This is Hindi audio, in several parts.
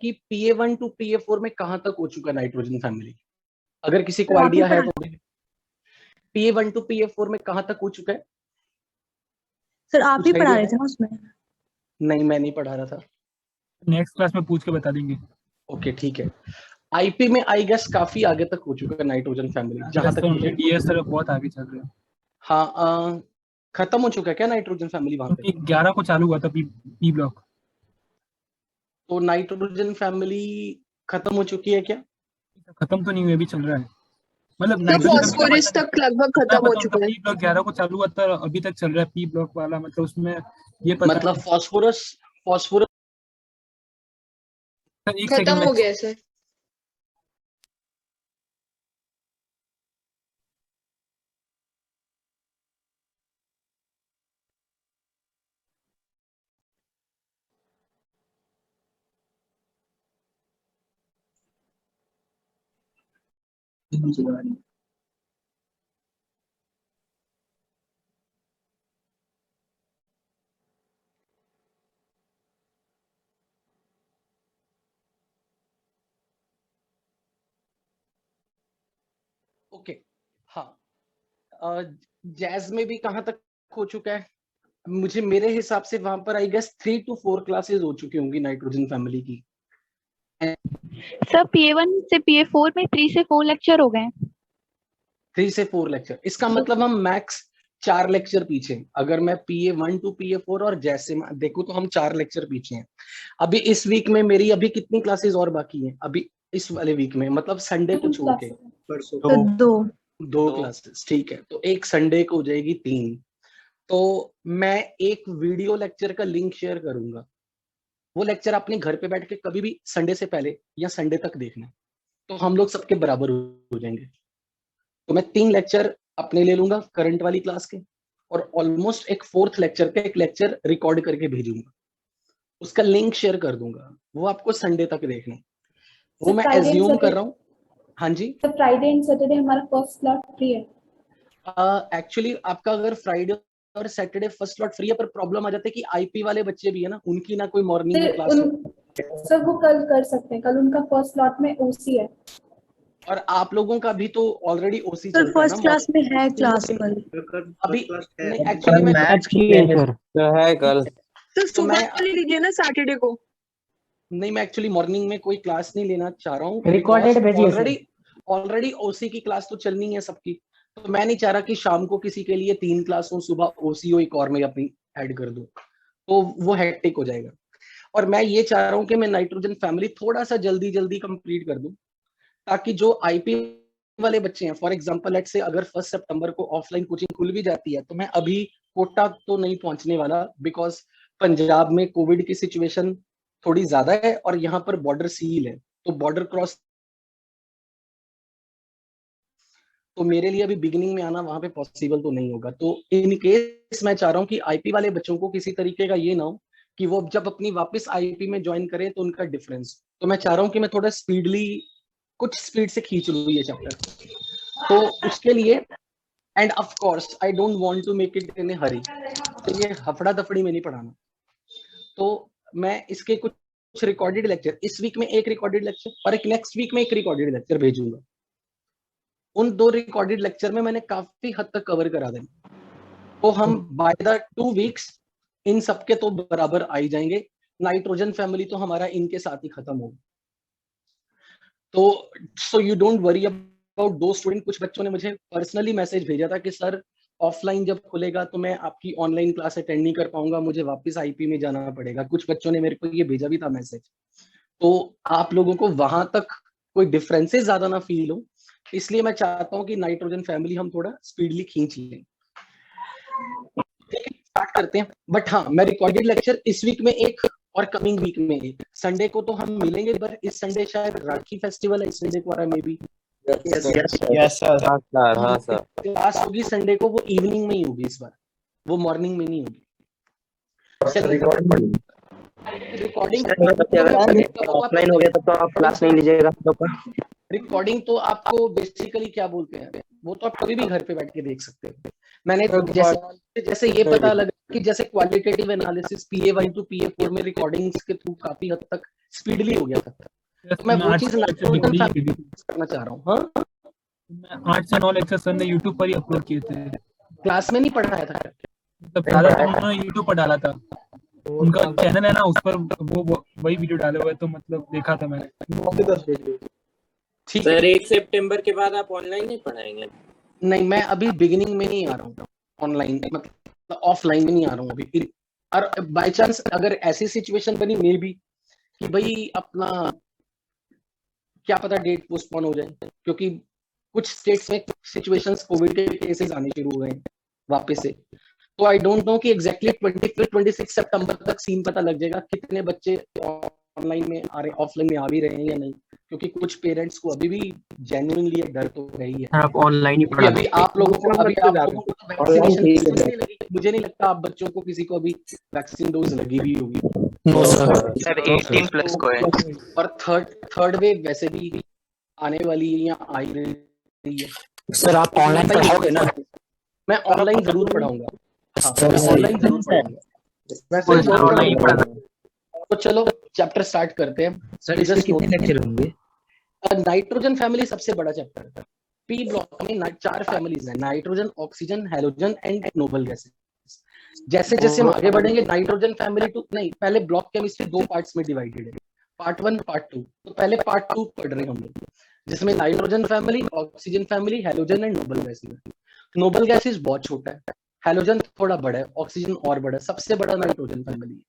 कि PA1 टू PA4 में कहां तक हो चुका नाइट्रोजन फैमिली, अगर किसी को तो आप ही आइडिया है पढ़ा तो। PA1 टू PA4 में कहां तक हो चुका है? सर, आप ही कुछ पढ़ा आइडिया रहे है? थे ना उसमें? नहीं, मैं नहीं पढ़ा रहा था। नेक्स्ट क्लास में पूछ के बता देंगे। ओके ठीक है। आईपी में आई गेस काफी आगे तक हो चुका है नाइट्रोजन फैमिली, जहां तक मुझे। डीएस सर बहुत आगे चल रहे हैं। हाँ, खत्म हो चुका है क्या नाइट्रोजन फैमिली वहां पे? 11 को चालू हुआ था पी ब्लॉक। तो नाइट्रोजन फैमिली खत्म हो चुकी है क्या? खत्म तो नहीं हुई, अभी चल रहा है। मतलब तो नाइट्रोजन फॉस्फोरस तक लगभग खत्म हो चुका है। पी ब्लॉक 11 को चालू हुआ था, अभी तक चल रहा है पी ब्लॉक वाला। मतलब उसमें ये पता मतलब फॉस्फोरस सर, एक खत्म सेकंड हो गया सर। ओके। हाँ, जैज में भी कहां तक हो चुका है? मुझे मेरे हिसाब से वहां पर आई गेस 3 to 4 क्लासेस हो चुकी होंगी नाइट्रोजन फैमिली की। सर PA1 से PA4 में 3 से 4 लेक्चर हो गए। 3 से 4 लेक्चर, इसका मतलब हम मैक्स 4 लेक्चर पीछे हैं। अगर मैं PA1 टू PA4 और जैसे मैं देखूं तो हम 4 लेक्चर पीछे हैं। अभी इस वीक में मेरी अभी कितनी क्लासेस और बाकी हैं? अभी इस वाले वीक में मतलब संडे को छोड़ के तो दो दो क्लासेस, ठीक है। तो एक संडे को हो जाएगी 3। तो मैं एक वीडियो लेक्चर का लिंक शेयर करूंगा, वो लेक्चर अपने घर पे बैठ के कभी भी संडे से पहले या संडे तक देखना, तो हम लोग सबके बराबर हो जाएंगे। तो मैं 3 लेक्चर अपने ले लूंगा करंट वाली क्लास के, और ऑलमोस्ट एक 4th लेक्चर का एक लेक्चर रिकॉर्ड करके भेजूंगा, उसका लिंक शेयर कर दूंगा, वो आपको संडे तक देखना। वो मैं एज्यूम कर रहा हूँ। हाँ जी, फ्राइडे एंड सैटरडे हमारा फर्स्ट स्लॉट फ्री है। एक्चुअली आपका अगर फ्राइडे और सैटरडे फर्स्ट स्लॉट फ्री है, पर प्रॉब्लम आ जाती है कि आईपी वाले बच्चे भी है ना, उनकी ना कोई मॉर्निंग में क्लास है। सर वो कल कर सकते हैं, कल उनका फर्स्ट स्लॉट में ओसी है। और आप लोगों का भी तो ऑलरेडी ओसी सर, चलता है फर्स्ट ना क्लास में है क्लास कल। अभी। नहीं एक्चुअली मैं मैच की है कल। तो तो सुबह मैं वाली लीजिए ना सैटरडे को। नहीं, मैं एक्चुअली मॉर्निंग में कोई क्लास नहीं लेना चाह रहा हूँ। रिकॉर्डेड भेजिए ऑलरेडी ओसी की क्लास तो चलनी है सबकी, तो मैं नहीं चाह रहा कि शाम को किसी के लिए 3 क्लास हो, सुबह ओसी हो एक और में अपनी ऐड कर दूं, तो वो हेक्टिक हो जाएगा। और मैं ये चाह रहा हूँ कि मैं नाइट्रोजन फैमिली थोड़ा सा जल्दी जल्दी कंप्लीट कर दूं, ताकि जो आईपी वाले बच्चे हैं, फॉर एग्जांपल लेट्स से अगर 1 सितंबर को ऑफलाइन कोचिंग खुल भी जाती है, तो मैं अभी कोटा तो नहीं पहुंचने वाला, बिकॉज पंजाब में कोविड की सिचुएशन थोड़ी ज्यादा है और यहाँ पर बॉर्डर सील है, तो बॉर्डर क्रॉस, तो मेरे लिए अभी बिगिनिंग में आना वहां पे पॉसिबल तो नहीं होगा। तो इन केस मैं चाह रहा हूँ कि आईपी वाले बच्चों को किसी तरीके का ये ना हो कि वो जब अपनी वापस आईपी में ज्वाइन करे तो उनका डिफरेंस, तो मैं चाह रहा हूँ कि मैं थोड़ा स्पीडली कुछ स्पीड से खींच लूँ ये चैप्टर। तो उसके लिए, and of course I don't want to make it in a hurry, तो ये हफड़ा दफड़ी में नहीं पढ़ाना। तो मैं इसके कुछ रिकॉर्डेड लेक्चर इस वीक में एक रिकॉर्डेड लेक्चर और एक नेक्स्ट वीक में एक रिकॉर्डेड लेक्चर भेजूंगा। उन 2 रिकॉर्डेड लेक्चर में मैंने काफी हद तक कवर करा देना, तो हम बाय द 2 वीक्स इन सबके तो बराबर आ ही जाएंगे। नाइट्रोजन फैमिली तो हमारा इनके साथ ही खत्म होगा। तो so you don't worry about दो स्टूडेंट। कुछ बच्चों ने मुझे पर्सनली मैसेज भेजा था कि सर ऑफलाइन जब खुलेगा तो मैं आपकी ऑनलाइन क्लास अटेंड नहीं कर पाऊंगा, मुझे वापस आईपी में जाना पड़ेगा। कुछ बच्चों ने मेरे को ये भेजा भी था मैसेज। तो आप लोगों को वहां तक कोई डिफरेंसेस ज्यादा ना फील हो, इसलिए मैं चाहता हूँ कि नाइट्रोजन फैमिली हम थोड़ा स्पीडली खींच लें। स्टार्ट करते हैं। बट हाँ, मैं रिकॉर्डेड लेक्चर इस वीक में एक और कमिंग वीक में एक। संडे को तो हम मिलेंगे, पर इस संडे शायद राखी फेस्टिवल है, इस संडे को मे बी यस सर। हाँ सर। क्लास होगी संडे को, वो इवनिंग में ही होगी इस बार, वो मॉर्निंग में नहीं होगी। रिकॉर्डिंग ऑफलाइन हो गया तब तो आप क्लास नहीं लीजिएगा। रिकॉर्डिंग तो आपको बेसिकली क्या बोलते हैं, वो तो आप कभी भी घर पे बैठ के देख सकते हो। मैंने जैसे ये पता लगा कि जैसे qualitative analysis PA1 to PA4 में रिकॉर्डिंग्स के थ्रू काफी हद तक स्पीडली हो गया था, तो मैं वो चीज नाइट्रोजन करना चाह रहा हूँ। हाँ, मैं 8 से 9 लेक्चर सर ने यूट्यूब पर ही अपलोड किए थे, क्लास में नहीं पढ़ाया था। मतलब ज्यादातर उन्होंने यूट्यूब पर डाला था, उनका चैनल है ना, उस पर वो वही वीडियो डाले हुए, तो मतलब देखा था मैंने। ठीक सर 1 सितंबर के बाद आप ऑनलाइन नहीं पढ़ाएंगे? नहीं, मैं अभी बिगिनिंग में नहीं आ रहा हूँ ऑनलाइन, मतलब ऑफलाइन में नहीं आ रहा हूँ अभी। और बाय चांस अगर ऐसी सिचुएशन बनी मे बी कि भाई अपना क्या पता डेट पोस्टपोन हो जाए, क्योंकि कुछ स्टेट्स में सिचुएशंस कोविड के केसेस आने शुरू हो गए हैं वापस से, तो आई डोंट नो कि एग्जैक्टली 26 सितंबर तक सीन पता लग जाएगा कितने बच्चे ऑनलाइन में आ रहे, ऑफलाइन में आ भी रहे हैं या नहीं, क्योंकि कुछ पेरेंट्स को अभी भी जेन्युइनली डर तो रही है। आप ऑनलाइन ही पढ़ा अभी आप लोगों को वैक्सीनेशन मुझे नहीं लगता आप बच्चों को किसी को अभी वैक्सीन डोज लगी भी होगी। सर 18 प्लस को है, और थर्ड वेव वैसे भी आने वाली है या आ ही रही है। सर आप ऑनलाइन पढ़ाओगे ना? मैं ऑनलाइन जरूर पढ़ाऊंगा, हाँ ऑनलाइन जरूर ऑनलाइन ही पढ़ाऊंगा। पढ़ाना। तो चलो चैप्टर स्टार्ट करते हैं। सर इसके कितने लेक्चर होंगे? नाइट्रोजन फैमिली सबसे बड़ा चैप्टर है। पी ब्लॉक में 4 फैमिलीज हैं, nitrogen, oxygen, halogen and noble gases. जैसे जैसे हम आगे बढ़ेंगे नाइट्रोजन फैमिली टू नहीं, पहले ब्लॉक केमिस्ट्री 2 पार्ट्स में डिवाइडेड है, पार्ट 1 पार्ट 2। तो पहले पार्ट 2 पढ़ रहे हैं हम लोग, जिसमें nitrogen family, oxygen family, halogen and noble gases. Noble gases बहुत छोटा है, हैलोजन थोड़ा बड़ा है, ऑक्सीजन और बड़ा है, सबसे बड़ा नाइट्रोजन फैमिली है।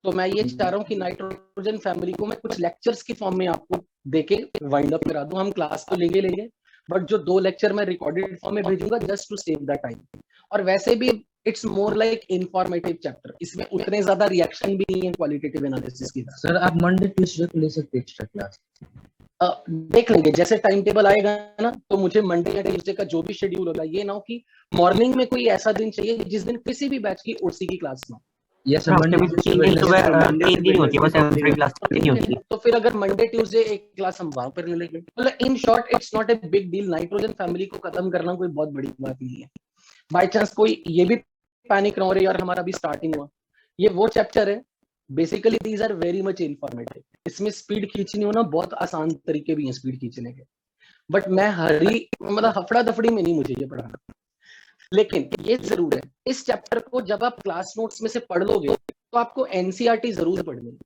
तो मैं ये चाह रहा हूँ कि नाइट्रोजन फैमिली को मैं कुछ लेक्चर्स की फॉर्म में आपको देके वाइंड अप करा दूं। हम क्लास तो लेंगे, बट जो 2 लेक्चर मैं रिकॉर्डेड फॉर्म में भेजूंगा just to save the time. और वैसे भी it's more like informative chapter, इसमें उतने ज्यादा रिएक्शन भी नहीं है क्वालिटेटिव एनालिसिस की। सर आप मंडे ट्यूसडे को ले सकते हैं एक्स्ट्रा क्लास? देख लेंगे जैसे टाइम टेबल आएगा ना, तो मुझे मंडे या ट्यूसडे का जो भी शेड्यूल होगा, ये ना हो कि मॉर्निंग में कोई ऐसा दिन चाहिए जिस दिन किसी भी बैच की ओसी की क्लास ना हो। यस सर, मंडे में 3 दिन सुबह 3 दिन होती है, बस एवरी क्लास 3 दिन होती है। तो फिर अगर मंडे ट्यूसडे एक क्लास हम वहां पर ले लेंगे, मतलब in short it's not a big deal. Nitrogen family को खत्म करना कोई बहुत बड़ी बात नहीं है। बाय चांस कोई ये भी पैनिक ना हो रही यार हमारा अभी स्टार्टिंग हुआ, ये वो चैप्टर है basically these are very much informative. इसमें स्पीड खींचनी हो ना, बहुत आसान तरीके भी हैं स्पीड खींचने के, बट मैं मतलब हफड़ा दफड़ी में नहीं मुझे ये पढ़ाना। लेकिन ये जरूर है, इस चैप्टर को जब आप क्लास नोट्स में से पढ़ लोगे तो आपको एनसीईआरटी जरूर पढ़नी है।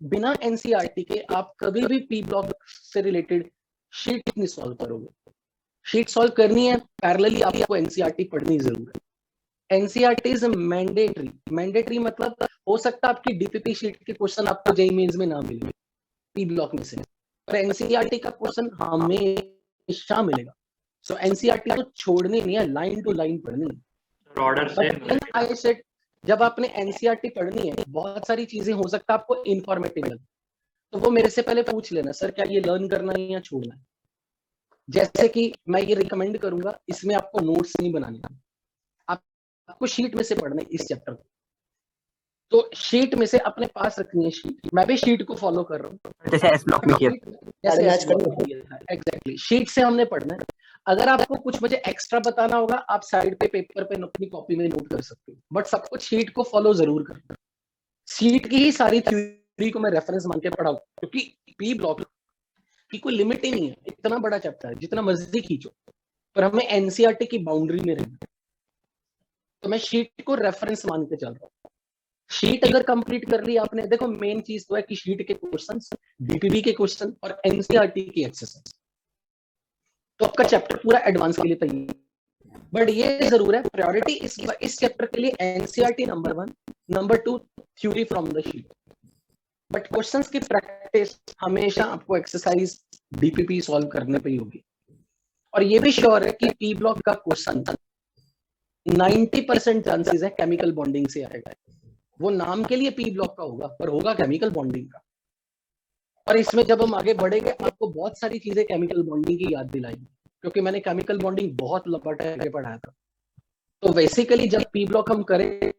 बिना एनसीईआरटी के आप कभी भी पी ब्लॉक से रिलेटेड शीट नहीं सॉल्व करोगे। शीट सॉल्व करनी है पैरेलली आपको एनसीईआरटी पढ़नी जरूर है। NCERT is mandatory. मैंडेटरी मतलब हो सकता है आपकी डीपीपी शीट के क्वेश्चन आपको जेईई मेंस में ना मिले पी ब्लॉक में से, पर एनसीईआरटी का क्वेश्चन हमेशा मिलेगा। सो एनसीईआरटी तो छोड़नी नहीं है, लाइन टू लाइन पढ़नी है। ऑर्डर से जब आपने एनसीईआरटी पढ़नी है, बहुत सारी चीजें हो सकता है आपको इंफॉर्मेटिव लगे, तो वो मेरे से पहले पूछ लेना, सर क्या ये लर्न करना है या छोड़ना है। जैसे कि मैं ये रिकमेंड करूंगा, इसमें आपको नोट्स नहीं बनाने, आपको शीट में से पढ़ना है इस चैप्टर को। तो शीट में से अपने पास रखनी है शीट। मैं भी शीट को फॉलो कर रहा हूँ, जैसे एस ब्लॉक में किया, एग्जैक्टली शीट से हमने पढ़ना है। अगर आपको कुछ मुझे एक्स्ट्रा बताना होगा, आप साइड पे पेपर पे अपनी कॉपी में नोट कर सकते हो, बट सब कुछ शीट को फॉलो जरूर करना। शीट की ही सारी थ्योरी को मैं रेफरेंस मान के पढ़ाऊं, क्योंकि पी ब्लॉक की कोई लिमिट ही नहीं है, इतना बड़ा चैप्टर है, जितना मर्जी खींचो, पर हमें एनसीईआरटी की बाउंड्री में रहना। तो मैं शीट को रेफरेंस मान के चल रहा हूँ। शीट अगर कंप्लीट कर ली आपने, देखो मेन चीज तो है कि शीट के क्वेश्चंस, डीपीबी के क्वेश्चन और एनसीईआरटी की एक्सरसाइज, तो आपका चैप्टर पूरा एडवांस के लिए तैयार। बट ये जरूर है प्रायोरिटी इस चैप्टर के लिए NCERT number 1, number 2 theory from the sheet. But questions की प्रैक्टिस हमेशा आपको एक्सरसाइज डीपीपी सॉल्व करने पे ही होगी। और ये भी श्योर है कि पी ब्लॉक का क्वेश्चन 90% चांसेस है केमिकल बॉन्डिंग से आएगा। वो नाम के लिए पी ब्लॉक का होगा, पर होगा केमिकल बॉन्डिंग का। और इसमें जब हम आगे बढ़ेंगे, आपको बहुत सारी चीजें केमिकल बॉन्डिंग की याद दिलाएंगी, क्योंकि मैंने केमिकल बॉन्डिंग बहुत लपट के पढ़ाया था। तो बेसिकली जब पी ब्लॉक हम करें,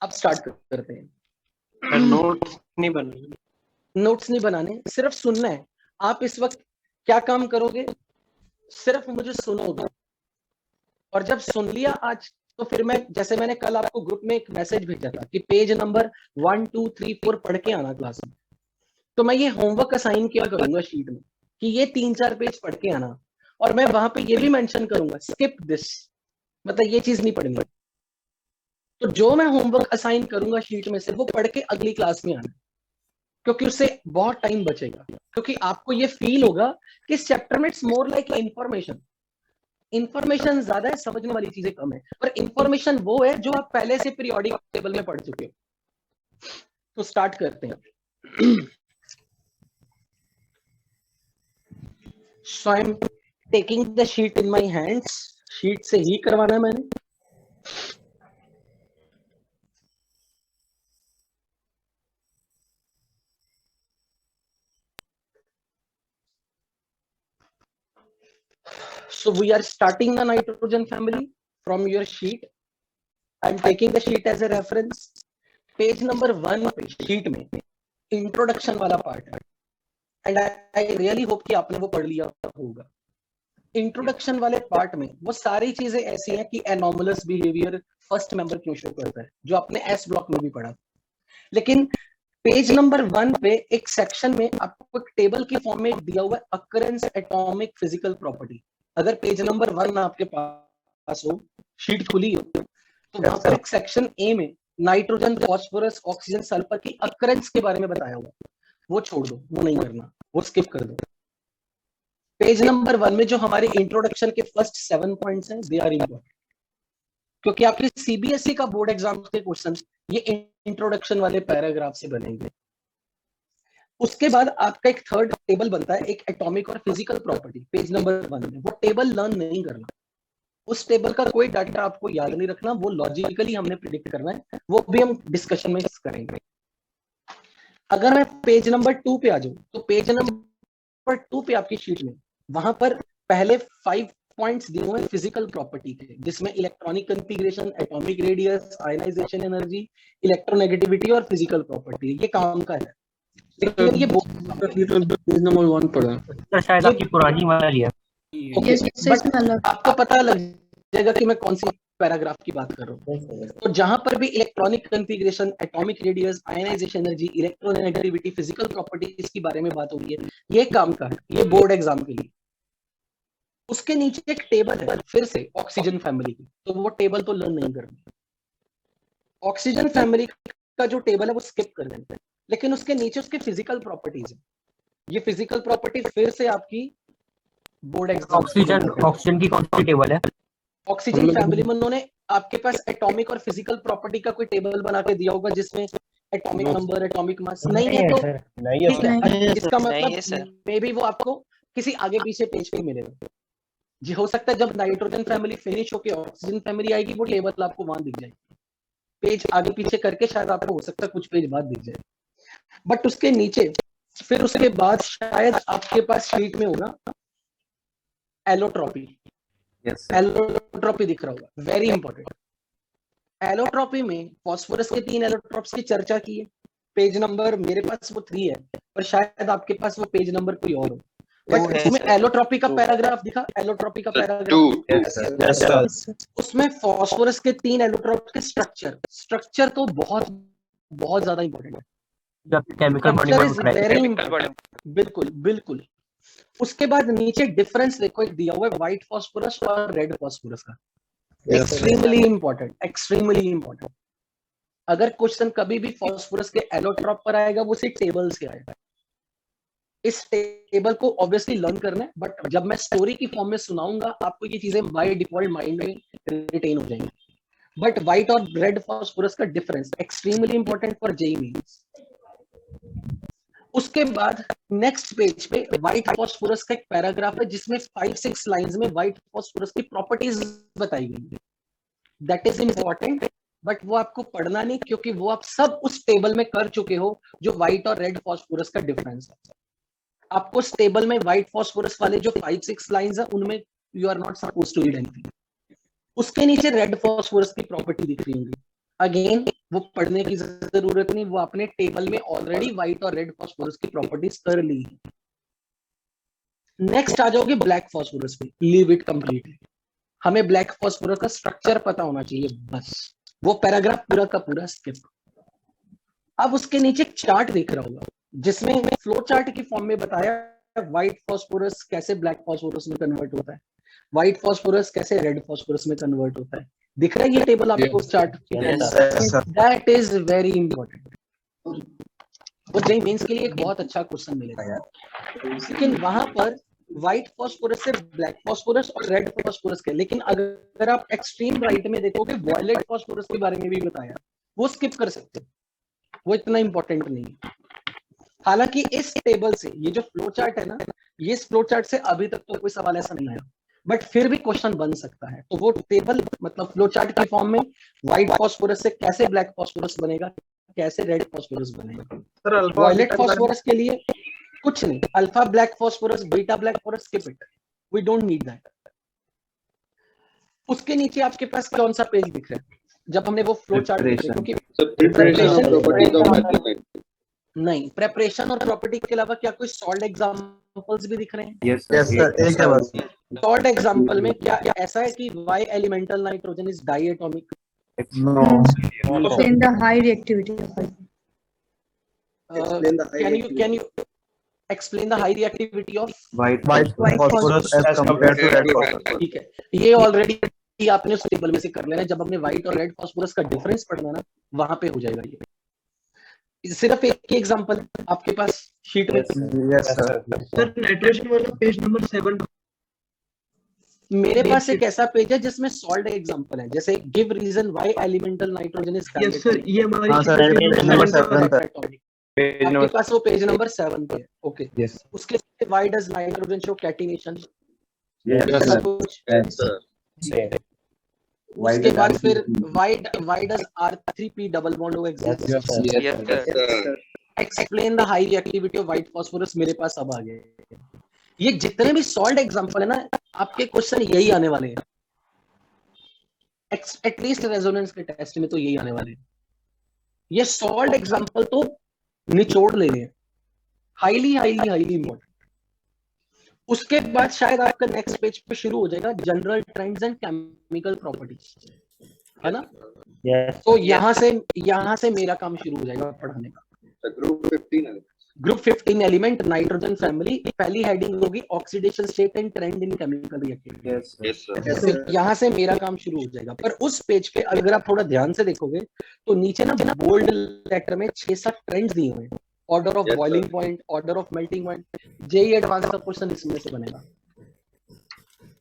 अब स्टार्ट करते हैं। नोट्स नहीं बनाने, सिर्फ सुनना है। आप इस वक्त क्या काम करोगे, सिर्फ मुझे सुनोगे और जब सुन लिया आज, तो फिर मैं, जैसे मैंने कल आपको ग्रुप में एक मैसेज भेजा था कि पेज नंबर 1 2 3 4 पढ़ के आना क्लास में, तो मैं ये होमवर्क असाइन किया करूंगा शीट में कि ये 3-4 पेज पढ़ के आना, और मैं वहां पे ये भी मेंशन करूंगा स्किप दिस, मतलब ये चीज नहीं पढ़नी। तो जो मैं होमवर्क असाइन करूंगा शीट में से, वो पढ़ के अगली क्लास में आना, क्योंकि उससे बहुत टाइम बचेगा। क्योंकि आपको ये फील होगा कि इस चैप्टर में इट्स मोर लाइक इंफॉर्मेशन ज्यादा है, समझने वाली चीजें कम है। और इंफॉर्मेशन वो है जो आप पहले से पीरियोडिक टेबल में पढ़ चुके हो। तो स्टार्ट करते हैं। So I'm taking the sheet in my hands. Sheet से ही करवाना है मैंने। So we are starting the nitrogen family from your sheet. I'm taking the sheet as a reference. Page number 1 पे शीट में इंट्रोडक्शन वाला पार्ट है, एंड आई रियली होप कि आपने वो पढ़ लिया होगा। इंट्रोडक्शन वाले पार्ट में वो सारी चीजें ऐसी हैं कि एनोमलस बिहेवियर फर्स्ट मेंबर क्यों शो करता है, जो आपने एस ब्लॉक में भी पढ़ा। लेकिन पेज नंबर 1 पे एक सेक्शन में आपको एक टेबल के फॉर्म में दिया हुआ है अकरेंस एटॉमिक फिजिकल प्रॉपर्टी। अगर पेज नंबर 1 आपके पास हो, शीट खुली हो, तो वहां पर एक सेक्शन ए में नाइट्रोजन, फास्फोरस, ऑक्सीजन, सल्फर की अकरेंस के बारे में बताया हुआ। वो छोड़ दो, वो नहीं करना, वो स्किप कर दो। पेज नंबर 1 में जो हमारे इंट्रोडक्शन के फर्स्ट 7 पॉइंट्स हैं, दे आर इंपॉर्टेंट, क्योंकि आपके सीबीएसई का बोर्ड एग्जाम के क्वेश्चन ये इंट्रोडक्शन वाले पैराग्राफ से बनेंगे। उसके बाद आपका एक थर्ड टेबल बनता है, एक एटॉमिक और फिजिकल प्रॉपर्टी, पेज नंबर 1 में। वो टेबल लर्न नहीं करना, उस टेबल का कोई डाटा आपको याद नहीं रखना, वो लॉजिकली हमने प्रिडिक्ट करना है, वो भी हम डिस्कशन में करेंगे। अगर मैं पेज नंबर 2 पे आ जाऊं, तो पेज नंबर 2 पे आपकी शीट में वहां पर पहले 5 पॉइंट्स दिए हुए हैं फिजिकल प्रॉपर्टी के, जिसमें electronic configuration, atomic radius, ionisation energy, electronegativity और फिजिकल प्रॉपर्टी। ये काम का है, लेकिन ये पेज नंबर 1 पढ़ा शायद आपकी पुरानी वाली है। आपको पता लग जाएगा कि मैं कौन सी पैराग्राफ की बात कर रहा हूँ। तो जहां पर भी electronic configuration, atomic radius, ionisation energy, electronegativity, physical properties के बारे में बात हो रही है, ये काम का है, ये बोर्ड एग्जाम के लिए। उसके नीचे एक टेबल है फिर से ऑक्सीजन फैमिली की, तो वो टेबल तो लर्न नहीं करनी। ऑक्सीजन फैमिली का जो टेबल है वो स्किप कर देते हैं, लेकिन उसके नीचे उसके फिजिकल प्रॉपर्टीज है। ये फिजिकल प्रॉपर्टीज फिर से आपकी बोर्ड एग्जाम। ऑक्सीजन की कौन सी टेबल है? ऑक्सीजन फैमिली में उन्होंने आपके पास एटॉमिक और फिजिकल प्रॉपर्टी का कोई टेबल बना के दिया होगा, जिसमें एटॉमिक नंबर, एटॉमिक मास नहीं है, तो ठीक है, इसका मतलब मे बी वो आपको किसी आगे पीछे पेज पे मिलेगा जी। हो सकता है जब नाइट्रोजन फैमिली फिनिश होके ऑक्सीजन फैमिली आएगी, वो टेबल आपको वहां दिख जाएगी। पेज आगे पीछे करके शायद आपको हो सकता है कुछ पेज बाद दिख जाए, बट उसके नीचे फिर उसके बाद शायद आपके पास शीट में होगा एलोट्रॉपी। एलोट्रॉपी दिख रहा होगा, वेरी इंपॉर्टेंट। एलोट्रॉपी में फास्फोरस के 3 एलोट्रॉप्स की चर्चा की है। पेज नंबर मेरे पास वो 3 है, पर शायद आपके पास वो पेज नंबर कोई और हो। बट इसमें एलोट्रॉपी का पैराग्राफ दिखा, एलोट्रॉपी का पैराग्राफ, उसमें फास्फोरस के 3 एलोट्रॉप्स के स्ट्रक्चर तो बहुत बहुत ज्यादा इंपॉर्टेंट है। बिल्कुल बिल्कुल। उसके बाद नीचे डिफरेंस देखो, एक दिया हुआ है व्हाइट फास्फोरस और रेड फास्फोरस का। Extremely important, extremely important. अगर क्वेश्चन कभी भी फास्फोरस के एलोट्रॉप पर आएगा, वो सिर्फ टेबल से आएगा। इस टेबल को ऑब्वियसली लर्न करना है, बट जब मैं स्टोरी की फॉर्म में सुनाऊंगा, आपको ये चीजें बाय डिफॉल्ट माइंड में रिटेन हो जाएंगी। बट व्हाइट और रेड फास्फोरस का difference extremely important for JEE Mains. उसके बाद नेक्स्ट पेज पे व्हाइट फास्फोरस का एक पैराग्राफ है, जिसमें 5-6 लाइंस में व्हाइट फास्फोरस की प्रॉपर्टीज बताई गई है। दैट इज इंपॉर्टेंट, बट वो आपको पढ़ना नहीं, क्योंकि वो आप सब उस टेबल में कर चुके हो जो व्हाइट और रेड फास्फोरस का डिफरेंस है। आपको उस टेबल में व्हाइट फास्फोरस वाले जो 5-6 लाइंस है, उनमें you are not supposed to read anything. उसके नीचे रेड फास्फोरस की प्रॉपर्टी दिख रही होगी, अगेन वो पढ़ने की जरूरत नहीं, वो अपने टेबल में ऑलरेडी व्हाइट और रेड फास्फोरस की प्रॉपर्टीज कर ली है। नेक्स्ट आ जाओगे ब्लैक फास्फोरस पे, लीव इट कंप्लीटली। हमें ब्लैक फॉस्फोरस का स्ट्रक्चर पता होना चाहिए, बस वो पैराग्राफ पूरा का पूरा स्किप। अब उसके नीचे एक चार्ट दिख रहा होगा जिसमें फ्लो चार्ट की फॉर्म में बताया व्हाइट फॉस्फोरस कैसे ब्लैक फॉस्फोरस में कन्वर्ट होता है, व्हाइट फॉस्फोरस कैसे रेड फॉस्फोरस में कन्वर्ट होता है। दिख रहा है ये टेबल आपको chart? That is very important, वो जेईई मेंस के लिए एक बहुत अच्छा क्वेश्चन मिलेगा। लेकिन वहां पर व्हाइट फॉस्फोरस से ब्लैक फॉस्फोरस और रेड फॉस्फोरस के, लेकिन अगर आप एक्सट्रीम राइट में देखोगे वायलेट फॉस्फोरस के बारे में भी बताया, वो स्किप कर सकते हो, वो इतना इंपॉर्टेंट नहीं है। हालांकि इस टेबल से ये जो फ्लो चार्ट है ना, ये इस फ्लो चार्ट से अभी तक तो कोई सवाल ऐसा नहीं आया, बट फिर भी क्वेश्चन बन सकता है। तो वो टेबल मतलब फ्लो चार्ट की फॉर्म में व्हाइट फॉस्फोरस से कैसे ब्लैक फॉस्फोरस बनेगा, कैसे रेड फॉस्फोरस बनेगा। वायलेट फॉस्फोरस के लिए कुछ नहीं, alpha black phosphorus, beta black phosphorus, skip it, we don't need that. उसके नीचे आपके पास कौन सा पेज दिख रहा है जब हमने वो फ्लो चार्ट देखा? क्योंकि नहीं, प्रेपरेशन और प्रॉपर्टी के अलावा क्या कोई सॉल्ड एग्जांपल्स भी दिख रहे हैं? यस सर, एक है बस। सॉल्ड एग्जांपल में क्या ऐसा है कि y elemental nitrogen is diatomic? No. Explain the high reactivity of it. can you explain the high reactivity of White phosphorus as compared to red phosphorus. ठीक है, ये ऑलरेडी आपने उस टेबल में से कर लेना है। जब हमने व्हाइट और रेड फॉस्फोरस का डिफरेंस पढ़ना ना, वहां पे हो जाएगा ये। सिर्फ एक ही एग्जांपल आपके पास शीट में। Yes sir. सर नाइट्रोजन वाला पेज नंबर 7 मेरे पास एक ऐसा पेज है जिसमें सॉल्ड एग्जांपल है, जैसे give reason why elemental nitrogen is yes sir, ये हमारी हाँ सर, पेज नंबर 7 पर। आपके पास वो पेज नंबर 7 पे है। ओके, यस उसके why does nitrogen show catenation? Yes sir. उसके बाद फिर why does R3P double bond O exist? Explain the high reactivity of white phosphorus मेरे पास अब आ गए। ये जितने भी सॉल्ट एग्जांपल है ना, आपके क्वेश्चन यही आने वाले हैं, एटलीस्ट रेजोनेंस के टेस्ट में तो यही आने वाले हैं। ये सॉल्ट एग्जांपल तो निचोड़ ले हैं, हाईली हाईली हाईली इंपॉर्टेंट। उसके बाद शायद आपका नेक्स्ट पेज पे शुरू हो जाएगा general trends and chemical properties, है ना? तो यहाँ से मेरा काम शुरू हो जाएगा पढ़ाने का। ग्रुप 15 एलिमेंट नाइट्रोजन फैमिली, पहली हेडिंग होगी oxidation state and trend in chemical reactivity. यहाँ से मेरा काम शुरू हो जाएगा। पर उस पेज पे अगर आप थोड़ा ध्यान से देखोगे तो नीचे ना बोल्ड लेटर में 6-7 ट्रेंड्स दिए हुए हैं, order of boiling point, order of melting point. JEE Advance का क्वेश्चन इसमें से बनेगा।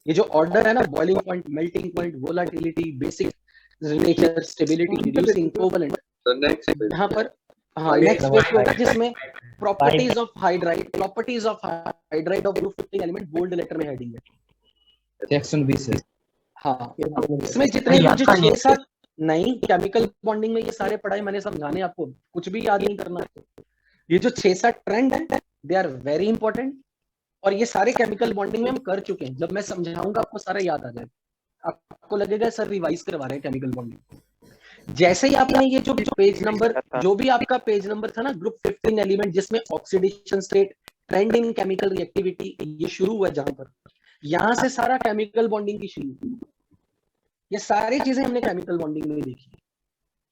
ये जो ऑर्डर है ना, boiling point, melting point, volatility, basic nature, stability, reducing, covalent, यहाँ पर हाँ नेक्स्ट पेज पे होगा जिसमें properties of hydride of group 15 element bold letter में हेडिंग है सेक्शन 20 है। हाँ, इसमें जितने मुझे 6-7 नहीं, केमिकल बॉन्डिंग में ये सारे पढ़ाई मैंने समझाने, आपको कुछ भी याद नहीं करना है। ये जो 6-7 ट्रेंड है, दे आर वेरी इंपॉर्टेंट, और ये सारे केमिकल बॉन्डिंग में हम कर चुके हैं। जब मैं समझाऊंगा आपको सारा याद आ जाएगा, आपको लगेगा सर रिवाइज करवा रहे हैं केमिकल बॉन्डिंग। जैसे ही आपने ये जो पेज नंबर, जो भी आपका पेज नंबर था ना ग्रुप 15 एलिमेंट जिसमें ऑक्सीडेशन स्टेट, ट्रेंड इन केमिकल रिएक्टिविटी, ये शुरू हुआ जहां पर, यहाँ से सारा केमिकल बॉन्डिंग की शुरू। ये सारी चीजें हमने केमिकल बॉन्डिंग में देखी,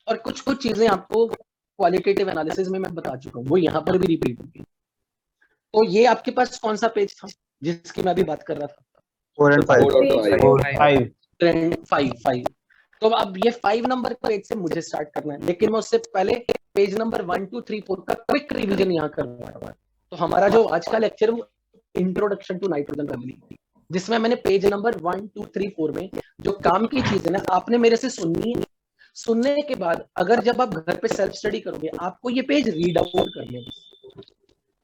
और कुछ चीजें आपको क्वालिटेटिव एनालिसिस में मैं बता चुका हूँ, वो यहाँ पर भी रिपीट होगी। तो ये आपके पास कौन सा पेज था जिसकी मैं अभी बात कर रहा था? 4 और 5। ट्रेंड 5। तो अब ये 5 नंबर पेज से मुझे स्टार्ट करना है, लेकिन मैं उससे पहले पेज नंबर 1, 2, 3, 4 का क्विक रिवीजन यहाँ कर रहा हूँ। तो हमारा जो आज का लेक्चर है इंट्रोडक्शन टू नाइट्रोजन फैमिली, जिसमें मैंने पेज नंबर 1, 2, 3, 4 में जो काम की चीज है ना, आपने मेरे से सुननी है। सुनने के बाद अगर जब आप घर पे सेल्फ स्टडी करोगे, आपको ये पेज रीड आउट करने हैं।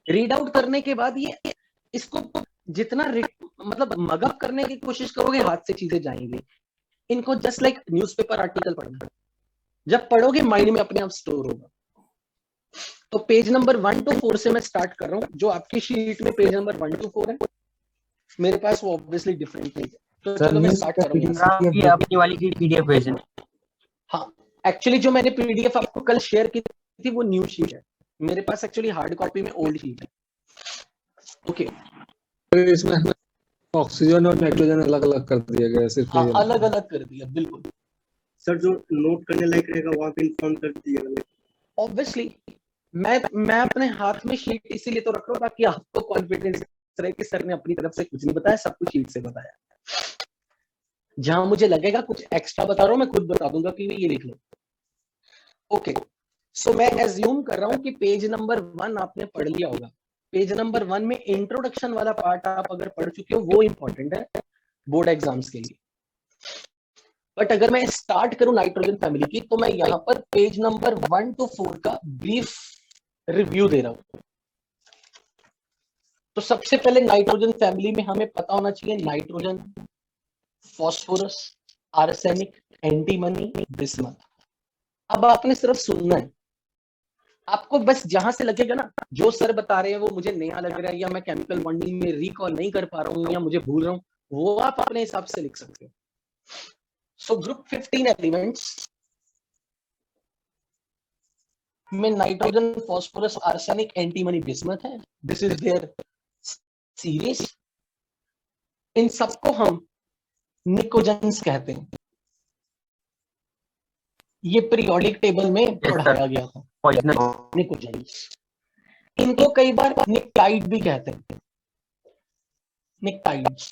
रीड आउट करने के बाद ये इसको जितना मतलब मगअप करने की कोशिश करोगे, हाथ से चीजें जाएंगी। इनको जस्ट लाइक न्यूज़पेपर आर्टिकल पढ़ना, जब पढ़ोगे माइंड में अपने आप स्टोर होगा। तो पेज नंबर 1 to 4 से मैं स्टार्ट कर रहा हूँ। जो आपकी शीट में पेज नंबर 1 to 4 है, मेरे पास वो ऑब्वियसली डिफरेंट पेज है। तो चलो मैं स्टार्ट कर रहा हूँ। ये अपनी वाली की पीडीएफ वर्जन। हाँ, एक्चुअली जो मैंने पीडीएफ आपको कल शेयर की थी वो न्यू शीट है। मेरे पास एक्चुअली हार्ड कॉपी में ओल्ड शीट है। ओके, तो इसमें ऑक्सीजन और नाइट्रोजन अलग अलग कर दिया गया है, सिर्फ हाँ ये अलग अलग कर दिया बिल्कुल। सर जो नोट करने लायक रहेगा वहाँ पे इन्फॉर्म कर दिया। ऑब्वियसली मैं अपने हाथ में शीट इसीलिए तो रख रहा हूँ ताकि आपको कॉन्फिडेंस रहे कि सर ने अपनी तरफ से कुछ नहीं बताया, सब कुछ शीट से बताया। जहां मुझे लगेगा कुछ एक्स्ट्रा बता रहा हूँ मैं खुद बता दूंगा कि ये लिख लो। ओके सो मैं एज्यूम कर रहा हूँ कि पेज नंबर 1 आपने पढ़ लिया होगा। पेज नंबर 1 में इंट्रोडक्शन वाला पार्ट आप अगर पढ़ चुके हो वो इंपॉर्टेंट है बोर्ड एग्जाम्स के लिए। बट अगर मैं स्टार्ट करूं नाइट्रोजन फैमिली की तो मैं यहाँ पर पेज नंबर 1 to 4 का ब्रीफ रिव्यू दे रहा हूं। तो सबसे पहले नाइट्रोजन फैमिली में हमें पता होना चाहिए nitrogen, phosphorus, arsenic, antimony, bismuth. अब आपने सिर्फ सुनना है, आपको बस जहां से लगेगा ना जो सर बता रहे हैं वो मुझे नया लग रहा है या मैं केमिकल बॉन्डिंग में रिकॉल नहीं कर पा रहा हूँ या मुझे भूल रहा हूँ, वो आप अपने हिसाब से लिख सकते हो। सो ग्रुप 15 एलिमेंट्स में nitrogen, phosphorus, arsenic, antimony, bismuth है। This is their series. इन सबको हम निकोजेंस कहते हैं। ये पीरियोडिक टेबल में पढ़ाया गया था निकोजेंस। इनको कई बार निक्टाइड भी कहते हैं। निक्टाइड्स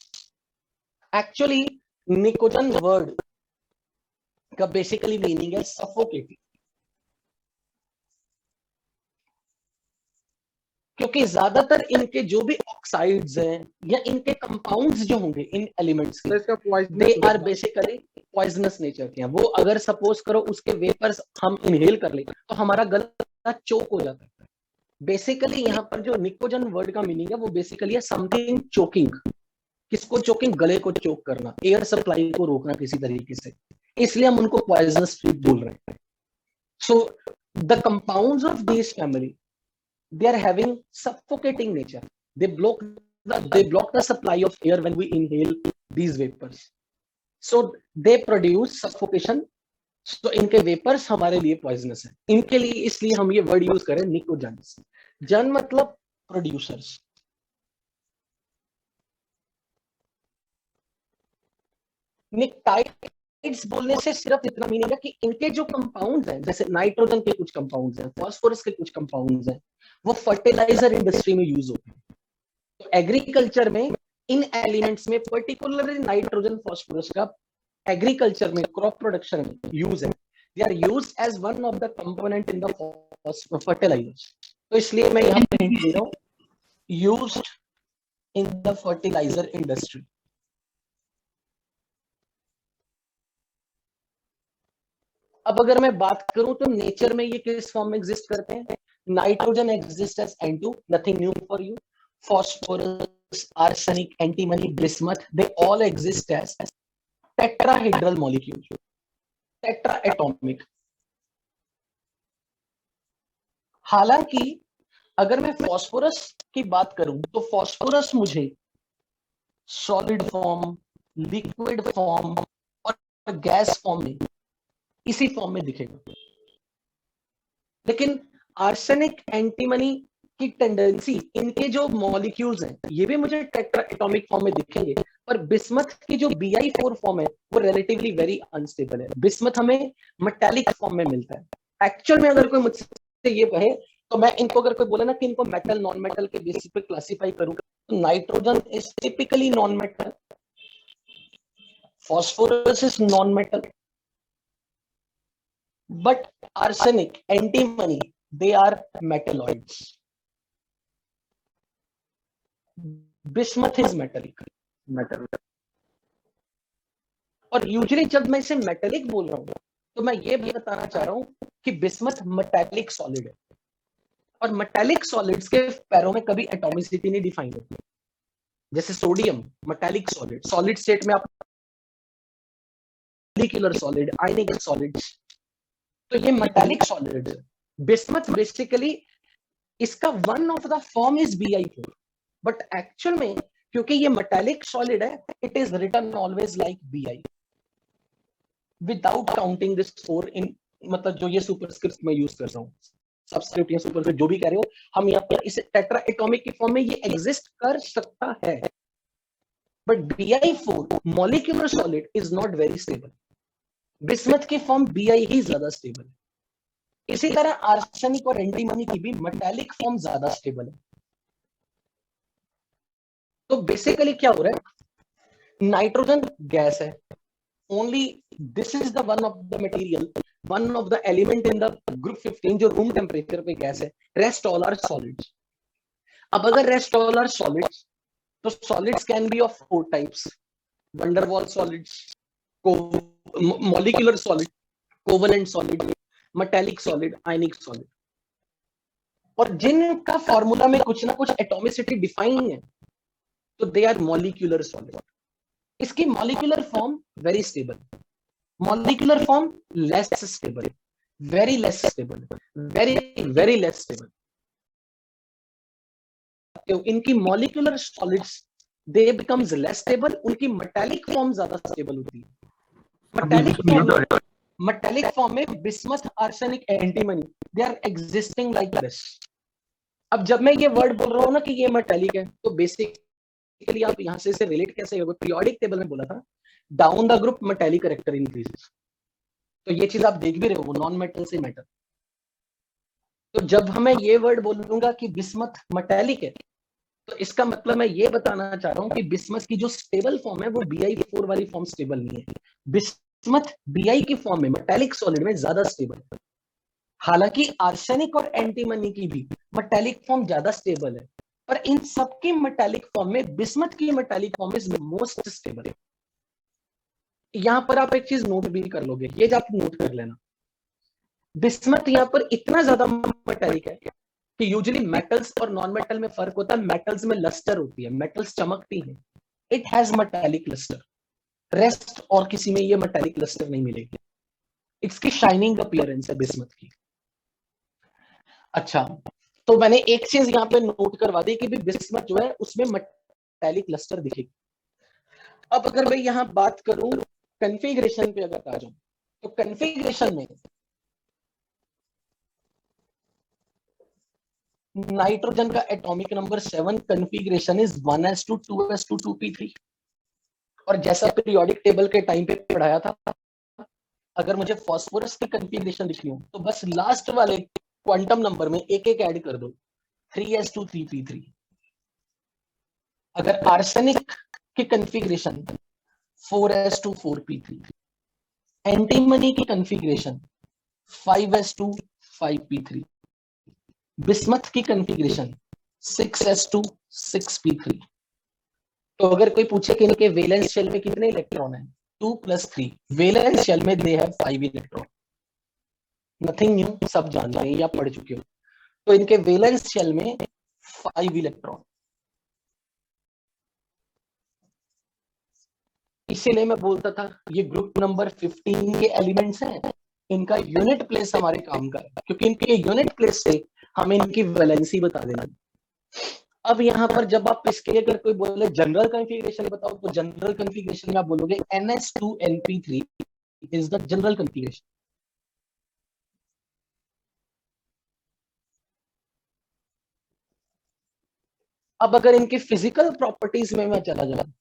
एक्चुअली निकोजन वर्ड का बेसिकली मीनिंग है सफोकेटिंग, क्योंकि ज्यादातर इनके जो भी ऑक्साइड्स हैं या इनके कंपाउंड्स जो होंगे इन एलिमेंट्स के, they are basically poisonous nature के हैं। वो अगर सपोज करो उसके वेपर्स हम इनहेल कर ले तो हमारा गला चोक हो जाता है। बेसिकली यहाँ पर जो निकोजन वर्ड का मीनिंग है वो बेसिकली है समथिंग चोकिंग। किसको चोकिंग? गले को चोक करना, एयर सप्लाई को रोकना किसी तरीके से, इसलिए हम उनको पॉइजनस ट्रीट बोल रहे हैं। So the compounds of this family, they are having suffocating nature. They block the supply of air when we inhale these vapors. So they produce suffocation. So इनके वेपर्स हमारे लिए पॉइजनस है। इनके लिए इसलिए हम ये वर्ड यूज करें निकोजेंस। जन मतलब प्रोड्यूसर्स। निक्टाइड्स बोलने से सिर्फ इतना मीनिंग है कि इनके जो कंपाउंड्स हैं, जैसे नाइट्रोजन के कुछ कंपाउंड्स हैं, फॉस्फोरस के कुछ कंपाउंड्स हैं, वो फर्टिलाइजर इंडस्ट्री में यूज होते हैं। तो एग्रीकल्चर में इन एलिमेंट्स में पर्टिकुलरली नाइट्रोजन, फॉस्फोरस का एग्रीकल्चर में, क्रॉप प्रोडक्शन में यूज है। They are used as one of the component in the fertilisers. तो इसलिए मैं यहाँ पे हिंट दे रहा हूँ, used in the fertiliser industry. अब अगर मैं बात करूं तो नेचर में ये किस फॉर्म में एग्जिस्ट करते हैं? Nitrogen exist as N2, nothing new for you. Phosphorus, arsenic, antimony, bismuth, they all exist as tetrahedral molecule, tetra atomic. हालांकि अगर मैं फॉस्फोरस की बात करूं तो फॉस्फोरस मुझे सॉलिड फॉर्म, लिक्विड फॉर्म और गैस फॉर्म में, इसी फॉर्म में दिखेगा। लेकिन आर्सेनिक, एंटीमनी की टेंडेंसी, इनके जो मॉलिक्यूल्स हैं ये भी मुझे टेट्रा एटॉमिक फॉर्म में दिखेंगे, पर बिस्मथ की जो Bi4 फॉर्म है वो रिलेटिवली वेरी अनस्टेबल है। बिस्मथ हमें मेटालिक फॉर्म में मिलता है। एक्चुअल में अगर कोई मुझसे ये कहे तो मैं इनको, अगर कोई बोले ना कि इनको मेटल नॉन मेटल के बेसिस पे क्लासिफाई करूं, तो nitrogen is typically non metal, phosphorus is non metal, but arsenic, antimony, they are metalloids. Bismuth is metallic. और यूजुअली जब मैं इसे मेटेलिक बोल रहा हूं तो मैं ये भी बताना चाह रहा हूं कि बिस्मथ मेटालिक सॉलिड है, और मेटालिक सॉलिड्स के पैरों में कभी एटॉमिसिटी नहीं डिफाइन होती। जैसे sodium metallic solid, solid state में आप मॉलिक्यूलर सॉलिड, आयनिक सॉलिड्स, तो ये मेटालिक सॉलिड है। बिस्मथ बेसिकली इसका one of the form is Bi4, but actual में क्योंकि ये मेटालिक सॉलिड है, it is written always like Bi without counting this 4 in, मतलब जो ये सुपरस्क्रिप्ट में यूज कर रहा हूँ, सबस्क्रिप्ट या सुपरस्क्रिप्ट जो भी कह रहे हो, हम यहाँ पर इसे टेट्रा एटॉमिक की फॉर्म में ये एग्जिस्ट कर सकता है। But Bi4 molecular solid is not very stable. Bismuth की फॉर्म Bi ही ज्यादा स्टेबल है। इसी तरह आर्सेनिक और एंटीमनी की भी मेटालिक फॉर्म ज्यादा स्टेबल है। तो बेसिकली क्या हो रहा है, नाइट्रोजन गैस है, only this is the one of the material, one of the element in the group 15 जो रूम टेम्परेचर पे गैस है, रेस्ट ऑल आर सॉलिड्स। अब अगर रेस्ट ऑल आर सॉलिड्स, तो solids can be of 4 types, van der Waals solids, molecular solid, covalent solid, metallic solid, ionic solid. और जिनका फॉर्मूला में कुछ ना कुछ एटॉमिसिटी डिफाइन है, तो दे आर मॉलिक्यूलर सॉलिड। इसकी molecular form very stable, molecular form less stable, very less stable, very less stable. इनकी molecular solids they becomes less stable, उनकी मेटालिक फॉर्म ज्यादा स्टेबल होती है। मेटालिक फॉर्म में bismuth, arsenic, antimony they are existing like this. अब जब मैं ये वर्ड बोल रहा हूं ना कि ये मेटालिक है, तो बेसिकली आप यहां से इसे रिलेट कैसे करोगे, पीरियोडिक टेबल में बोला था down the group metallic character increases, तो ये चीज आप देख भी रहे हो, नॉन मेटल से मेटल। तो जब हमें ये वर्ड बोलूंगा कि बिस्मथ मेटालिक है, तो इसका मतलब मैं ये बताना चाह रहा हूं कि बिस्मथ की जो स्टेबल फॉर्म है वो Bi4 वाली फॉर्म स्टेबल नहीं है। बिस्मथ Bi की फॉर्म में मेटालिक सॉलिड में ज्यादा स्टेबल है। हालांकि आर्सेनिक और एंटीमनी की भी मेटालिक फॉर्म ज्यादा स्टेबल है, पर इन सबकी मेटालिक फॉर्म में बिस्मथ की metallic form is most stable. यहां पर आप एक चीज नोट भी कर लोगे, ये जो आप नोट कर लेना, बिस्मथ यहां पर इतना ज्यादा मेटालिक है कि यूजुअली मेटल्स और नॉन मेटल में फर्क होता है। मेटल्स में लस्टर होती है, मेटल्स चमकती हैं, it has metallic lustre. Rest और किसी में ये मेटालिक लस्टर नहीं मिलेगी, इसकी शाइनिंग अपीयरेंस है बिस्मथ की। अच्छा, तो मैंने एक चीज यहाँ पे नोट करवा दी कि भी बिस्मथ जो है उसमें मेटालिक लस्टर दिखेगी। अब अगर मैं यहाँ बात करूं कॉन्फ़िगरेशन पे, अगर आ जाऊं तो कॉन्फ़िगरेशन में नाइट्रोजन का atomic number 7 configuration is 1s2 2s2 2p3। और जैसा पीरियोडिक टेबल के टाइम पे पढ़ाया था, अगर मुझे फास्फोरस की कॉन्फ़िगरेशन लिखनी हो तो बस लास्ट वाले क्वांटम नंबर में एक एक ऐड कर दो, 3s2 3p3। अगर आर्सेनिक की कॉन्फ़िगरेशन 4s2 4p3, एंटीमनी की कॉन्फ़िगरेशन 5s2 5p3, बिस्मथ की कॉन्फ़िगरेशन 6s2 6p3। तो अगर कोई पूछे कि इनके वैलेंस शेल में कितने इलेक्ट्रॉन हैं, 2 + 3, वैलेंस शेल में they have 5 electron. Nothing new, सब जान रहे हैं या पढ़ चुके हो। तो इनके वैलेंस शेल में 5 इलेक्ट्रॉन। इसीलिए मैं बोलता था ये ग्रुप नंबर 15 के एलिमेंट्स हैं, इनका यूनिट प्लेस हमारे काम का है, क्योंकि इनके यूनिट प्लेस से हमें इनकी वैलेंसी बता देना। अब यहाँ पर जब आप इसके लिए अगर कोई बोले जनरल कॉन्फ़िगरेशन बताओ, तो जनरल कॉन्फ़िगरेशन में आप बोलोगे NS2NP3 is the general configuration. अब अगर इनकी फिजिकल प्रॉपर्टीज में मैं चला जाऊं,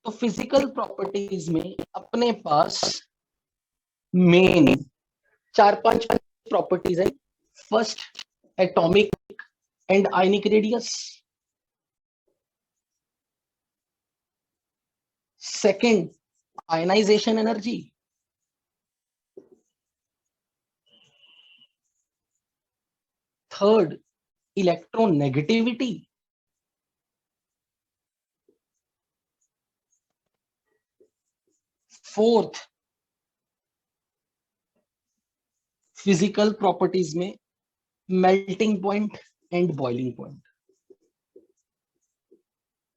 तो फिजिकल प्रॉपर्टीज में अपने पास मेन 4-5 प्रॉपर्टीज है। First, atomic and ionic radius. Second, ionization energy. Third, electronegativity. Fourth, physical properties में melting point and boiling point.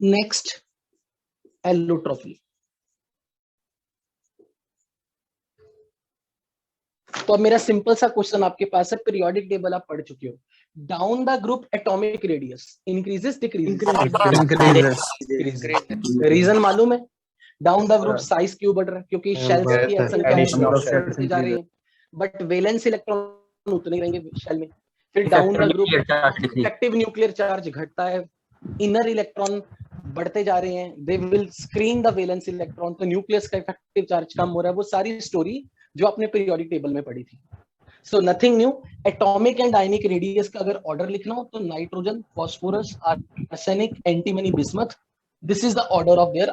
Next, allotropy. तो अब मेरा सिंपल सा क्वेश्चन आपके पास है, पीरियोडिक टेबल आप पढ़ चुके हो, down the group atomic radius increases decreases? Reason मालूम है? डाउन द ग्रुप साइज क्यों बढ़ रहा है? क्योंकि शेल्स की संख्या जा रही है, बट वैलेंस इलेक्ट्रॉन उतने रहेंगे शेल में। फिर down the group effective nuclear charge घटता है, इनर इलेक्ट्रॉन बढ़ते जा रहे हैं, they will screen the valence electron, तो न्यूक्लियस का इफेक्टिव चार्ज कम हो रहा है। वो सारी स्टोरी जो आपने पीरियोडिक टेबल में पढ़ी थी। So nothing new. Atomic and ionic radius का अगर ऑर्डर लिखना हो तो nitrogen, phosphorus, arsenic, antimony, bismuth, this is the order of their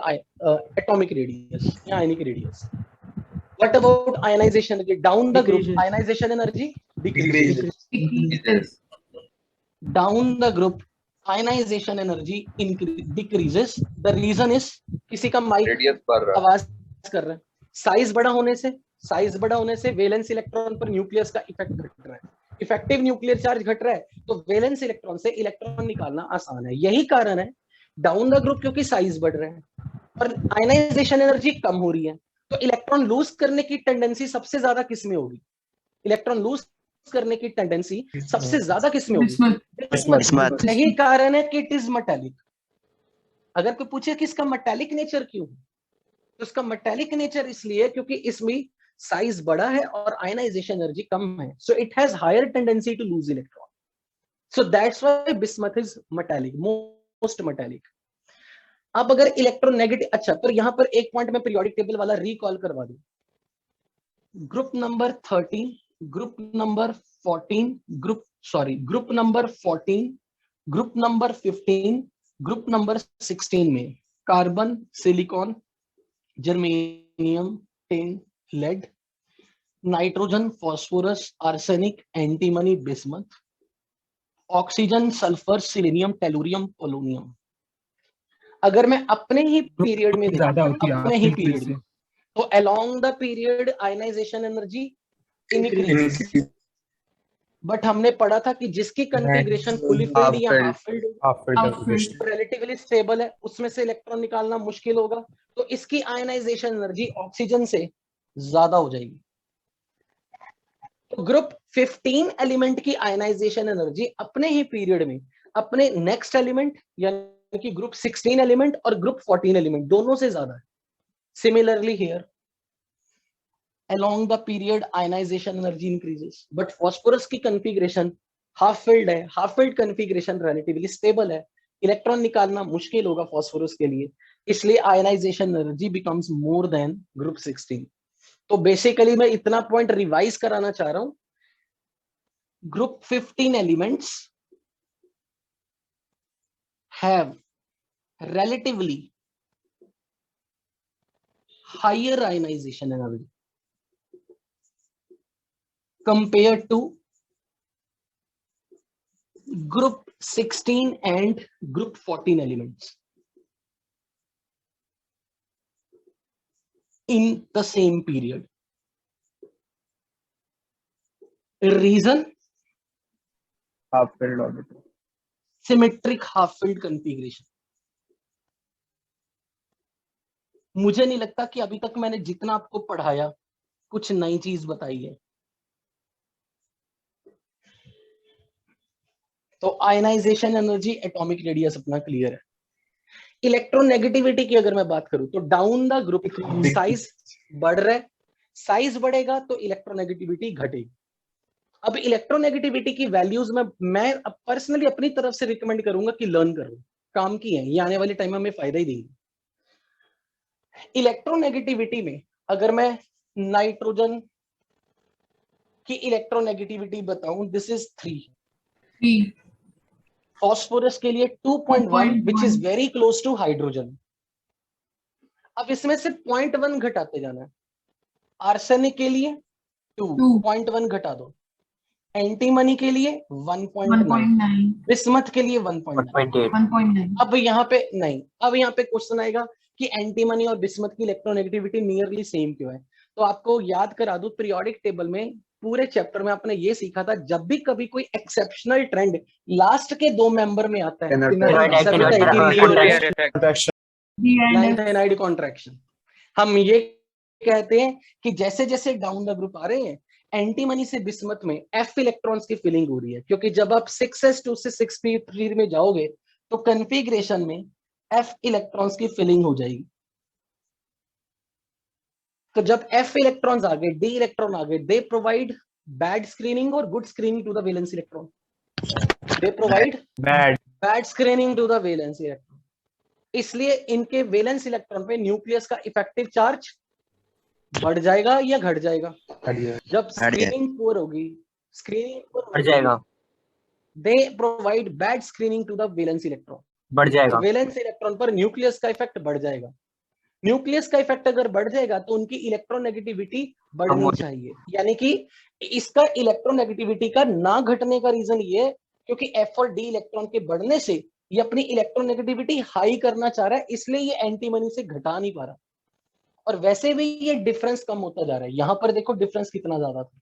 atomic radius या ionic radius. What about ionization energy? Down the group, ionization energy decreases. Down the group, ionization energy decreases. The reason is किसी का माइक आवाज कर रहा है। साइज बड़ा होने से वैलेंस इलेक्ट्रॉन पर न्यूक्लियस का इफेक्ट घट रहा है। इफेक्टिव न्यूक्लियर चार्ज घट रहा है तो वैलेंस इलेक्ट्रॉन से इलेक्ट्रॉन निकालना आसान है। यही कारण है डाउन द ग्रुप, क्योंकि साइज बढ़ रहा है और आयनाइजेशन एनर्जी कम हो रही है, तो इलेक्ट्रॉन लूज करने की टेंडेंसी सबसे ज्यादा किसमें होगी? इलेक्ट्रॉन लूज करने की टेंडेंसी सबसे ज्यादा किसमें होगी? बिस्मथ। यही कारण है कि इट इज मेटालिक। अगर कोई पूछे कि इसका मेटालिक नेचर क्यों, तो इसका मेटालिक नेचर इसलिए क्योंकि इसमें साइज बड़ा है और आयनाइजेशन एनर्जी कम है, so it has higher tendency to lose electron, so that's why bismuth is metallic, most metallic. अब अगर इलेक्ट्रोनेगेटिव, अच्छा पर यहां पर एक पॉइंट में पीरियोडिक टेबल वाला रिकॉल करवा दूं। Group number 13, group number 14, group number 14, group number 15, group number 16 में carbon, silicon, germanium, tin, lead, nitrogen, phosphorus, arsenic, antimony, bismuth, oxygen, sulphur, selenium, tellurium, polonium. अगर मैं अपने ही पीरियड में देखूं, तो along the period ionisation energy increase, but हमने पढ़ा था कि जिसकी कॉन्फ़िगरेशन फुली फिल्ड या हाफ फिल्ड रिलेटिवली स्टेबल है, उसमें से इलेक्ट्रॉन निकालना मुश्किल होगा, तो इसकी आयनाइजेशन एनर्जी ऑक्सीजन से ज्यादा हो जाएगी। तो ग्रुप 15 एलिमेंट की आयनाइजेशन एनर्जी अपने ही पीरियड में अपने नेक्स्ट एलिमेंट यानी कि ग्रुप 16 एलिमेंट और ग्रुप 14 एलिमेंट दोनों से ज्यादा है। Similarly here along the period ionization energy increases, but phosphorus की configuration half filled है, half filled configuration relatively stable है, इलेक्ट्रॉन निकालना मुश्किल होगा phosphorus के लिए, इसलिए ionization energy becomes more than group 16। तो बेसिकली मैं इतना पॉइंट रिवाइज कराना चाह रहा हूं, group 15 elements have relatively higher ionization energy compared to group 16 and group 14 elements in the same period. Reason? half-filled orbital. Symmetric half-filled configuration. मुझे नहीं लगता कि अभी तक मैंने जितना आपको पढ़ाया कुछ नई चीज बताई है। तो आयनाइजेशन एनर्जी, एटॉमिक रेडियस अपना क्लियर है। इलेक्ट्रोनेगेटिविटी की अगर मैं बात करूं तो डाउन द ग्रुप साइज बढ़ रहा है, साइज बढ़ेगा तो इलेक्ट्रोनेगेटिविटी घटेगी। अब इलेक्ट्रोनेगेटिविटी की वैल्यूज में मैं पर्सनली अपनी तरफ से रिकमेंड करूंगा कि लर्न करो, काम की है ये, आने वाले टाइम में हमें फायदा ही देंगे। इलेक्ट्रोनेगेटिविटी में अगर मैं नाइट्रोजन की इलेक्ट्रोनेगेटिविटी बताऊं, दिस इज 3, फॉस्फोरस के लिए 2.1 which is very close to hydrogen. अब इसमें से 0.1 घटाते जाना है। आर्सेनिक के लिए 2.1 घटा दो, एंटीमनी के लिए 1.9, बिस्मथ के लिए 1.9। अब यहाँ पे नहीं, अब यहाँ पे क्वेश्चन आएगा कि एंटीमनी और बिस्मथ की इलेक्ट्रोनेगेटिविटी नियरली सेम क्यों है। तो आपको याद करा दूं, पीरियोडिक टेबल में पूरे चैप्टर में आपने ये सीखा था, जब भी कभी कोई एक्सेप्शनल ट्रेंड लास्ट के 2 मेंबर में आता है, एनाइड कॉन्ट्रैक्शन, हम ये कहते हैं कि जैसे जैसे डाउन द ग्रुप आ रहे हैं, एंटीमनी से बिस्मथ में F इलेक्ट्रॉन्स की फिलिंग हो रही है, क्योंकि जब आप 6s2 से 6p3 में जाओगे तो कॉन्फ़िगरेशन में F इलेक्ट्रॉन्स की फिलिंग हो जाएगी। तो जब F इलेक्ट्रॉन्स आ गए, D इलेक्ट्रॉन आ गए, दे प्रोवाइड बैड स्क्रीनिंग और good screening to the valence electron. They provide bad screening to the valence electron. इसलिए इनके वैलेंस इलेक्ट्रॉन पे न्यूक्लियस का इफेक्टिव चार्ज बढ़ जाएगा या घट जाएगा? जब स्क्रीनिंग पुअर होगी, बढ़ जाएगा, they provide bad screening to the valence electron, बढ़ जाएगा। वैलेंस इलेक्ट्रॉन पर न्यूक्लियस का इफेक्ट बढ़ जाएगा। न्यूक्लियस का इफेक्ट अगर बढ़ जाएगा तो उनकी इलेक्ट्रोनेगेटिविटी बढ़नी चाहिए, यानी कि इसका इलेक्ट्रोनेगेटिविटी का ना घटने का रीजन ये है क्योंकि एफ और डी इलेक्ट्रॉन के बढ़ने से ये अपनी इलेक्ट्रोनेगेटिविटी हाई करना चाह रहा है, इसलिए ये एंटीमनी से घटा नहीं पा रहा। और वैसे भी ये डिफरेंस कम होता जा रहा है। यहां पर देखो डिफरेंस कितना ज्यादा था,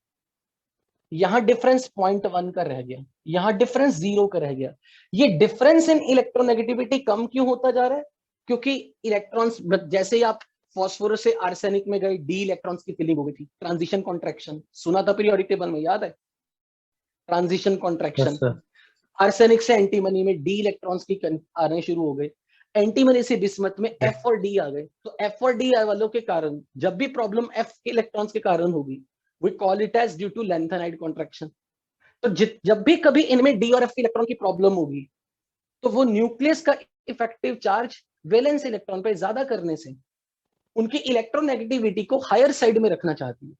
यहां डिफरेंस 0.1 का रह गया, यहां डिफरेंस 0 का रह गया। ये डिफरेंस इन इलेक्ट्रोनेगेटिविटी कम क्यों होता जा रहा है? क्योंकि इलेक्ट्रॉन्स, जैसे ही आप फास्फोरस से आर्सेनिक में गए, डी इलेक्ट्रॉन्स की फिलिंग हो गई थी, ट्रांजिशन कॉन्ट्रैक्शन सुना था पीरियोडिक टेबल में, याद है? Transition contraction. आर्सेनिक से एंटीमनी में डी इलेक्ट्रॉन्स की आने शुरू हो गए, एंटीमनी से बिस्मथ में एफ और डी आ गए। तो एफ और डी वालों के कारण जब भी प्रॉब्लम एफ के इलेक्ट्रॉन्स के कारण होगी, we call it as due to lanthanide contraction। तो जब भी कभी इनमें डी और एफ इलेक्ट्रॉन की प्रॉब्लम होगी तो वो न्यूक्लियस का इफेक्टिव चार्ज वैलेंस इलेक्ट्रॉन पे ज्यादा करने से उनकी इलेक्ट्रोनेगेटिविटी को हायर साइड में रखना चाहती है,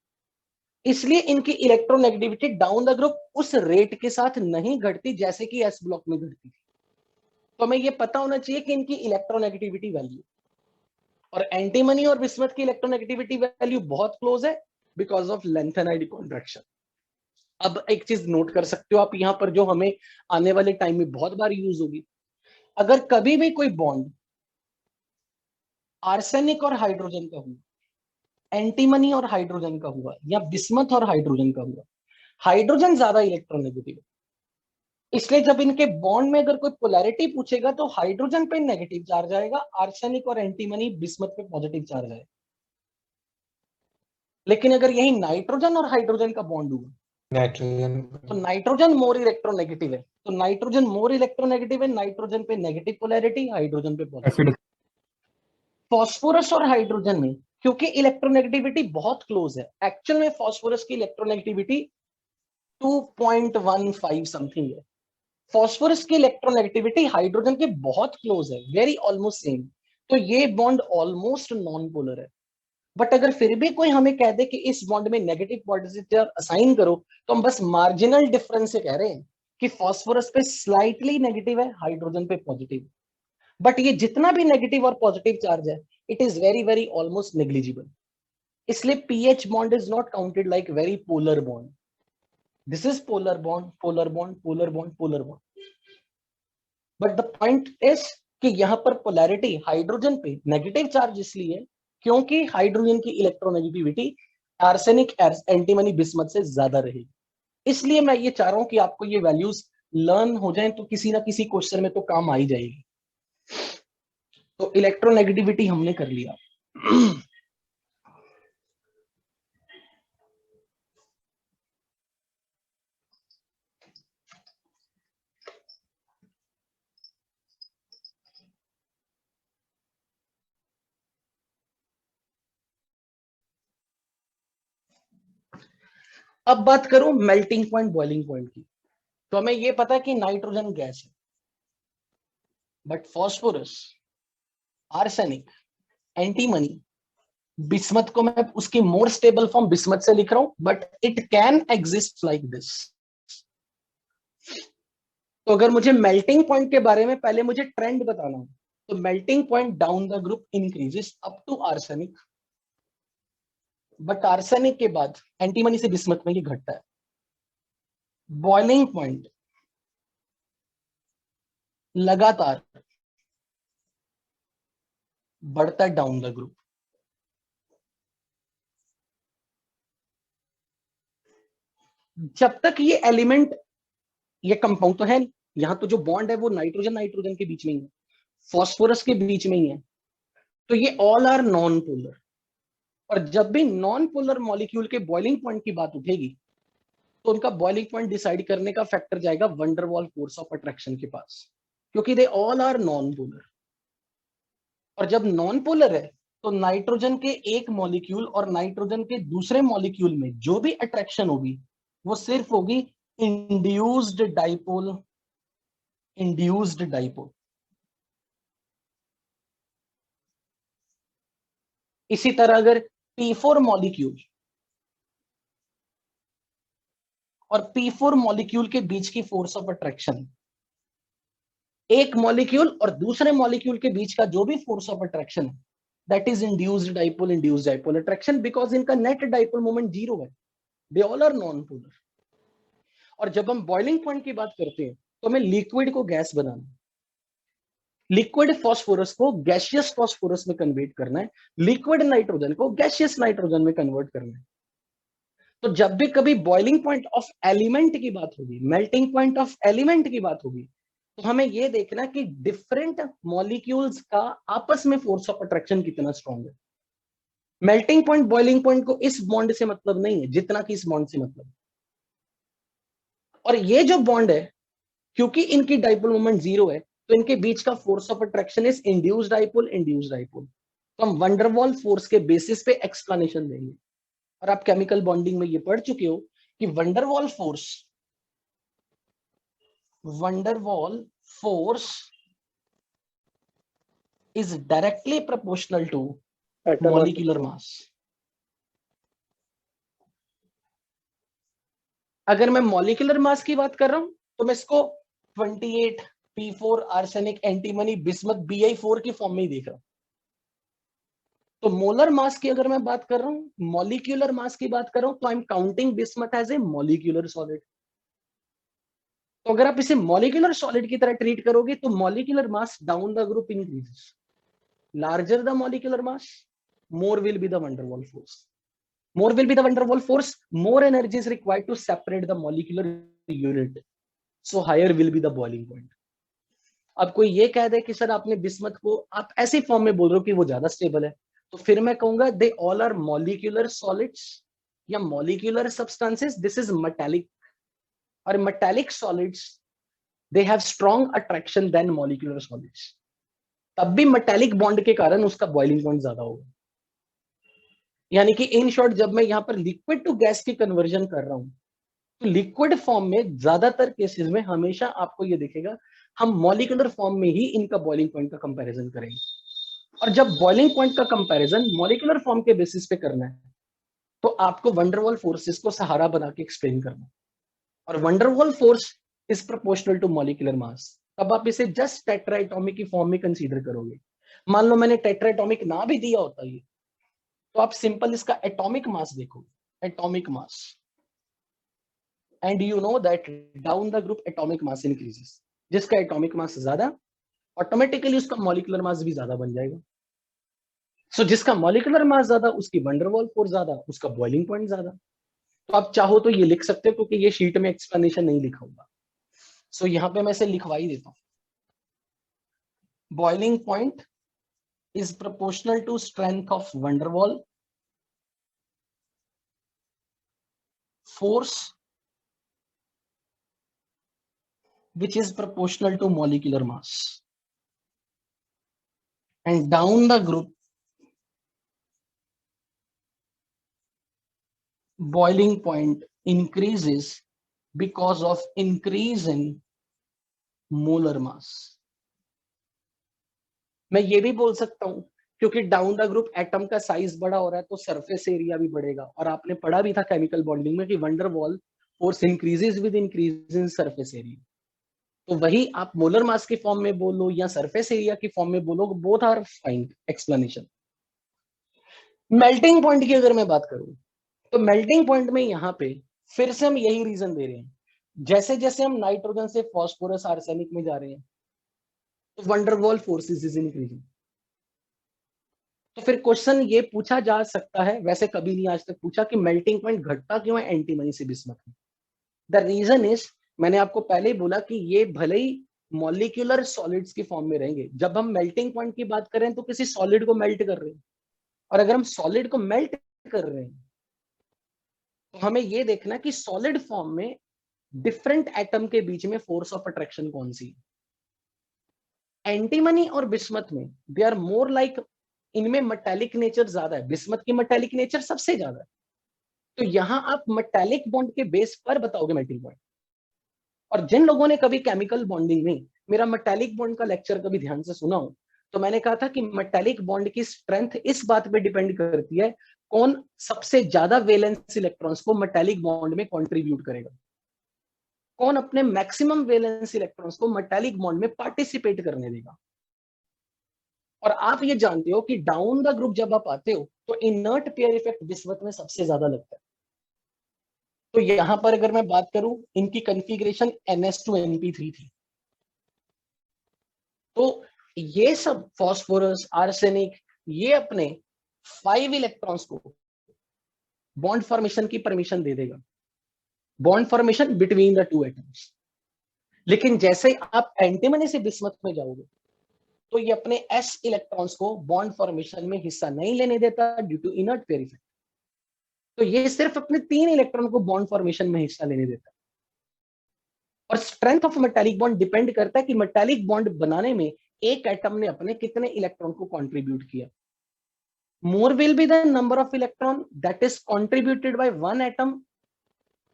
इसलिए इनकी इलेक्ट्रोनेगेटिविटी डाउन द ग्रुप उस रेट के साथ नहीं घटती जैसे कि एस ब्लॉक में घटती थी। तो हमें ये पता होना चाहिए कि इनकी इलेक्ट्रोनेगेटिविटी वैल्यू और एंटीमनी और बिस्मथ की इलेक्ट्रोनेगेटिविटी वैल्यू बहुत क्लोज है बिकॉज ऑफ लैंथेनाइड कॉन्ट्रैक्शन। अब एक चीज नोट कर सकते हो आप यहां पर, जो हमें आने वाले टाइम में बहुत बार यूज होगी। अगर कभी भी कोई बॉन्ड आर्सेनिक और हाइड्रोजन का हुआ, एंटीमनी और हाइड्रोजन का हुआ, या बिस्मथ और हाइड्रोजन का हुआ, हाइड्रोजन ज्यादा इलेक्ट्रोनेगेटिव है, इसलिए जब इनके बॉन्ड में अगर कोई पोलैरिटी पूछेगा तो हाइड्रोजन पे नेगेटिव चार्ज आएगा, आर्सेनिक और एंटीमनी बिस्मथ पे पॉजिटिव चार्ज आएगा। लेकिन अगर यही नाइट्रोजन और हाइड्रोजन का बॉन्ड हुआ, तो नाइट्रोजन मोर इलेक्ट्रोनेगेटिव है, तो नाइट्रोजन मोर इलेक्ट्रोनेगेटिव है, नाइट्रोजन पे नेगेटिव पोलैरिटी, हाइड्रोजन पे पॉजिटिव। फास्फोरस और हाइड्रोजन में क्योंकि इलेक्ट्रोनेगेटिविटी बहुत क्लोज है, एक्चुअल में फास्फोरस की इलेक्ट्रोनेगेटिविटी 2.15 समथिंग है, फास्फोरस की इलेक्ट्रोनेगेटिविटी हाइड्रोजन के बहुत क्लोज है, वेरी ऑलमोस्ट सेम। तो ये बॉन्ड ऑलमोस्ट नॉन पोलर है। बट अगर फिर भी कोई हमें कह दे कि इस बॉन्ड में नेगेटिव पोटेंशियल असाइन करो, तो हम बस मार्जिनल डिफरेंस से कह रहे हैं कि फास्फोरस पे स्लाइटली नेगेटिव है, हाइड्रोजन पे पॉजिटिव। बट ये जितना भी नेगेटिव और पॉजिटिव चार्ज है, it is very very almost negligible. इसलिए PH bond is not counted like very polar bond. This is polar bond, polar bond, polar bond, polar bond. But the point is कि यहां पर पोलैरिटी हाइड्रोजन पे नेगेटिव चार्ज इसलिए क्योंकि हाइड्रोजन की इलेक्ट्रोनेगेटिविटी आर्सेनिक एंटीमनी बिस्मथ से ज्यादा रहेगी। इसलिए मैं ये चाह रहा हूं कि आपको ये वैल्यूज लर्न हो जाएं तो किसी ना किसी क्वेश्चन में तो काम आ ही जाएगी। तो इलेक्ट्रोनेगेटिविटी हमने कर लिया। अब बात करूं मेल्टिंग पॉइंट, बॉइलिंग पॉइंट की। तो हमें यह पता है कि नाइट्रोजन गैस है, but phosphorus, arsenic, antimony, bismuth को मैं उसकी मोर स्टेबल फॉर्म बिस्मथ से लिख रहा हूं, but it can exist like this. तो अगर मुझे मेल्टिंग पॉइंट के बारे में पहले मुझे ट्रेंड बताना हो, तो melting point down the group increases up to arsenic, but arsenic के बाद एंटीमनी से बिस्मथ में ये घटता है। बॉइलिंग पॉइंट लगातार बढ़ता है डाउन द ग्रुप। जब तक ये एलिमेंट, ये कंपाउंड तो है नहीं, यहां तो जो बॉन्ड है वो नाइट्रोजन नाइट्रोजन के बीच में ही है, फास्फोरस के बीच में ही है, तो ये ऑल आर नॉन पोलर। और जब भी नॉन पोलर मॉलिक्यूल के बॉइलिंग पॉइंट की बात उठेगी तो उनका बॉइलिंग पॉइंट डिसाइड करने का फैक्टर जाएगा वंडरवॉल फोर्स ऑफ अट्रैक्शन के पास, क्योंकि they all are non polar. और जब नॉन पोलर है तो नाइट्रोजन के एक मॉलिक्यूल और नाइट्रोजन के दूसरे मॉलिक्यूल में जो भी अट्रैक्शन होगी वो सिर्फ होगी इंड्यूस्ड डाइपोल। इंड्यूस्ड डाइपोल इसी तरह अगर P4 मॉलिक्यूल और P4 मॉलिक्यूल के बीच की फोर्स ऑफ अट्रैक्शन, एक मॉलिक्यूल और दूसरे मॉलिक्यूल के बीच का जो भी फोर्स ऑफ अट्रैक्शन है, that is induced dipole attraction, because इनका नेट डाइपोल मोमेंट 0 है, they all are non polar. और जब हम बॉइलिंग पॉइंट की बात करते हैं तो हमें लिक्विड को गैस बनाना, लिक्विड फास्फोरस को गैसियस फास्फोरस में कन्वर्ट करना है, लिक्विड नाइट्रोजन को गैसियस नाइट्रोजन में कन्वर्ट करना है। तो जब भी कभी बॉइलिंग पॉइंट ऑफ एलिमेंट की बात होगी, मेल्टिंग पॉइंट ऑफ एलिमेंट की बात होगी, तो हमें यह देखना कि डिफरेंट मॉलिक्यूल्स का आपस में फोर्स ऑफ अट्रैक्शन कितना स्ट्रॉन्ग है। मेल्टिंग पॉइंट बॉइलिंग पॉइंट को इस बॉन्ड से मतलब नहीं है जितना कि इस बॉन्ड से मतलब। और ये जो बॉन्ड है, क्योंकि इनकी डाइपोल मोमेंट 0 है, तो इनके बीच का force of attraction is induced dipole. तो हम वंडरवॉल फोर्स के बेसिस पे एक्सप्लेनेशन देंगे। और आप केमिकल बॉन्डिंग में ये पढ़ चुके हो कि van der Waals force is directly proportional to molecular mass. अगर मैं मॉलिक्यूलर मास की बात कर रहा हूं तो मैं इसको 28 P4 arsenic antimony bismuth Bi4 की फॉर्म में ही देख रहा हूं। तो मोलर मास की अगर मैं बात कर रहा हूं, मॉलिक्यूलर मास की बात कर रहा हूं, तो I am counting bismuth as a molecular solid. तो अगर आप इसे मॉलिक्यूलर सॉलिड की तरह ट्रीट करोगे तो molecular mass down the group increases, larger the molecular mass, more will be the van der Waals force. More will be the van der Waals force, more energy is required to separate the molecular unit. So higher will be the boiling point. अब कोई ये कह दे कि सर आपने बिस्मथ को आप ऐसी फॉर्म में बोल रहे हो कि वो ज्यादा स्टेबल है, तो फिर मैं कहूंगा they all are molecular solids या molecular substances, this is metallic. और metallic solids they have strong attraction than molecular solids. तब भी मेटालिक बॉन्ड के कारण उसका बॉइलिंग पॉइंट ज्यादा होगा। यानी कि इन शॉर्ट जब मैं यहां पर लिक्विड टू गैस की कन्वर्जन कर रहा हूं तो लिक्विड फॉर्म में ज्यादातर केसेस में हमेशा आपको ये दिखेगा हम मॉलिक्यूलर फॉर्म में ही इनका बॉइलिंग पॉइंट का कंपैरिजन करेंगे। और जब बॉइलिंग पॉइंट का कंपैरिजन मॉलिक्यूलर फॉर्म के बेसिस पे करना है तो आपको van der Waals फोर्सेस को सहारा बना के एक्सप्लेन करना है। और van der Waals force is proportional to molecular mass. तब आप इसे जस्ट टेट्राएटॉमिक की फॉर्म में कंसीडर करोगे। मान लो मैंने टेट्राएटॉमिक ना भी दिया होता ये, तो आप सिंपल इसका एटॉमिक मास देखोगे, atomic mass, and you know that down the group atomic mass increases. जिसका एटॉमिक मास ज्यादा ऑटोमेटिकली उसका मॉलिक्यूलर मास भी ज्यादा बन जाएगा। सो जिसका मॉलिक्यूलर मास ज्यादा उसकी van der Waals फोर्स ज्यादा, उसका बॉइलिंग पॉइंट ज्यादा। तो आप चाहो तो ये लिख सकते हो क्योंकि ये शीट में एक्सप्लेनेशन नहीं लिखा होगा। सो यहां पे मैं इसे लिखवा ही देता हूं। Boiling point is proportional to strength of van der Waals force which is proportional to molecular mass, and down the group boiling point increases because of increase in molar mass. मैं ये भी बोल सकता हूं क्योंकि डाउन द ग्रुप एटम का साइज बड़ा हो रहा है तो सरफेस एरिया भी बढ़ेगा। और आपने पढ़ा भी था केमिकल बॉन्डिंग में कि van der Waals force increases with increase in surface area. तो वही आप मोलर मास की फॉर्म में बोलो या सरफेस एरिया की फॉर्म में बोलो, both are fine explanation. Melting point की अगर मैं बात करूं तो मेल्टिंग पॉइंट में यहाँ पे फिर से हम यही रीजन दे रहे हैं, जैसे जैसे हम नाइट्रोजन से फास्फोरस आर्सेनिक में जा रहे हैं तो van der Waals forces is increasing. तो फिर क्वेश्चन ये पूछा जा सकता है, वैसे कभी नहीं आज तक पूछा, कि मेल्टिंग पॉइंट घटता क्यों है एंटीमनी से बिस्मथ में। द रीजन इज, मैंने आपको पहले ही बोला कि ये भले ही मॉलिक्यूलर सॉलिड्स की फॉर्म में रहेंगे, जब हम मेल्टिंग पॉइंट की बात करें तो किसी सॉलिड को मेल्ट कर रहे हैं। और अगर हम सॉलिड को मेल्ट कर रहे हैं तो हमें ये देखना कि सॉलिड फॉर्म में डिफरेंट एटम के बीच में फोर्स ऑफ अट्रैक्शन कौन सी है। एंटीमनी और बिस्मथ में दे आर मोर लाइक, इनमें मेटालिक नेचर ज्यादा है, बिस्मथ की मेटालिक नेचर सबसे ज्यादा है। तो यहां आप मेटालिक बॉन्ड के बेस पर बताओगे मेल्टिंग पॉइंट। और जिन लोगों ने कभी केमिकल बॉन्डिंग में मेरा मेटालिक बॉन्ड का लेक्चर कभी ध्यान से सुना हो तो मैंने कहा था कि मेटालिक बॉन्ड की स्ट्रेंथ इस बात पे डिपेंड करती है कौन सबसे ज्यादा वैलेंस इलेक्ट्रॉन्स को मेटालिक बॉन्ड में कंट्रीब्यूट करेगा, कौन अपने मैक्सिमम वैलेंस इलेक्ट्रॉन्स को मेटालिक बॉन्ड में पार्टिसिपेट करने देगा। और आप ये जानते हो कि डाउन द ग्रुप जब आप आते हो तो इनर्ट पेयर इफेक्ट बिस्मथ में सबसे ज्यादा लगता है। तो यहां पर अगर मैं बात करूं, इनकी कॉन्फ़िगरेशन NS2Np3 थी, तो ये सब फास्फोरस, आर्सेनिक, ये अपने 5 इलेक्ट्रॉन्स को बॉन्ड फॉर्मेशन की परमिशन दे देगा, bond formation between the two atoms. लेकिन जैसे आप एंटीमनी से बिस्मथ में जाओगे तो ये अपने s इलेक्ट्रॉन्स को बॉन्ड फॉर्मेशन में हिस्सा नहीं लेने देता due to inert pair effect. तो ये सिर्फ अपने 3 इलेक्ट्रॉन को बॉन्ड फॉर्मेशन में हिस्सा लेने देता है। और strength of metallic bond depend करता है कि मेटालिक बॉन्ड बनाने में एक एटम ने अपने कितने इलेक्ट्रॉन को कंट्रीब्यूट किया। More will be the number of electron that is contributed by one atom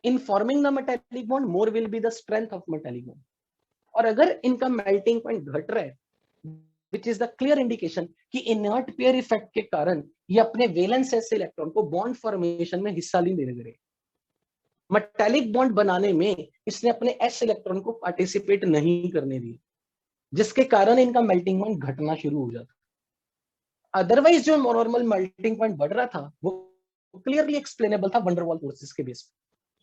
in forming the metallic bond, more will be the strength of metallic bond. और अगर इनका मेल्टिंग पॉइंट घट रहा है, which is the clear indication कि इनर्ट पेयर इफेक्ट के कारण ये अपने वैलेंस s इलेक्ट्रॉन को बॉन्ड फॉर्मेशन में हिस्सा नहीं देने दे रहे। मेटालिक बॉन्ड बनाने में इसने अपने s इलेक्ट्रॉन को पार्टिसिपेट नहीं करने दिए, जिसके कारण इनका मेल्टिंग पॉइंट घटना शुरू हो जाता। अदरवाइज जो नॉर्मल मेल्टिंग पॉइंट बढ़ रहा था वो क्लियरली एक्सप्लेनेबल था वंडरवॉल फोर्सेस के बेस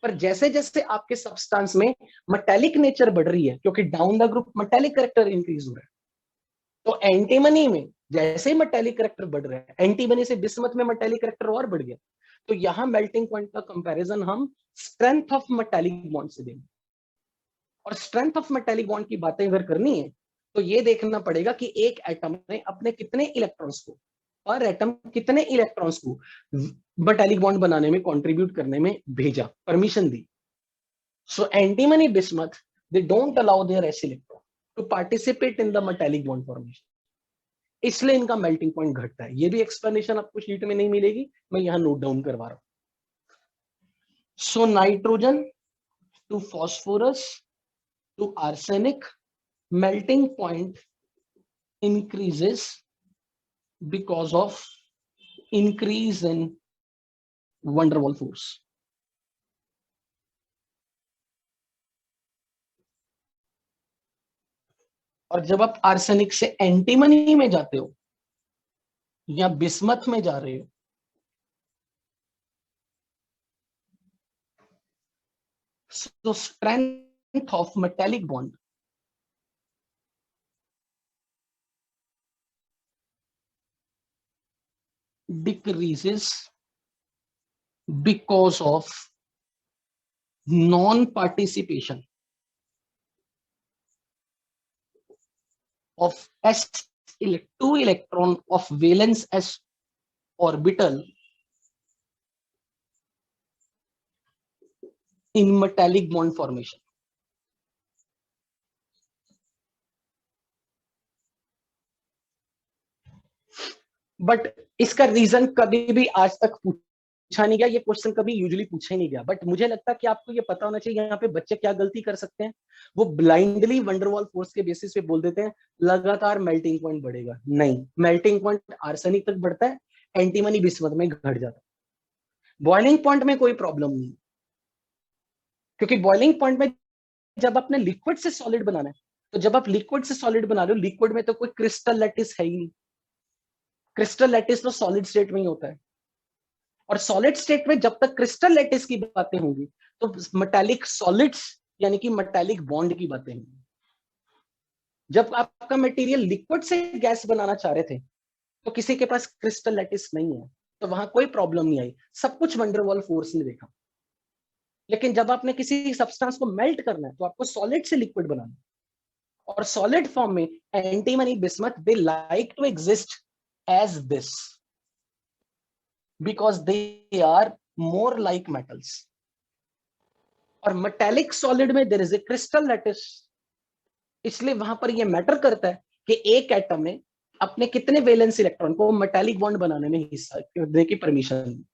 पर। जैसे जैसे आपके सब्सटेंस में मेटालिक नेचर बढ़ रही है, क्योंकि down the group metallic character increase हो रहा है, तो एंटीमनी में जैसे ही मेटालिक कैरेक्टर बढ़ रहा है, एंटीमनी से बिस्मथ में मेटालिक कैरेक्टर और बढ़ गया, तो यहां मेल्टिंग पॉइंट का कंपैरिजन हम स्ट्रेंथ ऑफ मेटालिक बॉन्ड से देंगे। और स्ट्रेंथ ऑफ मेटालिक बॉन्ड की बातें अगर करनी है तो ये देखना पड़ेगा कि एक एटम ने अपने कितने इलेक्ट्रॉन्स को, पर एटम कितने इलेक्ट्रॉन्स को मेटालिक बॉन्ड बनाने में कंट्रीब्यूट करने में भेजा, परमिशन दी। So antimony bismuth they don't allow their s electron to participate in the metallic bond formation, इसलिए इनका मेल्टिंग पॉइंट घटता है। ये भी एक्सप्लेनेशन आपको शीट में नहीं मिलेगी, मैं यहां नोट डाउन करवा रहा हूं। So nitrogen to phosphorus to arsenic, melting point increases because of increase in van der Waals force. और जब आप आर्सेनिक से एंटीमनी में जाते हो या बिस्मथ में जा रहे हो, so strength of metallic bond decreases because of non-participation of two electron of valence s orbital in metallic bond formation. But इसका रीजन कभी भी आज तक पूछा नहीं गया, ये क्वेश्चन कभी यूजुअली पूछा ही नहीं गया। बट मुझे लगता है कि आपको ये पता होना चाहिए यहाँ पे बच्चे क्या गलती कर सकते हैं। वो ब्लाइंडली वंडरवॉल फोर्स के बेसिस पे बोल देते हैं लगातार मेल्टिंग पॉइंट बढ़ेगा। नहीं, मेल्टिंग पॉइंट आर्सेनिक तक बढ़ता है, एंटीमनी बिस्मथ में घट जाता है। बॉइलिंग पॉइंट में कोई प्रॉब्लम नहीं, क्योंकि बॉइलिंग पॉइंट में जब आपने लिक्विड से सॉलिड बनाना है, तो जब आप लिक्विड से सॉलिड बना रहे हो, लिक्विड में तो कोई क्रिस्टल लैटिस है ही नहीं। क्रिस्टल लैटिस तो सॉलिड स्टेट में ही होता है, और सॉलिड स्टेट में जब तक क्रिस्टल लैटिस की बातें होंगी तो मेटालिक सॉलिड्स यानी कि मेटालिक बॉन्ड की बातें होंगी। जब आपका मटेरियल लिक्विड से गैस बनाना चाह रहे थे तो किसी के पास क्रिस्टल लैटिस नहीं है, तो वहां कोई प्रॉब्लम नहीं आई, सब कुछ वंडरवॉल फोर्स ने देखा। लेकिन जब आपने किसी सब्सटेंस को मेल्ट करना है तो आपको सॉलिड से लिक्विड बनाना है, और सॉलिड फॉर्म में antimony bismuth they like to exist as this because they are more like metals. और metallic solid में there is a crystal lattice, इसलिए वहां पर ये मैटर करता है कि एक एटम में अपने कितने वैलेंस इलेक्ट्रॉन को मेटालिक बॉन्ड बनाने में हिस्सा देने की permission.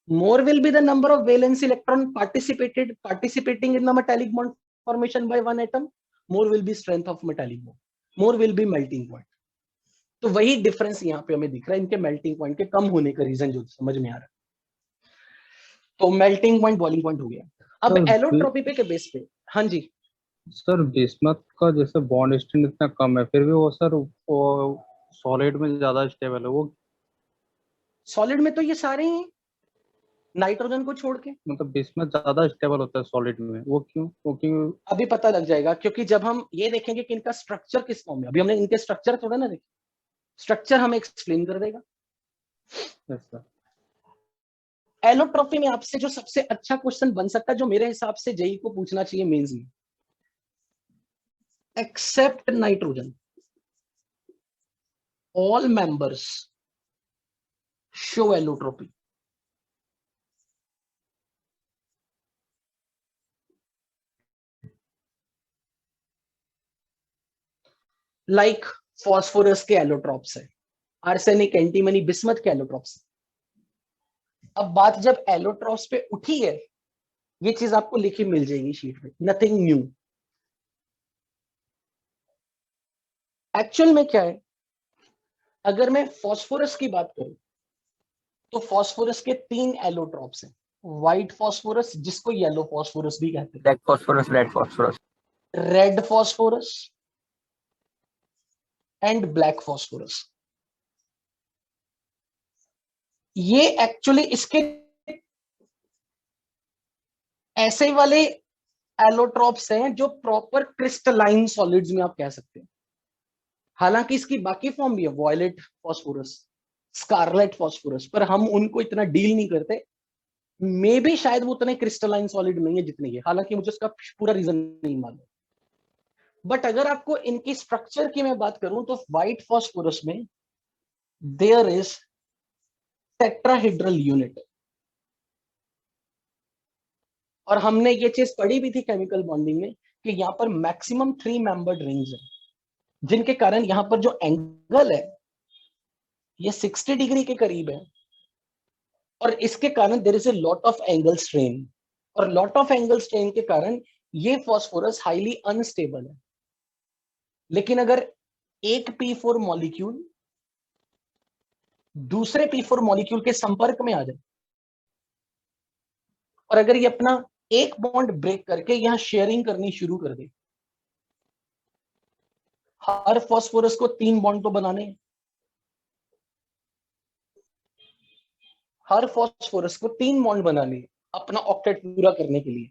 more will be the number of valence electron participating in the metallic bond formation by one atom, more will be strength of metallic bond, more will be melting point. तो वही डिफरेंस यहाँ पे हमें दिख रहा है इनके मेल्टिंग पॉइंट के कम होने का रीजन जो समझ में आ रहा है। तो मेल्टिंग पॉइंट बॉइलिंग पॉइंट हो गया। अब सर, एलोट्रॉपी पे के बेस पे, हाँ जी सर बिस्मथ का जैसे बॉन्ड स्ट्रेंथ इतना कम है, फिर भी वो सर वो सॉलिड में ज्यादा स्टेबल है वो, सॉलिड में तो ये सारे ही नाइट्रोजन को छोड़ के। मतलब बिस्मथ ज्यादा स्टेबल होता है सॉलिड में, वो क्यों? वो क्यों? अभी पता लग जाएगा, क्योंकि जब हम ये देखेंगे कि इनका स्ट्रक्चर किस फॉर्म में, अभी हमने इनके स्ट्रक्चर थोड़ा ना देखे, स्ट्रक्चर हमें एक्सप्लेन कर देगा। सर एलोट्रॉपी में आपसे जो सबसे अच्छा क्वेश्चन बन सकता है, जो मेरे हिसाब से जेई को पूछना चाहिए मेंस में, except nitrogen all members show allotropy. Like phosphorus के एलोट्रॉप्स है, आर्सेनिक, एंटीमनी, बिस्मथ के एलोट्रॉप्स। अब बात जब एलोट्रॉप्स पे उठी है, ये चीज आपको लिखी मिल जाएगी शीट पे, नथिंग न्यू। एक्चुअल में क्या है, अगर मैं फॉस्फोरस की बात करूं तो फॉस्फोरस के 3 एलोट्रॉप्स हैं। व्हाइट फॉस्फोरस, जिसको येलो फॉस्फोरस भी कहते हैं, black phosphorus, red phosphorus, red phosphorus and black phosphorus. ये एक्चुअली इसके ऐसे वाले एलोट्रॉप्स हैं जो प्रॉपर क्रिस्टलाइन सॉलिड्स में आप कह सकते हैं। हालांकि इसकी बाकी फॉर्म भी है, वॉयलेट फॉस्फोरस, स्कारलेट फॉस्फोरस, पर हम उनको इतना डील नहीं करते। मे भी शायद वो उतने क्रिस्टलाइन सॉलिड नहीं है जितने ये, हालांकि मुझे उसका पूरा रीजन नहीं मालूम। बट अगर आपको इनकी स्ट्रक्चर की मैं बात करूं तो व्हाइट फॉस्फोरस में देयर इज टेट्राहेड्रल यूनिट, और हमने ये चीज पढ़ी भी थी केमिकल बॉन्डिंग में कि यहाँ पर मैक्सिमम 3 मेंबर्ड रिंग्स है, जिनके कारण यहाँ पर जो एंगल है ये 60 डिग्री के करीब है, और इसके कारण there is a lot of angle strain, और लॉट ऑफ एंगल स्ट्रेन के कारण ये फॉस्फोरस हाईली अनस्टेबल है। लेकिन अगर एक P4 मॉलिक्यूल दूसरे P4 मॉलिक्यूल के संपर्क में आ जाए, और अगर ये अपना एक बॉन्ड ब्रेक करके यहां शेयरिंग करनी शुरू कर दे, हर फॉस्फोरस को 3 बॉन्ड तो बनाने हैं, हर फॉस्फोरस को 3 बॉन्ड बनाने हैं अपना ऑक्टेट पूरा करने के लिए।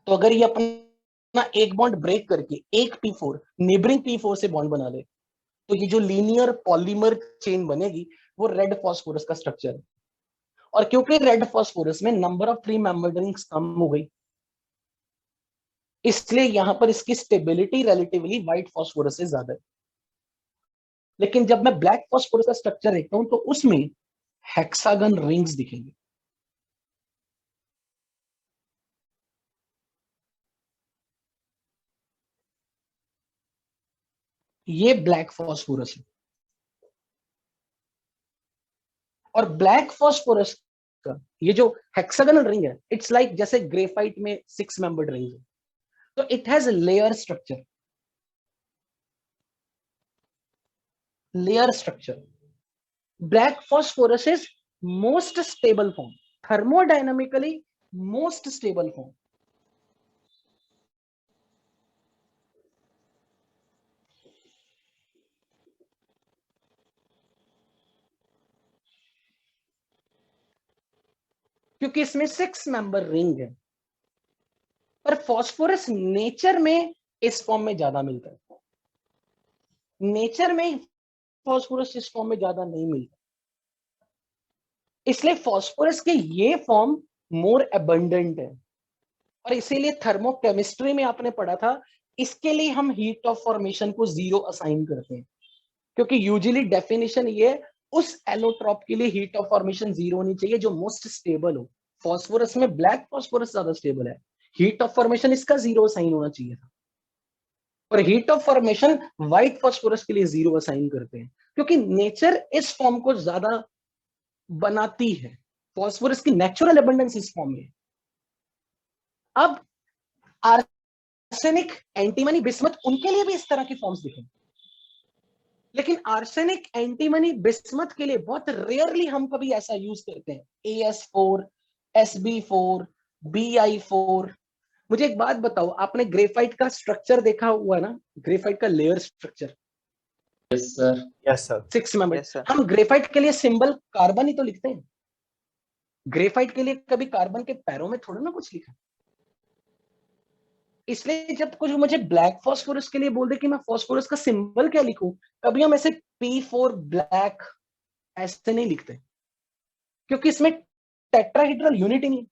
तो अगर ये अपना एक बॉन्ड ब्रेक करके एक P4 नेबरिंग P4 से बॉन्ड बना ले, तो ये जो लीनियर पॉलीमर चेन बनेगी वो रेड फॉस्फोरस का स्ट्रक्चर है। और क्योंकि रेड फॉस्फोरस में नंबर ऑफ 3 मेंबर्ड रिंग्स कम हो गई, इसलिए यहां पर इसकी स्टेबिलिटी रिलेटिवली व्हाइट फॉस्फोरस से ज्यादा है। लेकिन जब मैं ब्लैक फॉस्फोरस का स्ट्रक्चर देखता हूं तो उसमें हेक्सागन रिंग्स दिखेंगे। ये ब्लैक फॉस्फोरस है, और ब्लैक फॉस्फोरस का ये जो हेक्सागनल रिंग है, इट्स लाइक जैसे ग्रेफाइट में 6 मेंबर्ड रिंग है, तो it has layer structure. Layer structure black phosphorus is most stable form, thermodynamically most stable form. क्योंकि इसमें 6 मेंबर रिंग है, पर फॉस्फोरस नेचर में इस फॉर्म में ज्यादा मिलता है, नेचर में फॉस्फोरस इस फॉर्म में ज्यादा नहीं मिलता, इसलिए फॉस्फोरस के ये फॉर्म मोर एबंडेंट है। और इसीलिए थर्मोकेमिस्ट्री में आपने पढ़ा था, इसके लिए हम हीट ऑफ फॉर्मेशन को 0 असाइन करते हैं, क्योंकि यूजुअली डेफिनेशन ये उस एलोट्रॉप के लिए हीट ऑफ फॉर्मेशन 0 होनी चाहिए जो मोस्ट स्टेबल हो। फॉस्फोरस में ब्लैक फॉस्फोरस ज्यादा स्टेबल है, हीट ऑफ फॉर्मेशन इसका 0 असाइन होना चाहिए था, और heat of formation white phosphorus के लिए 0 असाइन करते हैं, क्योंकि नेचर इस फॉर्म को ज्यादा बनाती है। फॉस्फोरस की नेचुरल एबंडेंस इस फॉर्म में। अब आर्सेनिक, एंटीमनी, बिस्मथ, उनके लिए भी इस तरह की फॉर्म्स दिखेंगे, लेकिन आर्सेनिक, एंटीमनी, बिस्मथ के लिए बहुत रेयरली हम कभी ऐसा यूज करते हैं। AS4, SB4, BI4। मुझे एक बात बताओ, आपने ग्रेफाइट का स्ट्रक्चर देखा हुआ ना, ग्रेफाइट का layer structure? Yes sir. Yes sir. 6 member. हम ग्रेफाइट के लिए सिंबल कार्बन ही तो लिखते हैं। ग्रेफाइट के लिए कभी कार्बन के पैरों में थोड़ा ना कुछ लिखा। इसलिए जब कुछ मुझे ब्लैक फास्फोरस के लिए बोल दे कि मैं फास्फोरस का सिंबल क्या लिखूं, कभी हम ऐसे P4 ब्लैक ऐसे नहीं लिखते, क्योंकि इसमें टेट्राहेड्रल यूनिट ही नहीं।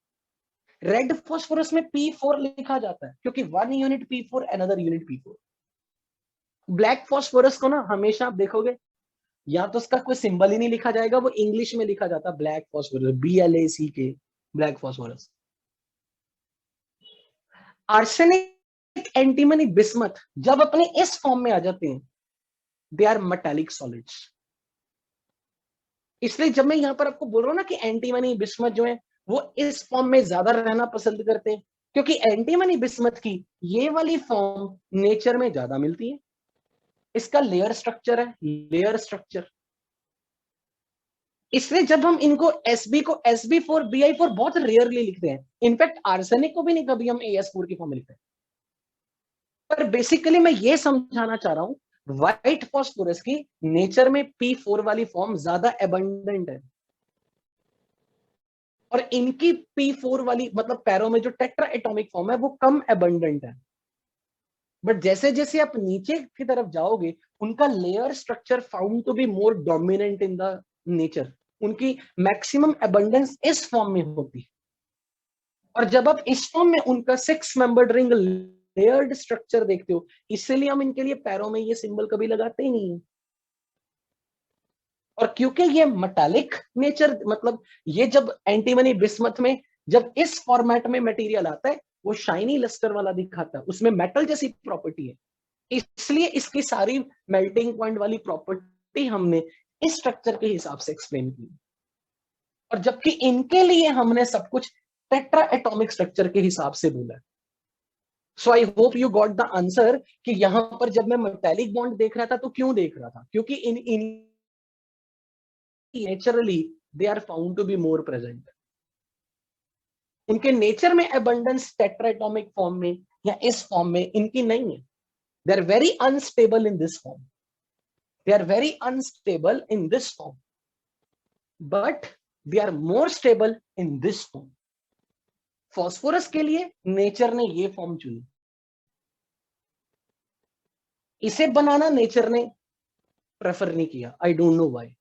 रेड फास्फोरस में P4 लिखा जाता है क्योंकि 1 unit P4, another unit P4। Black phosphorus को ना हमेशा आप देखोगे, या तो उसका कोई सिंबल ही नहीं लिखा जाएगा, वो इंग्लिश में लिखा जाता है black phosphorus, BLACK, black phosphorus. Arsenic, antimony, bismuth जब अपने इस फॉर्म में आ जाते हैं, दे आर मेटालिक सॉलिड्स। इसलिए जब मैं यहां पर आपको बोल रहा हूं ना कि एंटीमनी, बिस्मथ जो है वो इस फॉर्म में ज्यादा रहना पसंद करते हैं, क्योंकि एंटीमनी, बिस्मथ की ये वाली फॉर्म नेचर में ज्यादा मिलती है। इसका लेयर स्ट्रक्चर है, लेयर स्ट्रक्चर। इसलिए जब हम इनको SB को SB4, BI4 बहुत रेयरली लिखते हैं। इनफैक्ट आर्सेनिक को भी नहीं कभी हम AS4 की फॉर्म में लिखते हैं। पर बेसिकली मैं ये समझाना चाह रहा हूं, व्हाइट फास्फोरस की नेचर में P4 वाली फॉर्म ज्यादा एबंडेंट है, और इनकी P4 वाली मतलब पैरों में जो टेट्रा एटॉमिक फॉर्म है वो कम एबंडेंट है। बट जैसे जैसे आप नीचे की तरफ जाओगे, उनका layer structure found to be more dominant in the nature. उनकी मैक्सिमम एबंडेंस इस फॉर्म में होती है, और जब आप इस फॉर्म में उनका 6 मेंबर्ड रिंग लेयर्ड स्ट्रक्चर देखते हो, इसलिए हम इनके लिए पैरों में ये सिंबल कभी लगाते ही नहीं है। और क्योंकि ये मेटालिक नेचर, मतलब ये जब एंटीमनी, बिस्मथ में जब इस फॉर्मेट में मटेरियल आता है, वो शाइनी लस्टर वाला दिखाता है, उसमें मेटल जैसी प्रॉपर्टी है, इसलिए इसकी सारी मेल्टिंग पॉइंट वाली प्रॉपर्टी हमने इस स्ट्रक्चर के हिसाब से एक्सप्लेन की। और जबकि इनके लिए हमने सब कुछ टेट्रा एटॉमिक स्ट्रक्चर के हिसाब से बोला है। So I hope you got the answer कि यहां पर जब मैं मेटालिक बॉन्ड देख रहा था तो क्यों देख रहा था, क्योंकि in naturally they are found to be more present. उनके नेचर में अबंडेंस टेट्रा एटॉमिक फॉर्म में या इस फॉर्म में इनकी नहीं है। They are very unstable in this form, they are very unstable in this form, but they are more stable in this form. Phosphorus के लिए नेचर ने ये फॉर्म चुनी, इसे बनाना नेचर ने प्रेफर नहीं किया। I don't know why.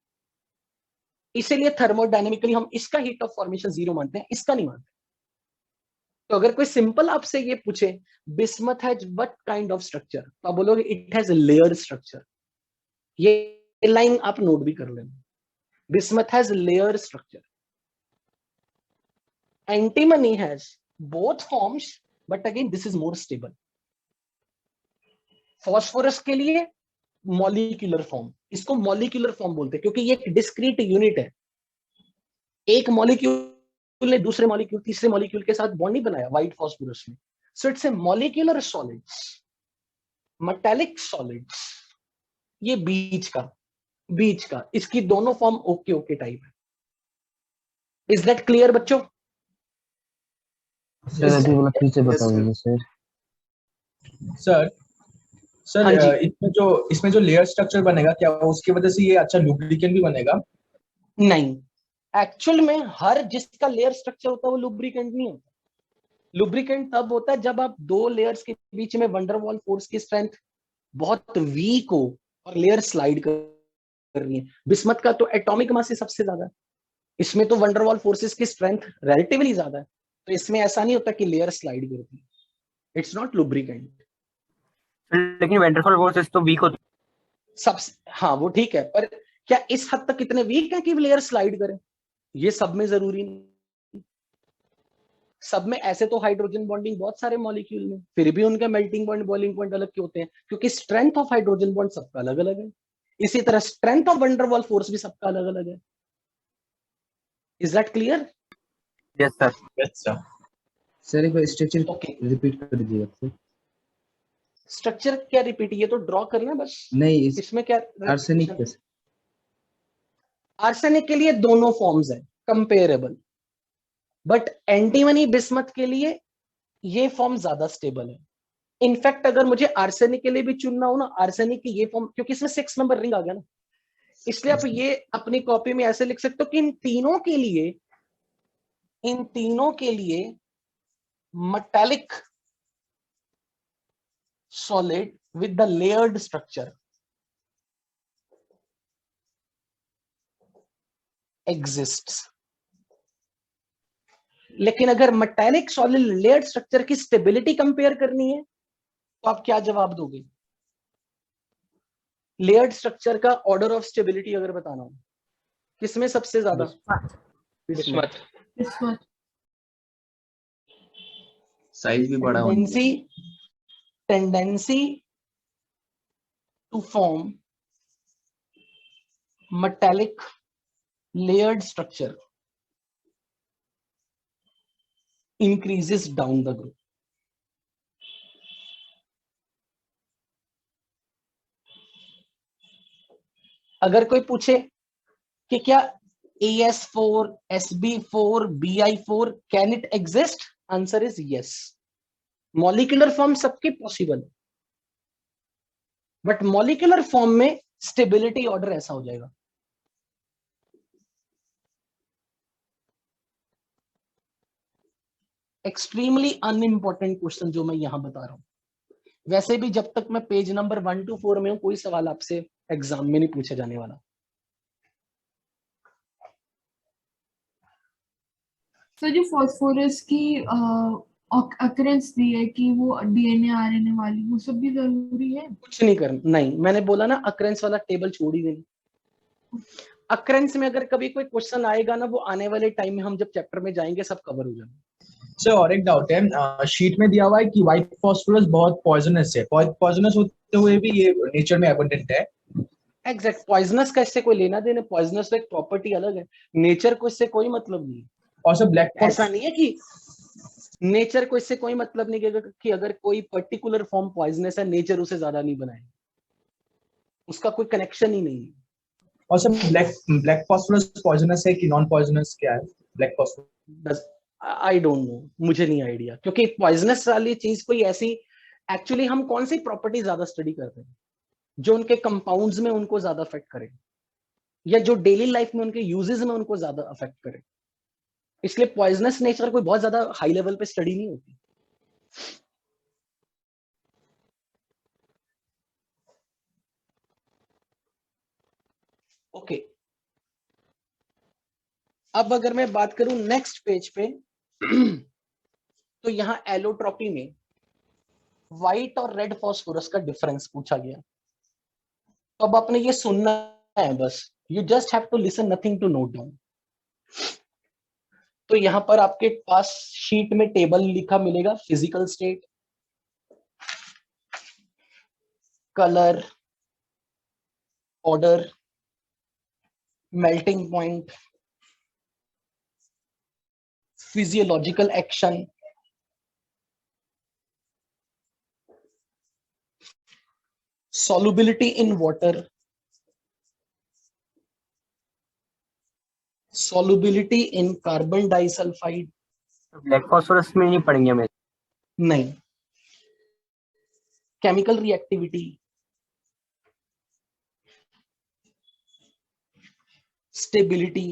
इसीलिए थर्मोडायनेमिकली हम इसका हीट ऑफ फॉर्मेशन 0 मानते हैं, इसका नहीं मानते। तो अगर कोई सिंपल आपसे ये पूछे bismuth has what kind of structure, तो आप बोलोगे इट हैज लेयर्ड स्ट्रक्चर। ये लाइन आप नोट भी कर लेना, bismuth has layered structure. Antimony has both forms, but again this is more stable. Phosphorus के लिए मॉलिक्यूलर फॉर्म, इसको मॉलिक्यूलर फॉर्म बोलते हैं क्योंकि ये एक डिस्क्रीट यूनिट है। एक मॉलिक्यूल ने दूसरे मॉलिक्यूल, तीसरे मॉलिक्यूल के साथ बॉन्ड नहीं बनाया व्हाइट फास्फोरस में। So it's a molecular solids, metallic solids. ये बीच का इसकी दोनों फॉर्म ओके टाइप है। इज दैट क्लियर बच्चों? सर अभी वाला फिर से बताइए सर। सर इसमें जो लेयर स्ट्रक्चर बनेगा, क्या उसकी वजह से ये अच्छा लुब्रिकेंट भी बनेगा? नहीं, एक्चुअल में हर जिसका लेयर स्ट्रक्चर होता है वो लुब्रिकेंट नहीं होता। लुब्रिकेंट तब होता है जब आप दो लेयर्स के बीच में वंडरवॉल फोर्स की स्ट्रेंथ बहुत वीक हो और लेयर स्लाइड कर रही है। बिस्मथ का तो एटॉमिक मास ही सबसे ज्यादा है, इसमें तो वंडरवॉल फोर्सेस की स्ट्रेंथ रिलेटिवली ज्यादा है, तो इसमें ऐसा नहीं होता कि लेयर स्लाइड करती है। It's not lubricant. लेकिन वंडरवॉल फोर्सेस तो वीक होती सब, हाँ वो ठीक है, पर क्या इस हद तक इतने वीक है कि लेयर स्लाइड करें? ये सब में जरूरी नहीं। सब में ऐसे तो हाइड्रोजन बॉन्डिंग बहुत सारे मॉलिक्यूल में, फिर भी उनके मेल्टिंग पॉइंट, बॉइलिंग पॉइंट अलग क्यों होते हैं? क्योंकि स्ट्रेंथ ऑफ हाइड्रोजन बॉन्ड सबका अलग अलग है। इसी तरह स्ट्रेंथ ऑफ वंडरवॉल फोर्स भी सबका अलग अलग है। Is that clear? है। Yes sir. सर एक बार स्ट्रक्चर ओके, रिपीट कर दीजिएगा सर। स्ट्रक्चर क्या रिपीट, ये तो ड्रॉ करना है बस। नहीं, इसमें क्या आर्सेनिक कैसे? आर्सेनिक के लिए दोनों फॉर्म्स है कंपेरेबल, बट एंटीमनी बिस्मथ के लिए ये फॉर्म ज्यादा स्टेबल है। इनफैक्ट अगर मुझे आर्सेनिक के लिए भी चुनना हो ना, आर्सेनिक की ये फॉर्म, क्योंकि इसमें 6 नंबर रिंग आ गया ना, इसलिए आप ये अपनी कॉपी में ऐसे लिख सकते हो कि इन तीनों के लिए metallic solid with the layered structure exists। लेकिन अगर मेटालिक सॉलिड लेयर्ड स्ट्रक्चर की स्टेबिलिटी कंपेयर करनी है तो आप क्या जवाब दोगे? लेयर्ड स्ट्रक्चर का ऑर्डर ऑफ स्टेबिलिटी अगर बताना हो, किसमें सबसे ज्यादा? बिस्मथ। साइज भी बड़ा होना चाहिए। Tendency to form metallic layered structure increases down the group। अगर कोई पूछे कि क्या AS4, SB4, BI4 can it exist? Answer is yes। Molecular form सबके पॉसिबल है, बट मॉलिक्यूलर फॉर्म में स्टेबिलिटी ऑर्डर ऐसा हो जाएगा। एक्सट्रीमली अनइम्पोर्टेंट क्वेश्चन जो मैं यहां बता रहा हूं। वैसे भी जब तक मैं पेज नंबर 1 to 4 में हूं, कोई सवाल आपसे एग्जाम में नहीं पूछा जाने वाला। तो जो फास्फोरस की अकरेंस दी है कि वो डीएनए आरएनए वाली, वो सब भी जरूरी है? कुछ नहीं करना, नहीं, मैंने बोला ना अकरेंस वाला टेबल छोड़ ही देना। अकरेंस में अगर कभी कोई क्वेश्चन आएगा ना, वो आने वाले टाइम में हम जब चैप्टर में जाएंगे सब कवर हो जाएगा। सर और एक डाउट है, शीट में दिया हुआ है कि व्हाइट फास्फोरस बहुत पॉइजनस है, पॉइजनस होते हुए भी ये नेचर में एबंडेंट है। एग्जैक्ट, पॉइजनस का इससे कोई लेना देना, पॉइजनस तो एक प्रॉपर्टी अलग है, नेचर को इससे कोई मतलब नहीं है। और सर ब्लैक ऐसा नहीं है कि नेचर को इससे कोई मतलब नहीं कि अगर कोई पर्टिकुलर फॉर्म पॉइजनस है, नेचर उसे ज्यादा नहीं बनाएगा, उसका कोई कनेक्शन ही नहीं है। और सर ब्लैक फास्फोरस पॉइजनस है कि नॉन पॉइजनस, क्या है black phosphorus? I don't know, मुझे नहीं आइडिया, क्योंकि पॉइजनस वाली चीज कोई ऐसी, एक्चुअली हम कौन सी प्रॉपर्टी ज्यादा स्टडी करते हैं जो उनके कंपाउंड्स में उनको ज्यादा अफेक्ट करे, या जो डेली लाइफ में उनके यूजेस में उनको ज्यादा अफेक्ट करे। इसलिए पॉइजनस नेचर कोई बहुत ज्यादा हाई लेवल पे स्टडी नहीं होती। ओके, अब अगर मैं बात करूं नेक्स्ट पेज पे, तो यहां एलोट्रॉपी में व्हाइट और रेड फास्फोरस का डिफरेंस पूछा गया। तो अब आपने ये सुनना है बस, you just have to listen, nothing to note down. तो यहां पर आपके पास शीट में टेबल लिखा मिलेगा, physical state, colour, order, melting point, physiological action, solubility in water, solubility in carbon disulfide। Black phosphorus में नहीं पढ़ेंगे हमें? नहीं। Chemical reactivity, stability,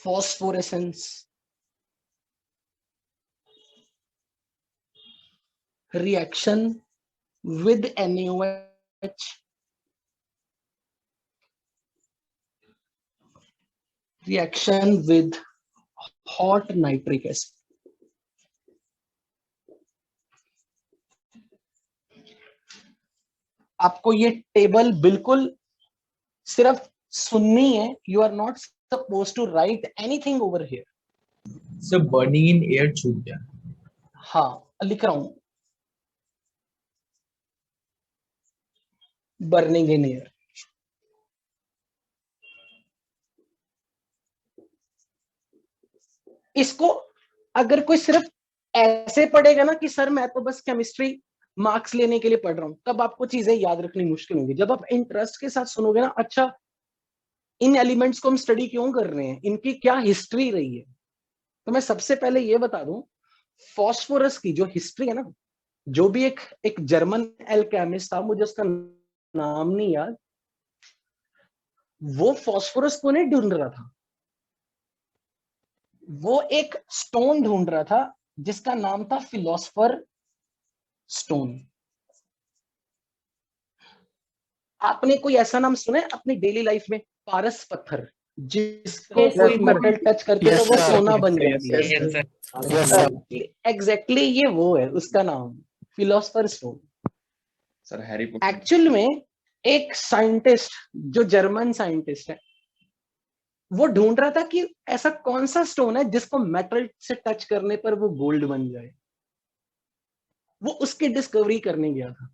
phosphorescence, reaction with NaOH, reaction with hot nitric acid। आपको ये टेबल बिल्कुल सिर्फ सुननी है, you are not suppose to write anything over here. Sir burning in air छूट गया। हाँ, लिख रहा हूं, बर्निंग इन एयर। इसको अगर कोई सिर्फ ऐसे पढ़ेगा ना कि सर मैं तो बस केमिस्ट्री मार्क्स लेने के लिए पढ़ रहा हूं, तब आपको चीजें याद रखनी मुश्किल होगी। जब आप इंटरेस्ट के साथ सुनोगे ना, अच्छा इन एलिमेंट्स को हम स्टडी क्यों कर रहे हैं, इनकी क्या हिस्ट्री रही है। तो मैं सबसे पहले ये बता दूं, फॉस्फोरस की जो हिस्ट्री है ना, जो भी एक जर्मन एल्केमिस्ट था, मुझे उसका नाम नहीं याद, वो फॉस्फोरस को नहीं ढूंढ रहा था, वो एक स्टोन ढूंढ रहा था जिसका नाम था फिलोसफर स्टोन। आपने कोई ऐसा नाम सुना है अपनी डेली लाइफ में? पारस पत्थर, जिसको कोई मेटल टच करके तो वो सोना बन जाती है। एग्जैक्टली ये वो है, उसका नाम philosopher stone. Sir Harry Potter actual में एक साइंटिस्ट, जो जर्मन साइंटिस्ट है, वो ढूंढ रहा था कि ऐसा कौन सा स्टोन है जिसको मेटल से टच करने पर वो गोल्ड बन जाए। वो उसकी डिस्कवरी करने गया था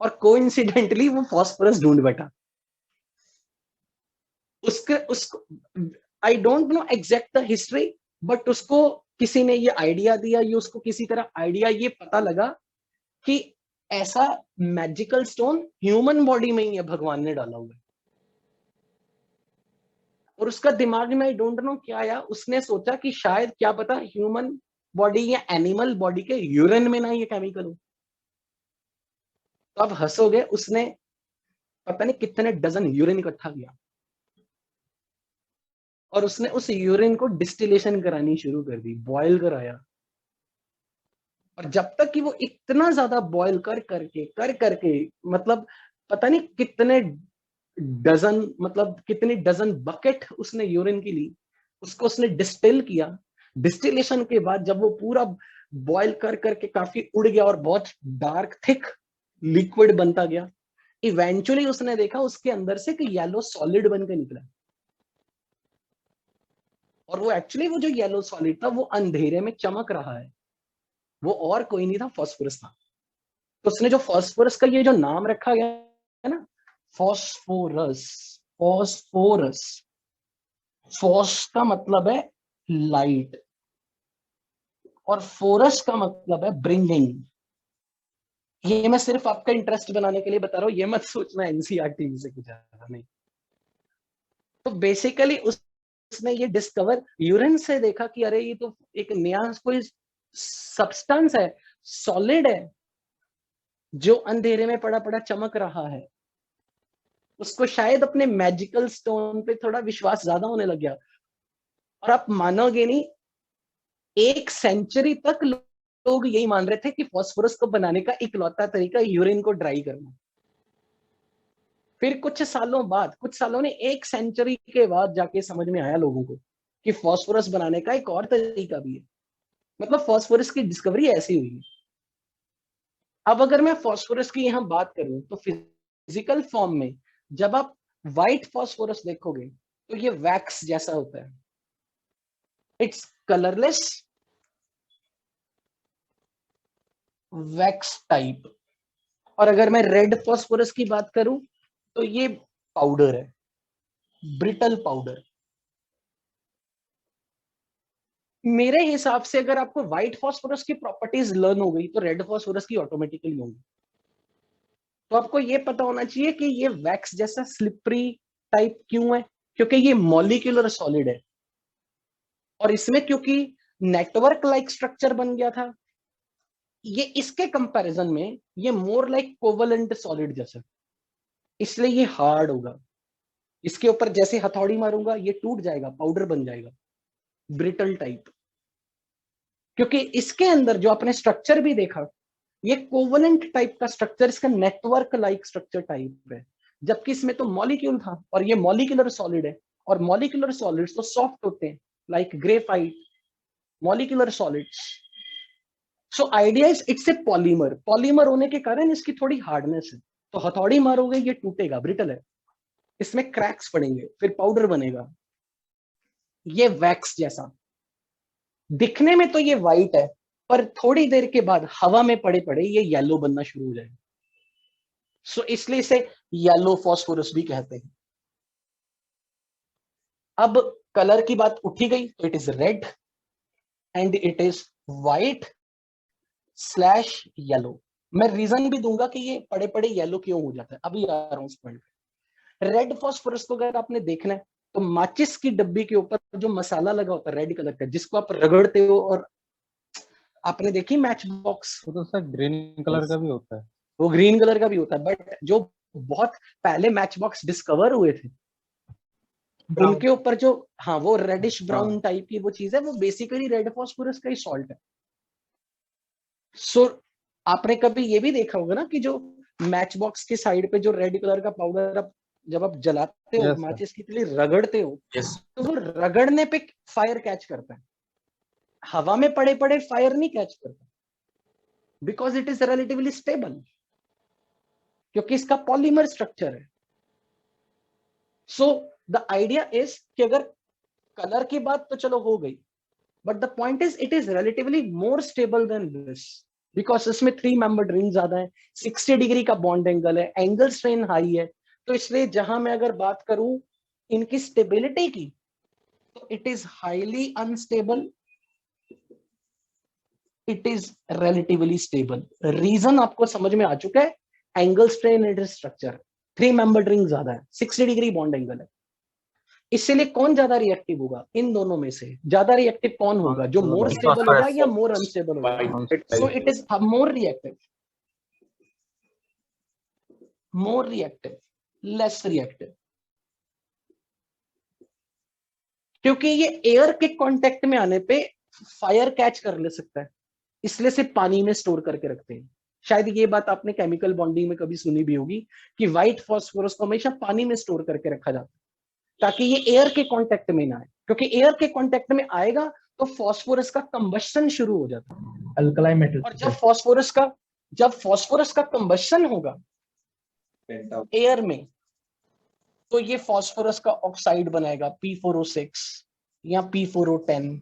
और कोइंसिडेंटली वो फास्फोरस ढूंढ बैठा। उसको I don't know exact the history, but उसको किसी ने ये आइडिया दिया, ये उसको किसी तरह आइडिया ये पता लगा कि ऐसा मैजिकल स्टोन ह्यूमन बॉडी में ही है, भगवान ने डाला हुआ है। और उसका दिमाग में आई डोंट नो क्या आया, उसने सोचा कि शायद क्या पता ह्यूमन बॉडी या एनिमल बॉडी के यूरिन में ना ये केमिकल हो। तो अब हंसोगे, उसने पता नहीं कितने डजन यूरिन इकट्ठा किया और उसने उस यूरिन को डिस्टिलेशन करानी शुरू कर दी, बॉयल कराया। और जब तक कि वो इतना ज्यादा बॉयल कर करके मतलब पता नहीं कितने डजन, मतलब कितनी डजन बकेट उसने यूरिन की ली, उसको उसने डिस्टिल किया। डिस्टिलेशन के बाद जब वो पूरा बॉयल कर करके काफी उड़ गया और बहुत डार्क थिक लिक्विड बनता गया, इवेंचुअली उसने देखा उसके अंदर से कि येलो सॉलिड बनकर निकला। और वो एक्चुअली वो जो येलो सॉलिड था वो अंधेरे में चमक रहा है, वो और कोई नहीं था, फास्फोरस था। तो उसने जो फास्फोरस का ये जो नाम रखा गया है ना, फास्फोरस, फास्फोरस, फॉस का मतलब है लाइट और फोरस का मतलब है ब्रिंगिंग। ये मैं सिर्फ आपका इंटरेस्ट बनाने के लिए बता रहा हूं, ये मत सोचना एनसीईआरटी से कुछ ज्यादा नहीं। तो बेसिकली उसने ये डिस्कवर यूरिन से देखा कि अरे ये तो एक नया कोई सब्सटेंस है, सॉलिड है, जो अंधेरे में पड़ा पड़ा चमक रहा है। उसको शायद अपने मैजिकल स्टोन पे थोड़ा विश्वास ज्यादा होने लग गया। और आप मानोगे नहीं, 1 सेंचुरी तक लोग यही मान रहे थे कि फास्फोरस को बनाने का इकलौता तरीका यूरिन को ड्राई करना। फिर कुछ सालों ने 1 सेंचुरी के बाद जाके समझ में आया लोगों को कि फास्फोरस बनाने का एक और तरीका भी है। मतलब फास्फोरस की डिस्कवरी ऐसी हुई है। अब अगर मैं फास्फोरस की यहां बात करूं तो फिजिकल फॉर्म में जब आप व्हाइट फास्फोरस देखोगे तो ये वैक्स जैसा होता है, इट्स कलरलेस वैक्स टाइप। और अगर मैं रेड फास्फोरस की बात करूं तो ये पाउडर है, ब्रिटल पाउडर। मेरे हिसाब से अगर आपको व्हाइट फास्फोरस की प्रॉपर्टीज लर्न हो गई तो रेड फास्फोरस की ऑटोमेटिकली होंगी। तो आपको ये पता होना चाहिए कि ये वैक्स जैसा स्लिपरी टाइप क्यों है, क्योंकि ये मॉलिक्यूलर सॉलिड है। और इसमें क्योंकि नेटवर्क लाइक स्ट्रक्चर बन गया था, ये इसके कंपैरिजन में ये मोर लाइक कोवलेंट सॉलिड जैसा, इसलिए ये हार्ड होगा। इसके ऊपर जैसे हथौड़ी मारूंगा ये टूट जाएगा, पाउडर बन जाएगा, ब्रिटल टाइप। क्योंकि इसके अंदर जो आपने स्ट्रक्चर भी देखा, ये कोवलेंट टाइप का स्ट्रक्चर, इसका नेटवर्क लाइक स्ट्रक्चर टाइप है। जबकि इसमें तो मॉलिक्यूल था और ये मॉलिक्यूलर सॉलिड है, और मॉलिक्यूलर सॉलिड्स तो सॉफ्ट होते हैं, like graphite, molecular solids. So idea is it's a polymer. Polymer होने के कारण इसकी थोड़ी हार्डनेस है, तो हथौड़ी मारोगे ये टूटेगा, ब्रिटल है, इसमें क्रैक्स पड़ेंगे, फिर पाउडर बनेगा। ये वैक्स जैसा दिखने में तो ये व्हाइट है, पर थोड़ी देर के बाद हवा में पड़े पड़े ये येलो बनना शुरू हो जाएगा। सो इसलिए इसे येलो फास्फोरस भी कहते हैं। अब कलर की बात उठी गई तो it is red and it is white slash yellow. मैं रीजन भी दूंगा कि ये पड़े पड़े येलो क्यों हो जाता है, अभी आ रहा हूँ उस पॉइंट पे। रेड फॉस्फोरस को अगर आपने देखना है तो माचिस की डब्बी के ऊपर जो मसाला लगा होता है रेड कलर का, जिसको आप रगड़ते हो, और आपने देखी मैच बॉक्स, वो तो सर ग्रीन कलर का भी होता है। वो ग्रीन कलर का भी होता है, बट जो बहुत पहले मैच बॉक्स डिस्कवर हुए थे उनके ऊपर जो, हाँ, वो रेडिश ब्राउन टाइप की वो चीज है, वो बेसिकली रेड फॉस्फोरस का ही सॉल्ट है। सो आपने कभी ये भी देखा होगा ना कि जो मैच बॉक्स के साइड पे जो रेड कलर का पाउडर आप जब आप जलाते हो, Yes, माचिस की तिली रगड़ते हो, Yes. तो वो रगड़ने पे फायर कैच करता है, हवा में पड़े पड़े फायर नहीं कैच करता, because it is relatively stable, क्योंकि इसका पॉलीमर स्ट्रक्चर है। सो द आइडिया इज कि अगर कलर की बात तो चलो हो गई, but the point is it is relatively more stable then this, because इसमें 3 मेंबर्ड रिंग ज्यादा है, 60 डिग्री का बॉन्ड एंगल है, एंगल स्ट्रेन हाई है, तो इसलिए जहां मैं अगर बात करूं इनकी स्टेबिलिटी की, तो it is highly unstable, it is relatively stable. Reason आपको समझ में आ चुका है, angle strain and structure, 3 membered ring ज्यादा है, 60 डिग्री बॉन्ड एंगल है। इसलिए कौन ज्यादा रिएक्टिव होगा इन दोनों में से? ज्यादा रिएक्टिव कौन होगा, जो मोर स्टेबल होगा या मोर अनस्टेबल होगा? So it is more reactive, more reactive, less reactive, क्योंकि ये एयर के कांटेक्ट में आने पे फायर कैच कर ले सकता है, इसलिए से पानी में स्टोर करके रखते हैं। शायद ये बात आपने केमिकल बॉन्डिंग में कभी सुनी भी होगी कि व्हाइट फॉस्फोरस को हमेशा पानी में स्टोर करके रखा जाता है ताकि ये एयर के कांटेक्ट में ना आए, क्योंकि एयर के कांटेक्ट में आएगा तो फॉस्फोरस का कंबशन शुरू हो जाता है, अल्कलाई मेटल। और जब फॉस्फोरस का कंबशन होगा एयर में, तो ये फॉस्फोरस का ऑक्साइड बनाएगा P4O6 या P4O10।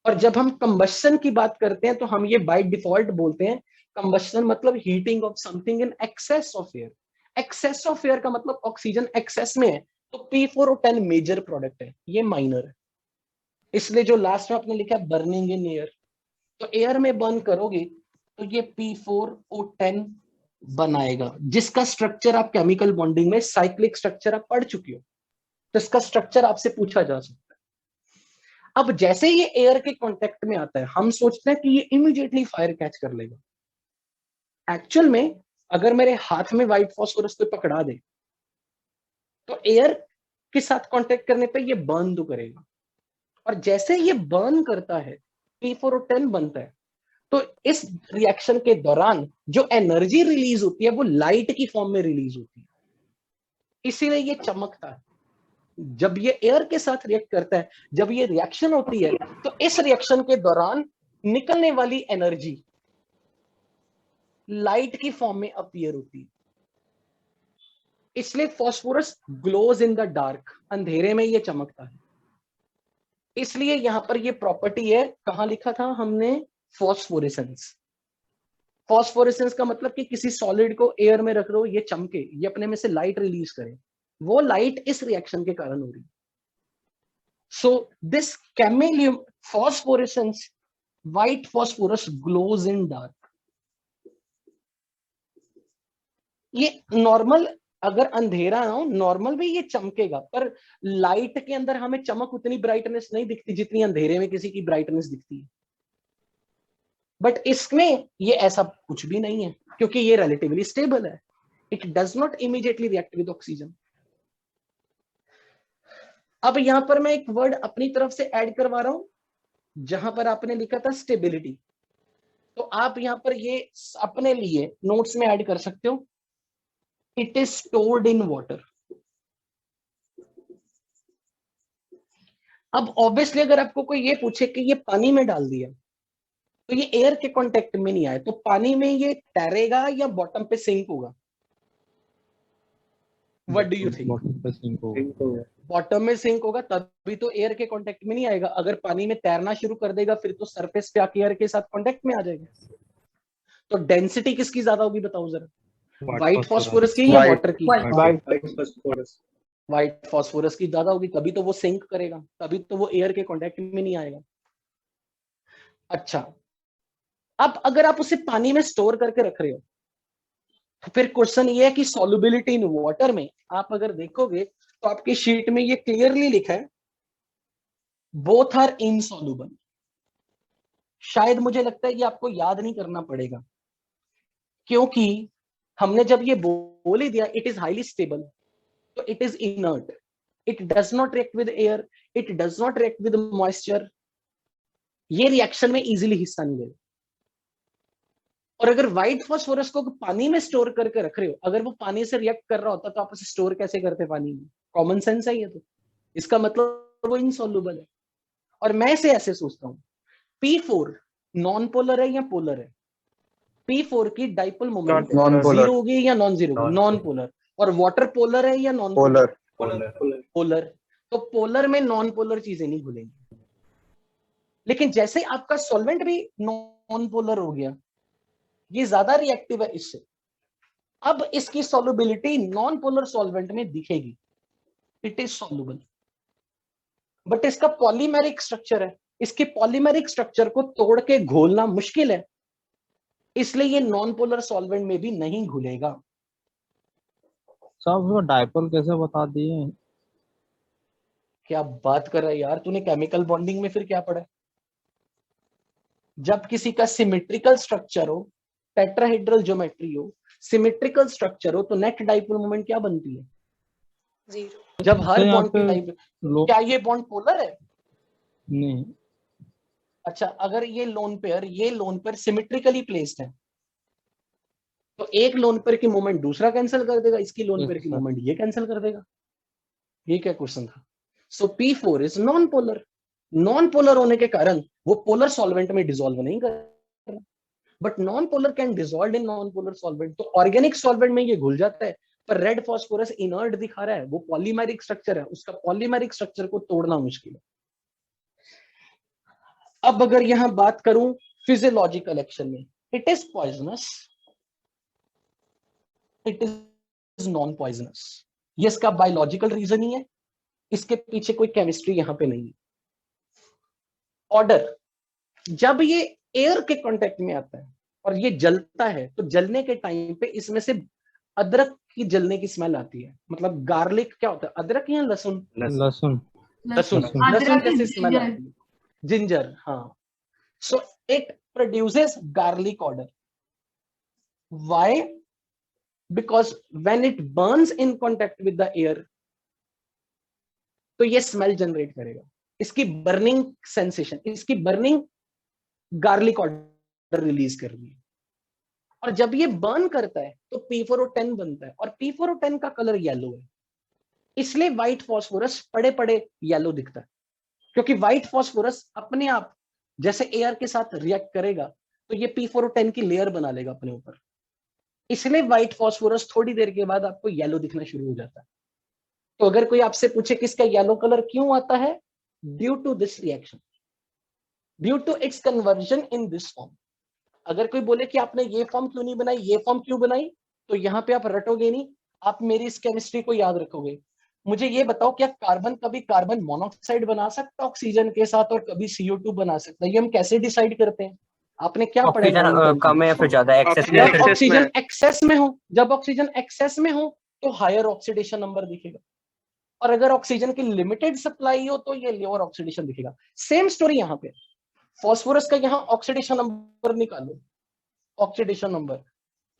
और जब हम कंबशन की बात करते हैं तो हम ये बाय डिफॉल्ट बोलते हैं कंबशन मतलब heating of something in excess of air. Excess of air का मतलब ऑक्सीजन एक्सेस में है, तो P4O10 मेजर प्रोडक्ट है, ये माइनर है। इसलिए जो लास्ट में आपने लिखा है बर्निंग इन एयर, तो एयर में बर्न करोगे तो ये P4O10 बनाएगा, जिसका स्ट्रक्चर आप केमिकल बॉन्डिंग में साइक्लिक स्ट्रक्चर आप पढ़ चुके हो, तो इसका स्ट्रक्चर आपसे पूछा जा सकता है। अब जैसे ये एयर के कांटेक्ट में आता है, हम सोचते हैं कि ये इमीडिएटली फायर कैच कर लेगा। एक्चुअल में अगर मेरे हाथ में व्हाइट फॉस्फोरस को पकड़ा दे तो एयर के साथ कांटेक्ट करने पे ये बर्न तो करेगा, और जैसे ये बर्न करता है P4O10 बनता है, तो इस रिएक्शन के दौरान जो एनर्जी रिलीज होती है वो लाइट की फॉर्म में रिलीज होती है, इसीलिए ये चमकता है। जब ये एयर के साथ रिएक्ट करता है, जब ये रिएक्शन होती है, तो इस रिएक्शन के दौरान निकलने वाली एनर्जी लाइट की फॉर्म में अपीयर होती है, इसलिए phosphorus glows in the dark, अंधेरे में ये चमकता है। इसलिए यहां पर ये प्रॉपर्टी है, कहां लिखा था हमने, फॉस्फोरेसेंस। फॉस्फोरेसेंस का मतलब कि किसी सॉलिड को एयर में रख दो, ये चमके, ये अपने में से लाइट रिलीज करे, वो लाइट इस रिएक्शन के कारण हो रही। सो दिस कैमेलियम phosphorescence, white phosphorus glows in dark. ये नॉर्मल, अगर अंधेरा ना हो, नॉर्मल भी ये चमकेगा, पर लाइट के अंदर हमें चमक उतनी ब्राइटनेस नहीं दिखती जितनी अंधेरे में किसी की ब्राइटनेस दिखती है। बट इसमें ये ऐसा कुछ भी नहीं है, क्योंकि ये रिलेटिवली स्टेबल है, it does not immediately react with oxygen. अब यहां पर मैं एक वर्ड अपनी तरफ से ऐड करवा रहा हूं, जहां पर आपने लिखा था स्टेबिलिटी, तो आप यहां पर ये अपने लिए नोट्स में ऐड कर सकते हो, it is stored in water. अब ऑब्वियसली अगर आपको कोई ये पूछे कि ये पानी में डाल दिया तो ये एयर के कांटेक्ट में नहीं आए, तो पानी में ये तैरेगा या बॉटम पे सिंक होगा? What do you think? Bottom में सिंक होगा, तभी तो एयर के कांटेक्ट में नहीं आएगा। अगर पानी में तैरना शुरू कर देगा फिर तो सरफेस पे आके एयर के साथ कांटेक्ट में आ जाएगा। तो डेंसिटी किसकी ज्यादा होगी बताओ जरा, व्हाइट फॉस्फोरस की या वाटर की? व्हाइट फॉस्फोरस की ज्यादा होगी, तभी तो वो सिंक करेगा, तभी तो वो एयर के कांटेक्ट में नहीं आएगा। अच्छा, अब अगर आप उसे पानी में स्टोर करके रख रहे हो तो फिर क्वेश्चन ये है कि सॉल्युबिलिटी इन वाटर में आप अगर देखोगे तो आपकी शीट में ये क्लियरली लिखा है बोथ आर इनसॉल्युबल। शायद मुझे लगता है कि आपको याद नहीं करना पड़ेगा, क्योंकि हमने जब ये बोल ही दिया इट इज हाईली स्टेबल, तो it is inert, it does not react with air, it does not react with moisture, ये रिएक्शन में इजीली हिस्सा नहीं लेगा। और अगर व्हाइट फास्फोरस को पानी में स्टोर करके रख रहे हो, अगर वो पानी से रिएक्ट कर रहा होता तो आप उसे स्टोर कैसे करते पानी में? कॉमन सेंस है ये तो, इसका मतलब वो इनसॉल्युबल है। और मैं इसे ऐसे सोचता हूं, P4 नॉन पोलर है या पोलर है? P4 की डाइपोल मोमेंट जीरो होगी या नॉन जीरो? Non polar. और वाटर पोलर है या नॉन पोलर? पोलर। तो पोलर में नॉन पोलर चीजें नहीं घुलेंगी। लेकिन जैसे आपका सॉल्वेंट भी नॉन पोलर हो गया, ये ज्यादा रिएक्टिव है इससे, अब इसकी सॉल्युबिलिटी नॉन पोलर सॉल्वेंट में दिखेगी, इट इज सॉल्युबल। बट इसका पॉलीमेरिक स्ट्रक्चर है, इसके पॉलीमेरिक स्ट्रक्चर को तोड़ के घोलना मुश्किल है, इसलिए ये नॉन पोलर सॉल्वेंट में भी नहीं घुलेगा। साहब वो डाइपोल कैसे बता दिए? क्या बात कर रहा है यार, तूने केमिकल बॉन्डिंग में फिर क्या पढ़ा है? जब किसी का सिमेट्रिकल स्ट्रक्चर हो, टेट्राहेड्रल ज्योमेट्री हो, सिमेट्रिकल स्ट्रक्चर हो, तो नेट डाइपोल मोमेंट क्या बनती है? जीरो। जब हर बॉन्ड की टाइप, क्या ये बॉन्ड पोलर है? नहीं। अच्छा, अगर ये लोन पेयर सिमेट्रिकली प्लेस्ड है, तो एक लोन पेयर की मोमेंट दूसरा कैंसिल कर देगा, इसकी लोन पेयर की मोमेंट ये कैंसिल कर देगा। ये क्या क्वेश्चन था? सो P4 is non polar. Non polar होने के कारण वो पोलर सॉल्वेंट में डिसॉल्व नहीं कर रहा, but non polar can dissolve in non polar solvent. तो ऑर्गेनिक सॉल्वेंट में ये घुल जाता है, पर रेड फास्फोरस इनर्ट दिखा रहा है, वो पॉलीमेरिक स्ट्रक्चर है, उसका पॉलीमेरिक स्ट्रक्चर को तोड़ना मुश्किल है। अब अगर यहां बात करूं फिजियोलॉजिकल एक्शन में, it is poisonous, it is non poisonous. ये इसका बायोलॉजिकल रीजन ही है, इसके पीछे कोई केमिस्ट्री यहां पे नहीं है। ऑर्डर, जब ये एयर के कांटेक्ट में आता है और ये जलता है, तो जलने के टाइम पे इसमें से अदरक की जलने की स्मेल आती है। मतलब गार्लिक क्या होता है, अदरक या लहसुन? लहसुन। लहसुन कैसे स्मेल आती है? जिंजर, हाँ। So it produces garlic order. Why? Because when it Burns in contact with the air, तो ये स्मेल जनरेट करेगा, इसकी बर्निंग सेंसेशन, इसकी बर्निंग गार्लिक ऑर्डर रिलीज कर रही है। और जब ये बर्न करता है तो P4O10 बनता है, और P4O10 का कलर येलो है, इसलिए व्हाइट फास्फोरस पड़े पड़े येलो दिखता है। क्योंकि व्हाइट फास्फोरस अपने आप जैसे एयर के साथ रिएक्ट करेगा तो ये P4O10 की लेयर बना लेगा अपने ऊपर, इसलिए व्हाइट फास्फोरस थोड़ी देर के बाद आपको येलो दिखना शुरू हो जाता है। तो अगर कोई आपसे पूछे किसका येलो कलर क्यों आता है, due to this reaction, due to its conversion in this form. अगर कोई बोले कि आपने ये फॉर्म क्यों नहीं बनाई, ये फॉर्म क्यों बनाई, तो यहाँ पे आप रटोगे नहीं, आप मेरी इस केमिस्ट्री को याद रखोगे। मुझे ये बताओ, क्या कार्बन कभी कार्बन मोनोऑक्साइड बना सकता है ऑक्सीजन के साथ, और कभी CO2 बना सकता है? ये हम कैसे डिसाइड करते हैं? आपने क्या पढ़ा? कम है या फिर ज्यादा एक्सेस में? जब ऑक्सीजन एक्सेस में हो, जब ऑक्सीजन एक्सेस में हो तो हायर ऑक्सीडेशन नंबर दिखेगा, और अगर ऑक्सीजन की लिमिटेड सप्लाई हो तो ये लोअर ऑक्सीडेशन दिखेगा। सेम स्टोरी यहाँ पे, फास्फोरस का यहाँ ऑक्सीडेशन नंबर निकालो, ऑक्सीडेशन नंबर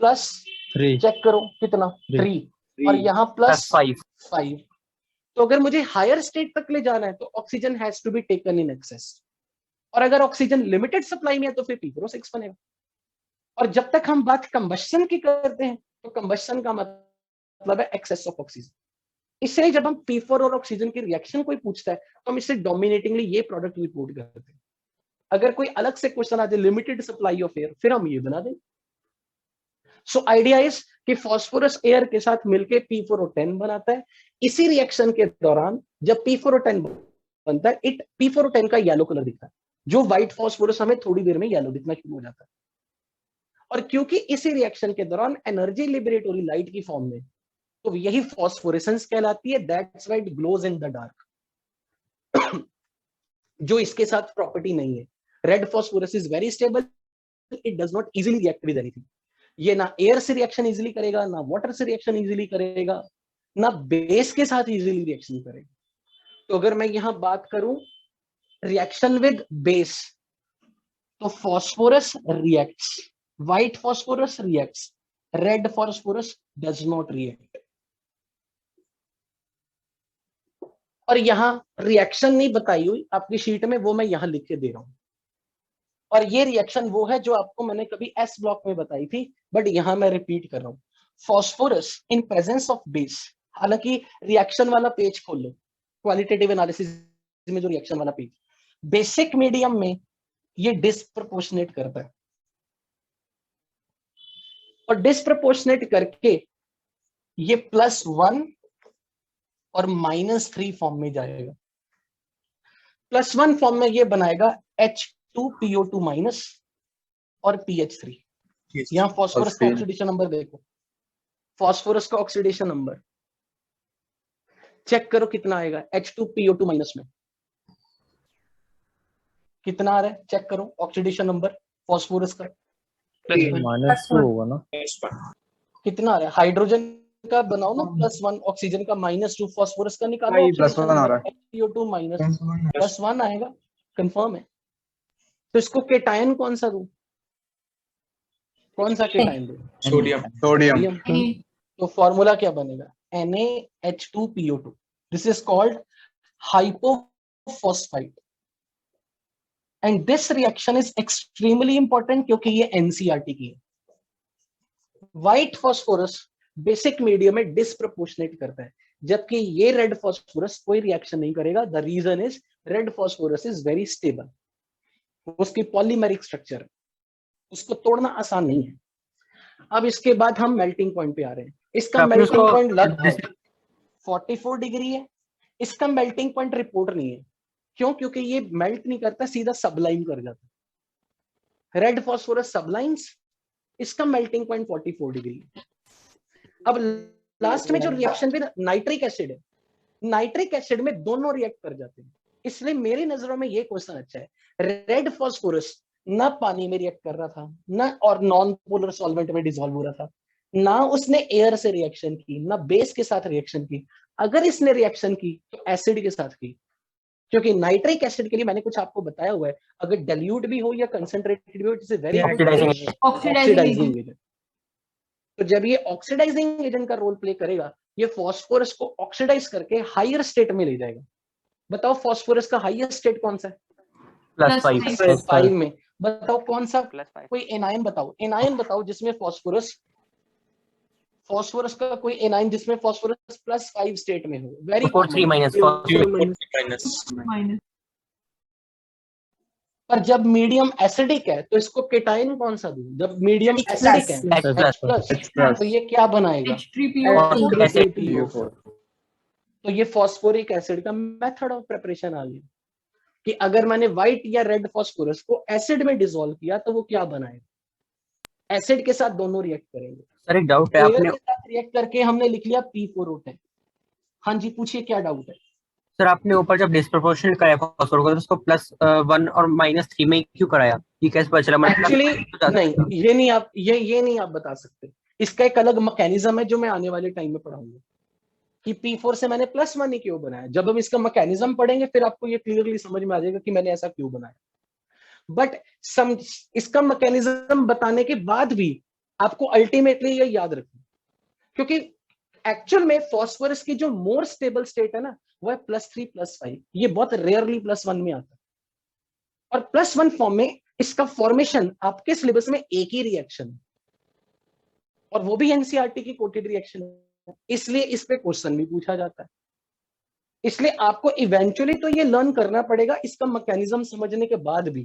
+3, चेक करो कितना, 3, और यहाँ +5। तो अगर मुझे हायर स्टेट तक ले जाना है तो oxygen has to be taken in excess, और अगर ऑक्सीजन लिमिटेड सप्लाई में है तो फिर P4O6 बनेगा। और जब तक हम बात कंबशन की करते हैं तो कंबशन का मतलब है एक्सेस ऑफ ऑक्सीजन। इससे जब हम P4 और ऑक्सीजन की रिएक्शन कोई पूछता है तो हम इससे डोमिनेटिंगली ये प्रोडक्ट रिपोर्ट करते हैं। अगर कोई अलग से क्वेश्चन आ जाए लिमिटेड सप्लाई ऑफ एयर, फिर हम ये बना दें। सो आइडिया इज कि फास्फोरस एयर के साथ मिलके P4O10 बनाता है। इसी रिएक्शन के दौरान जब P4O10 बनता है, इट P4O10 का येलो कलर दिखता है, जो व्हाइट फास्फोरस हमें थोड़ी देर में येलो दिखना शुरू हो जाता है। और क्योंकि इसी रिएक्शन के दौरान एनर्जी लिबरेट हो रही लाइट की फॉर्म में, तो यही फास्फोरेसेंस कहलाती है। That's why it glows in the dark, जो इसके साथ प्रॉपर्टी नहीं है। Red phosphorus is very stable, it does not easily react with anything. ये ना एयर से रिएक्शन इजीली करेगा, ना वाटर से रिएक्शन इजीली करेगा, ना बेस के साथ इजीली रिएक्शन करेगा. तो अगर मैं यहां बात करूं रिएक्शन विद बेस, तो phosphorus reacts, white phosphorus reacts, red phosphorus does not react. और यहां रिएक्शन नहीं बताई हुई आपकी शीट में, वो मैं यहां लिख के दे रहा हूं. और ये रिएक्शन वो है जो आपको मैंने कभी एस ब्लॉक में बताई थी, बट यहां मैं रिपीट कर रहा हूं. Phosphorus in presence of base, हालांकि रिएक्शन वाला पेज खोल लो, क्वालिटेटिव एनालिसिस में जो रिएक्शन वाला पेज, बेसिक मीडियम में ये डिस्प्रपोर्शनेट करता है, और डिस्प्रपोर्शनेट करके ये +1 और -3 फॉर्म में जाएगा. +1 फॉर्म में ये बनाएगा H2PO2 माइनस और PH3. यहां फॉस्फोरस का ऑक्सीडेशन नंबर देखो, फॉस्फोरस का ऑक्सीडेशन नंबर चेक करो कितना आएगा H2PO2 माइनस में, कितना आ रहा है चेक करो. ऑक्सीडेशन नंबर फॉस्फोरस का -2 होगा ना, कितना आ रहा है. हाइड्रोजन का बनाओ ना +1, ऑक्सीजन का -2, फॉस्फोरस का निकालो. +1 आ रहा है. HPO2 माइनस +1 आएगा, कंफर्म है. तो इसको केटायन कौन सा दूं, कौन सा केटायन दूं? सोडियम. तो फॉर्मूला क्या बनेगा? NaH2PO2. This is called hypophosphite. And this reaction is extremely important क्योंकि ये एनसीईआरटी की है. व्हाइट फॉस्फोरस बेसिक मीडियम में डिस्प्रपोर्शनेट करता है, जबकि ये रेड फॉस्फोरस कोई रिएक्शन नहीं करेगा. The reason is red phosphorus is very stable, उसकी पॉलीमेरिक स्ट्रक्चर, उसको तोड़ना आसान नहीं है. अब इसके बाद हम मेल्टिंग पॉइंट पे आ रहे हैं. इसका मेल्टिंग पॉइंट लगभग 44 डिग्री है. इसका मेल्टिंग पॉइंट रिपोर्ट नहीं है. क्यों? क्योंकि ये मेल्ट नहीं करता, सीधा सबलाइम कर जाता है. रेड फॉस्फोरस सबलाइम्स, इसका मेल्टिंग पॉइंट 44 डिग्री है. अब लास्ट में जो रिएक्शन विद नाइट्रिक एसिड है, नाइट्रिक एसिड में दोनों रिएक्ट कर जाते हैं. इसलिए मेरी नजरों में ये क्वेश्चन अच्छा है. रेड फॉस्फोरस ना पानी में रिएक्ट कर रहा था, ना और नॉन पोलर सॉल्वेंट में डिसॉल्व हो रहा था, ना उसने एयर से रिएक्शन की, ना बेस के साथ रिएक्शन की. अगर इसने रिएक्शन की तो एसिड के साथ की, क्योंकि नाइट्रिक एसिड के लिए मैंने कुछ आपको बताया हुआ है, अगर डाइल्यूट भी हो या कंसंट्रेटेड भी हो, it is very oxidising agent. तो जब ये ऑक्सीडाइजिंग एजेंट का रोल प्ले करेगा, ये फॉस्फोरस को ऑक्सीडाइज करके हायर स्टेट में ले जाएगा. बताओ फॉस्फोरस का हाईएस्ट स्टेट कौन सा है? +5 में. बताओ कौन सा, कोई एनायन बताओ, एनायन बताओ जिसमें फॉस्फोरस का कोई एनायन जिसमें फॉस्फोरस +5 स्टेट में हो. Very 3 minus. पर जब मीडियम एसिडिक है तो इसको केटायन कौन सा दूं? जब मीडियम एसिडिक है H+, तो ये क्या बनाएगा? H3PO4. तो ये फॉस्फोरिक एसिड का मेथड ऑफ प्रिपरेशन आ गया कि अगर मैंने व्हाइट या रेड फॉस्फोरस को एसिड में डिसॉल्व किया तो वो क्या बनाएगा? एसिड के साथ दोनों रिएक्ट करेंगे. सर एक डाउट है, आपने रिएक्ट करके हमने लिख लिया P4O10. हाँ जी पूछिए क्या डाउट है? सर आपने ऊपर जब डिस्प्रोपोर्शनेट कराया फॉस्फोरस को, तो उसको +1 और -3 में क्यों कराया? ये कैसे पता चला? एक्चुअली नहीं, ये नहीं आप बता सकते. इसका एक अलग मैकेनिज्म है जो मैं आने वाले टाइम में पढ़ाऊंगा कि P4 से मैंने +1 ही क्यों बनाया. जब हम इसका मैकेनिज्म पढ़ेंगे फिर आपको ये क्लियरली समझ में आ जाएगा कि मैंने ऐसा क्यों बनाया. बट इसका मैकेनिज्म बताने के बाद भी आपको अल्टीमेटली ये याद रखना, क्योंकि एक्चुअल में फॉस्फोरस की जो मोर स्टेबल स्टेट है ना, वो है +3 +5. ये बहुत रेयरली +1 में आता है. और +1 फॉर्म में इसका फॉर्मेशन आपके सिलेबस में एक ही रिएक्शन है, और वो भी एनसीईआरटी की कोटेड रिएक्शन है. इसलिए इस पे क्वेश्चन भी पूछा जाता है. इसलिए आपको इवेंचुअली तो ये लर्न करना पड़ेगा इसका मैकेनिज्म समझने के बाद भी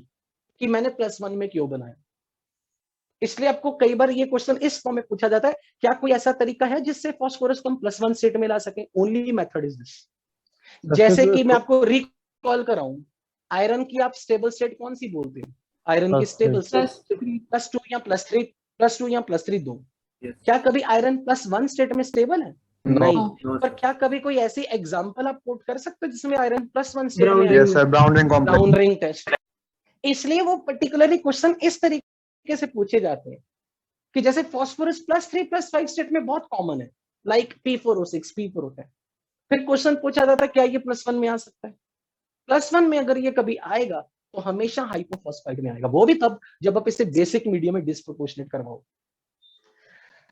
कि मैंने +1 में क्यों बनाया. इसलिए आपको कई बार ये क्वेश्चन इस फॉर्म में पूछा जाता है, क्या कोई ऐसा तरीका है जिससे फॉस्फोरस को हम +1 स्टेट में ला सकें? Only method is this. जैसे कि मैं आपको रिकॉल कराऊं, आयरन की आप स्टेबल स्टेट कौन सी बोलते हैं? आयरन की स्टेबल स्टेट +2 या +3 दो. क्या कभी आयरन +1 स्टेट में स्टेबल है? नहीं. पर क्या कभी कोई ऐसी एग्जांपल आप कोट कर सकते हो जिसमें आयरन +1 स्टेट में? Brown ring test. इसलिए वो पर्टिकुलरली क्वेश्चन इस तरीके तरीके से पूछे जाते हैं कि जैसे फॉस्फोरस +3+5 स्टेट में बहुत कॉमन है, लाइक P4O6 P4 होता है। फिर क्वेश्चन पूछा जाता है क्या ये +1 में आ सकता है? +1 में अगर ये कभी आएगा तो हमेशा हाइपोफॉस्फाइड में आएगा, वो भी तब जब आप इसे बेसिक मीडियम में डिस्प्रोपोर्शनेट करवाओ।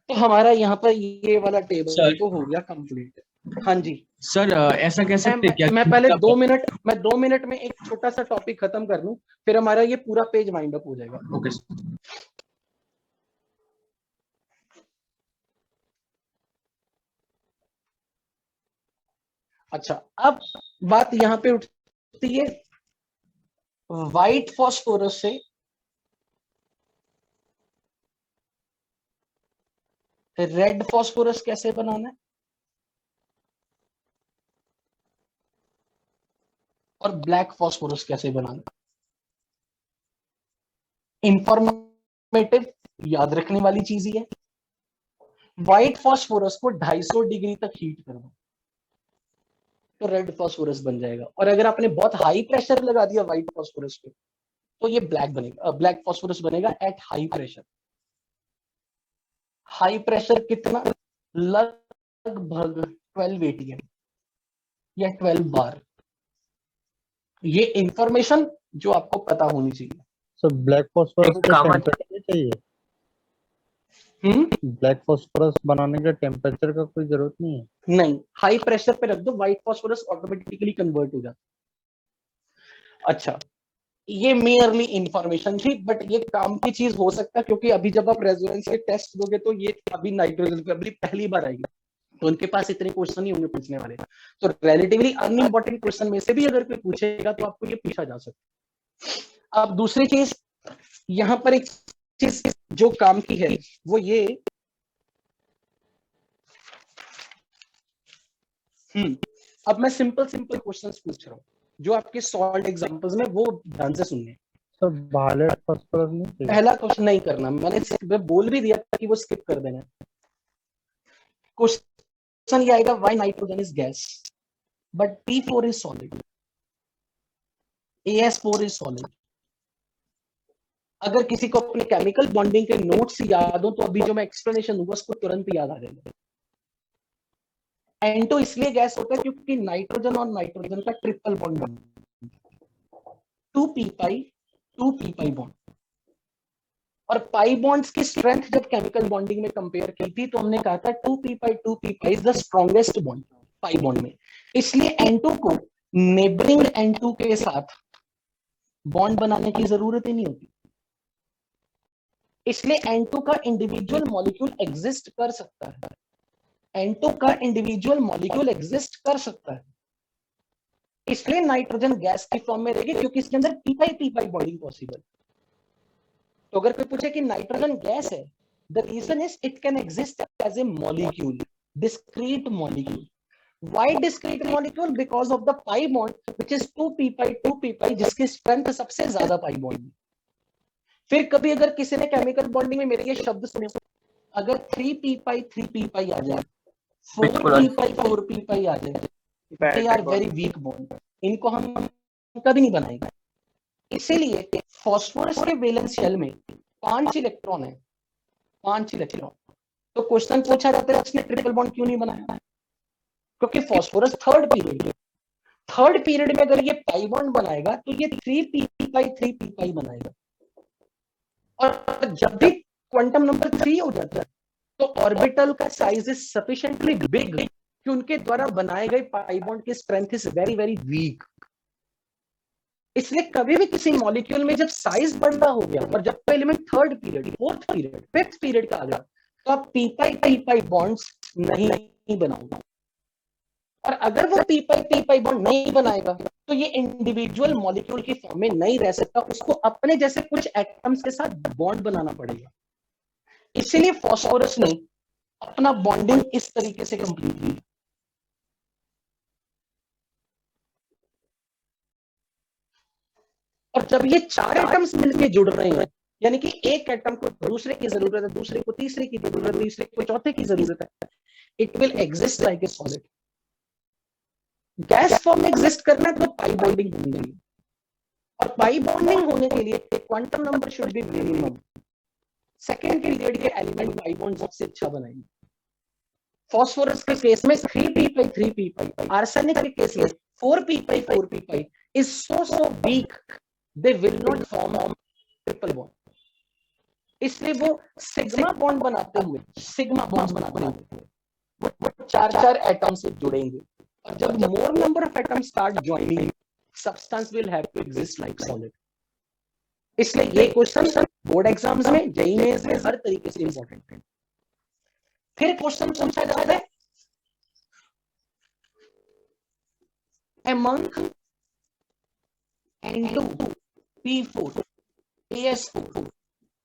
तो हमारा यहाँ पर ये वाला टेबल तो हो गया कंप्लीट। हाँ जी सर, ऐसा कह सकते हैं क्या मैं पहले 2 मिनट में एक छोटा सा टॉपिक खत्म कर लूं, फिर हमारा ये पूरा पेज वाइंड अप हो जाएगा। ओके। अच्छा, अब बात यहाँ पे उठती है व्हाइट फॉस्फोरस से रेड फॉस्फोरस कैसे बनाना है और ब्लैक फॉस्फोरस कैसे बनाना है। इंफॉर्मेटिव, याद रखने वाली चीज ही है। व्हाइट फॉस्फोरस को 250 डिग्री तक हीट कर दो तो रेड फॉस्फोरस बन जाएगा, और अगर आपने बहुत हाई प्रेशर लगा दिया व्हाइट फॉस्फोरस पे तो ये ब्लैक बनेगा, ब्लैक फॉस्फोरस बनेगा at high pressure. High pressure कितना? लगभग 12 ATM या 12 बार। ये इंफॉर्मेशन जो आपको पता होनी चाहिए। सर ब्लैक फॉस्फोरस टेम्परेचर चाहिए? ब्लैक फॉस्फोरस बनाने के टेम्परेचर का कोई जरूरत नहीं है? नहीं, हाई प्रेशर पे रख दो, व्हाइट फॉस्फोरस ऑटोमेटिकली कन्वर्ट हो जाता। अच्छा, ये मेयरली इंफॉर्मेशन थी, बट ये काम की चीज हो सकता है क्योंकि अभी जब आप रेजोनेंस के टेस्ट दोगे तो ये अभी नाइट्रोजन पे अभी पहली बार आएगी, तो उनके पास इतने क्वेश्चन नहीं होंगे पूछने वाले। तो रिलेटिवली अनइम्पोर्टेंट क्वेश्चन में से भी अगर कोई पूछेगा तो आपको ये पूछा जा सकता है। अब दूसरी चीज यहाँ पर एक चीज जो काम की है वो ये अब मैं सिंपल क्वेश्चंस पूछ रहा हूँ जो आपके सॉल्व एग्जांपल्स में, वो ध्यान से सुनने। सर वायलेट फॉस्फोरस नहीं चाहिए? पहला क्वेश्चन नहीं करना, मैंने बोल भी दिया था कि वो स्किप कर देना। क्वेश्चन ये आएगा why nitrogen is gas but P4 is solid, AS4 is solid. अगर किसी को अपने केमिकल बॉन्डिंग के नोट्स याद हो तो अभी जो मैं एक्सप्लेनेशन दूंगा उसको तुरंत याद आ जाएगा। N2 इसलिए गैस होता है क्योंकि नाइट्रोजन और नाइट्रोजन का ट्रिपल बॉन्ड बनता है, 2p pi बॉन्ड। और पाई बॉन्ड्स की स्ट्रेंथ जब केमिकल बॉन्डिंग में कंपेयर की थी तो हमने कहा था 2p pi is the strongest bond pi bond में, इसलिए N2 को नेबरिंग N2 के साथ बॉन्ड बनाने की जरूरत ही नहीं होती। इसलिए N2 का इंडिविजुअल मॉलिक्यूल एग्जिस्ट कर सकता है, N2 का इंडिविजुअल मॉलिक्यूल एग्जिस्ट कर सकता है, इसलिए नाइट्रोजन गैस की फॉर्म में रहेगी क्योंकि इसके अंदर p pi बॉन्डिंग पॉसिबल। तो अगर कोई पूछे कि नाइट्रोजन गैस है, the reason is it can exist as a molecule, discrete molecule. Why discrete molecule? Because of the pi bond which is 2p pi जिसकी स्ट्रेंथ सबसे ज्यादा पाई बॉन्ड। फिर कभी अगर किसी ने केमिकल बॉन्डिंग में मेरे ये शब्द सुने, अगर 3p pi आ जाए, 4p pi आ जाए, they are very weak bond, इनको हम कभी नहीं बनाएंगे। इसीलिए फॉस्फोरस के वैलेंस शेल में 5 इलेक्ट्रॉन है, 5 इलेक्ट्रॉन। तो क्वेश्चन पूछा जाता है उसने ट्रिपल बॉन्ड क्यों नहीं बनाया? क्योंकि फॉस्फोरस थर्ड पीरियड में अगर ये पाई बॉन्ड बनाएगा तो ये 3p pi बनाएगा, और जब भी क्वांटम नंबर 3 हो जाता है तो ऑर्बिटल का साइज इज सफिशिएंटली बिग कि उनके द्वारा बनाए गए पाई बॉन्ड की strength is very very weak. इसलिए कभी भी किसी मॉलिक्यूल में जब साइज बड़ा हो गया और जब कोई element third period, fourth period, fifth period का आ गया तो आप p pi बॉन्ड्स नहीं बनाओगे। और अगर वो p pi बॉन्ड नहीं बनाएगा तो ये इंडिविजुअल मॉलिक्यूल की फॉर्म में नहीं रह सकता, उसको अपने जैसे कुछ एटम्स के साथ बॉन्ड बनाना पड़ेगा। इसीलिए फॉस्फोरस ने अपना बॉन्डिंग इस तरीके से कंप्लीट की। और जब ये 4 एटम्स मिलकर जुड़ रहे हैं, यानी कि एक एटम को दूसरे की जरूरत है, दूसरे को तीसरे की जरूरत है, तीसरे को चौथे की जरूरत है, it will exist like a solid. Gas form में एग्जिस्ट करना है तो पाई बॉन्डिंग होनी चाहिए, और पाई बॉन्डिंग होने के लिए quantum number should be minimum. Second period के एलिमेंट पाई बॉन्ड सबसे अच्छा बनाएंगे। फॉस्फोरस के केस में 3p/3p, आर्सेनिक के केस में 4p/4p is so weak they will not form triple bond. इसलिए वो सिग्मा बॉन्ड बनाते हुए वो 4 एटम से जुड़ेंगे, और जब more number of atom start joining, substance will have to exist like solid. इसलिए ये क्वेश्चन बोर्ड एग्जाम्स में, जेईई मेंस में हर तरीके से इंपॉर्टेंट है। फिर क्वेश्चन पूछा जाता है among N2, P4, AS4,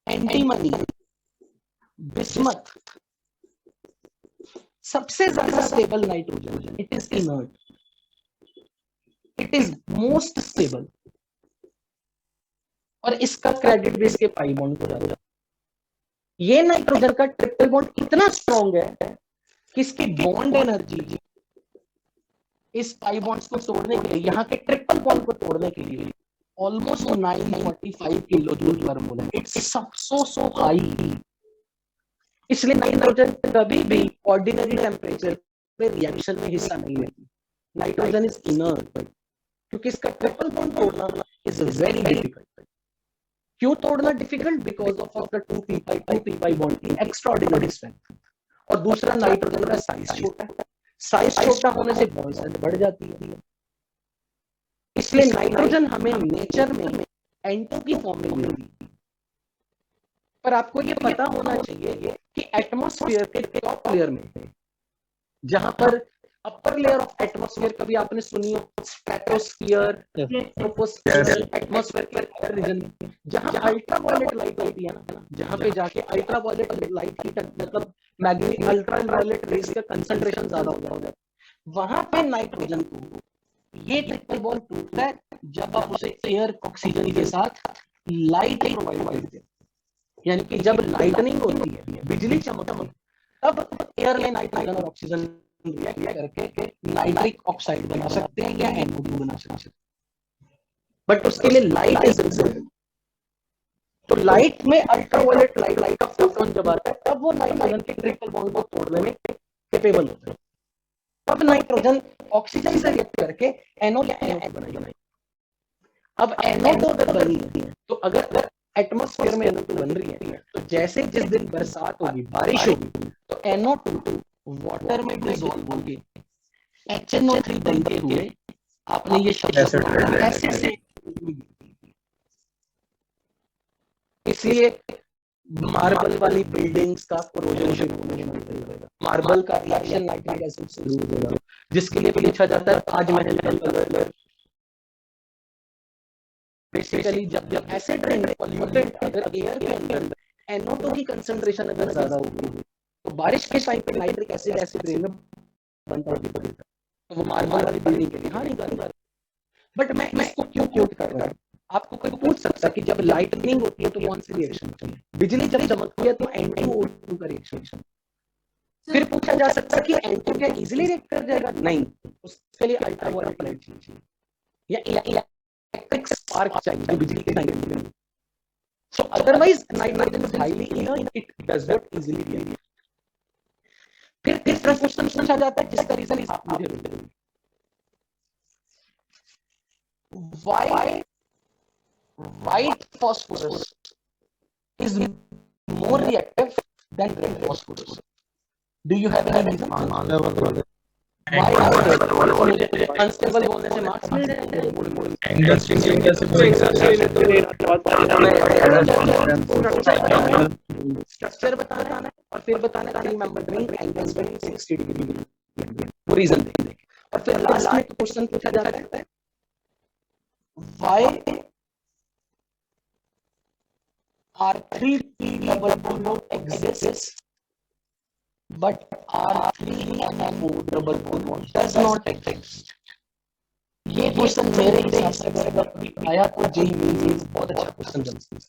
antimony, bismuth, सबसे ज्यादा stable nitrogen, it is inert, it is most stable, और इसका क्रेडिट बेस के पाई बॉन्ड को जाता है। ये नाइट्रोजन का ट्रिपल बॉन्ड इतना स्ट्रॉन्ग है कि इसकी बॉन्ड एनर्जी इस पाई बॉन्ड्स को तोड़ने के लिए, यहाँ के ट्रिपल बॉन्ड को तोड़ने के लिए ऑलमोस्ट 945 किलो जूल पर मोल है। It's so high. इसलिए नाइट्रोजन कभी भी ऑर्डिनरी टेम्परेचर पे रिएक्शन में हिस्सा नहीं लेती। नाइट्रोजन इज इनर्ट क्योंकि इसका ट्रिपल बॉन्ड तोड़ना इज वेरी डिफिकल्ट। क्यों तोड़ना difficult? Because of the 2p/2p bond की एक्स्ट्राऑर्डिनरी स्ट्रेंथ, और दूसरा नाइट्रोजन का साइज छोटा है। साइज छोटा होने से बॉन्ड स्ट्रेंथ बढ़ जाती है। इसलिए नाइट्रोजन हमें नेचर में N2 की फॉर्म में मिलती है। पर आपको ये पता होना चाहिए कि एटमॉस्फेयर के टॉप लेयर में, जहां पर अपर लेयर ऑफ एटमॉस्फेयर कभी आपने सुनी हो, स्ट्रेटोस्फीयर, ट्रोपोस्फीयर, एटमॉस्फेयर के रीजन, जहां अल्ट्रावायलेट लाइट होती है ना, जहां पे जाके अल्ट्रावायलेट लाइट की मतलब मैग्नेटिक अल्ट्रावायलेट रेज का कंसंट्रेशन ज्यादा हो जाता है, वहां पे नाइट्रोजन को ये ट्रिपल बॉन्ड टूटता है जब आप उसे एयर ऑक्सीजन के साथ लाइट प्रोवाइड करते हैं। यानी कि जब लाइटनिंग होती है, बिजली चमकती है, तब एयर में नाइट्रोजन और ऑक्सीजन रिएक्ट करके नाइट्रिक ऑक्साइड बना सकते हैं या NO2 बना सकते हैं। बट उसके लिए लाइट इज इम्पोर्टेंट। तो लाइट में अल्ट्रावायलेट लाइट का फोटोन जब आता है, तब वो नाइट्रोजन के ट्रिपल बॉन्ड को तोड़ने में कैपेबल होता है। तब नाइट्रोजन ऑक्सीजन से रिएक्ट करके NO या NO2 बनाएगा। अब NO2 अगर बनी है, तो अगर एटमॉस्फेयर में NO2 बन रही है, तो जैसे जिस दिन बरसात होगी, बारिश होगी, तो NO2 वाटर में डिसॉल्व होगी, HNO3 बनते हुए आपने ये शब्द ऐसे। इसलिए मार्बल वाली बिल्डिंग्स का कोरोजन शुरू होने लगेगा। मार्बल का रिएक्शन नाइट्रिक एसिड से शुरू होगा, जिसके लिए पूछा जाता है ताजमहल का कलर। बेसिकली जब एसिड रेन पॉल्यूटेंट अगर एयर के अंदर NO2 की कंसंट्रेशन अगर ज्यादा होगी, तो बारिश के टाइम पे नाइट्रिक एसिड रेन में बनता होगा, तो वो मार्बल वाली बिल्डिंग के लिए हानिकारक। बट मैं इसको क्यों क्योट कर रहा हूँ? आपको कोई पूछ सकता है कि जब लाइटनिंग होती है तो कौन सी रिएक्शन होती है? बिजली जब चमकती है तो N2O2 का रिएक्शन। फिर पूछा जा सकता है कि N2 क्या इजीली रिएक्ट कर जाएगा? नहीं, उसके लिए अल्ट्रावायलेट लाइट चाहिए या इलेक्ट्रिक स्पार्क चाहिए बिजली के time. So otherwise nitrogen is highly inert, it does not easily react. फिर तीसरा क्वेश्चन पूछा जाता है जिसका रीजन आप मुझे बताइए, why white phosphorus is more reactive than red phosphorus? Do you have any reason? Why unstable बोलने से मार्क्स मिल जाएंगे? स्ट्रक्चर बताना है और फिर बताना है रिंग मेंबरिंग एंगल 60 डिग्री, वो रीजन देंगे। और फिर लास्ट में क्वेश्चन पूछा जाता है, why R3P double bond exists but R3NO4 double bond does not exist? ये क्वेश्चन मेरे हिसाब से अगर कभी आया तो जेईई मेंस बहुत अच्छा क्वेश्चन बनता है।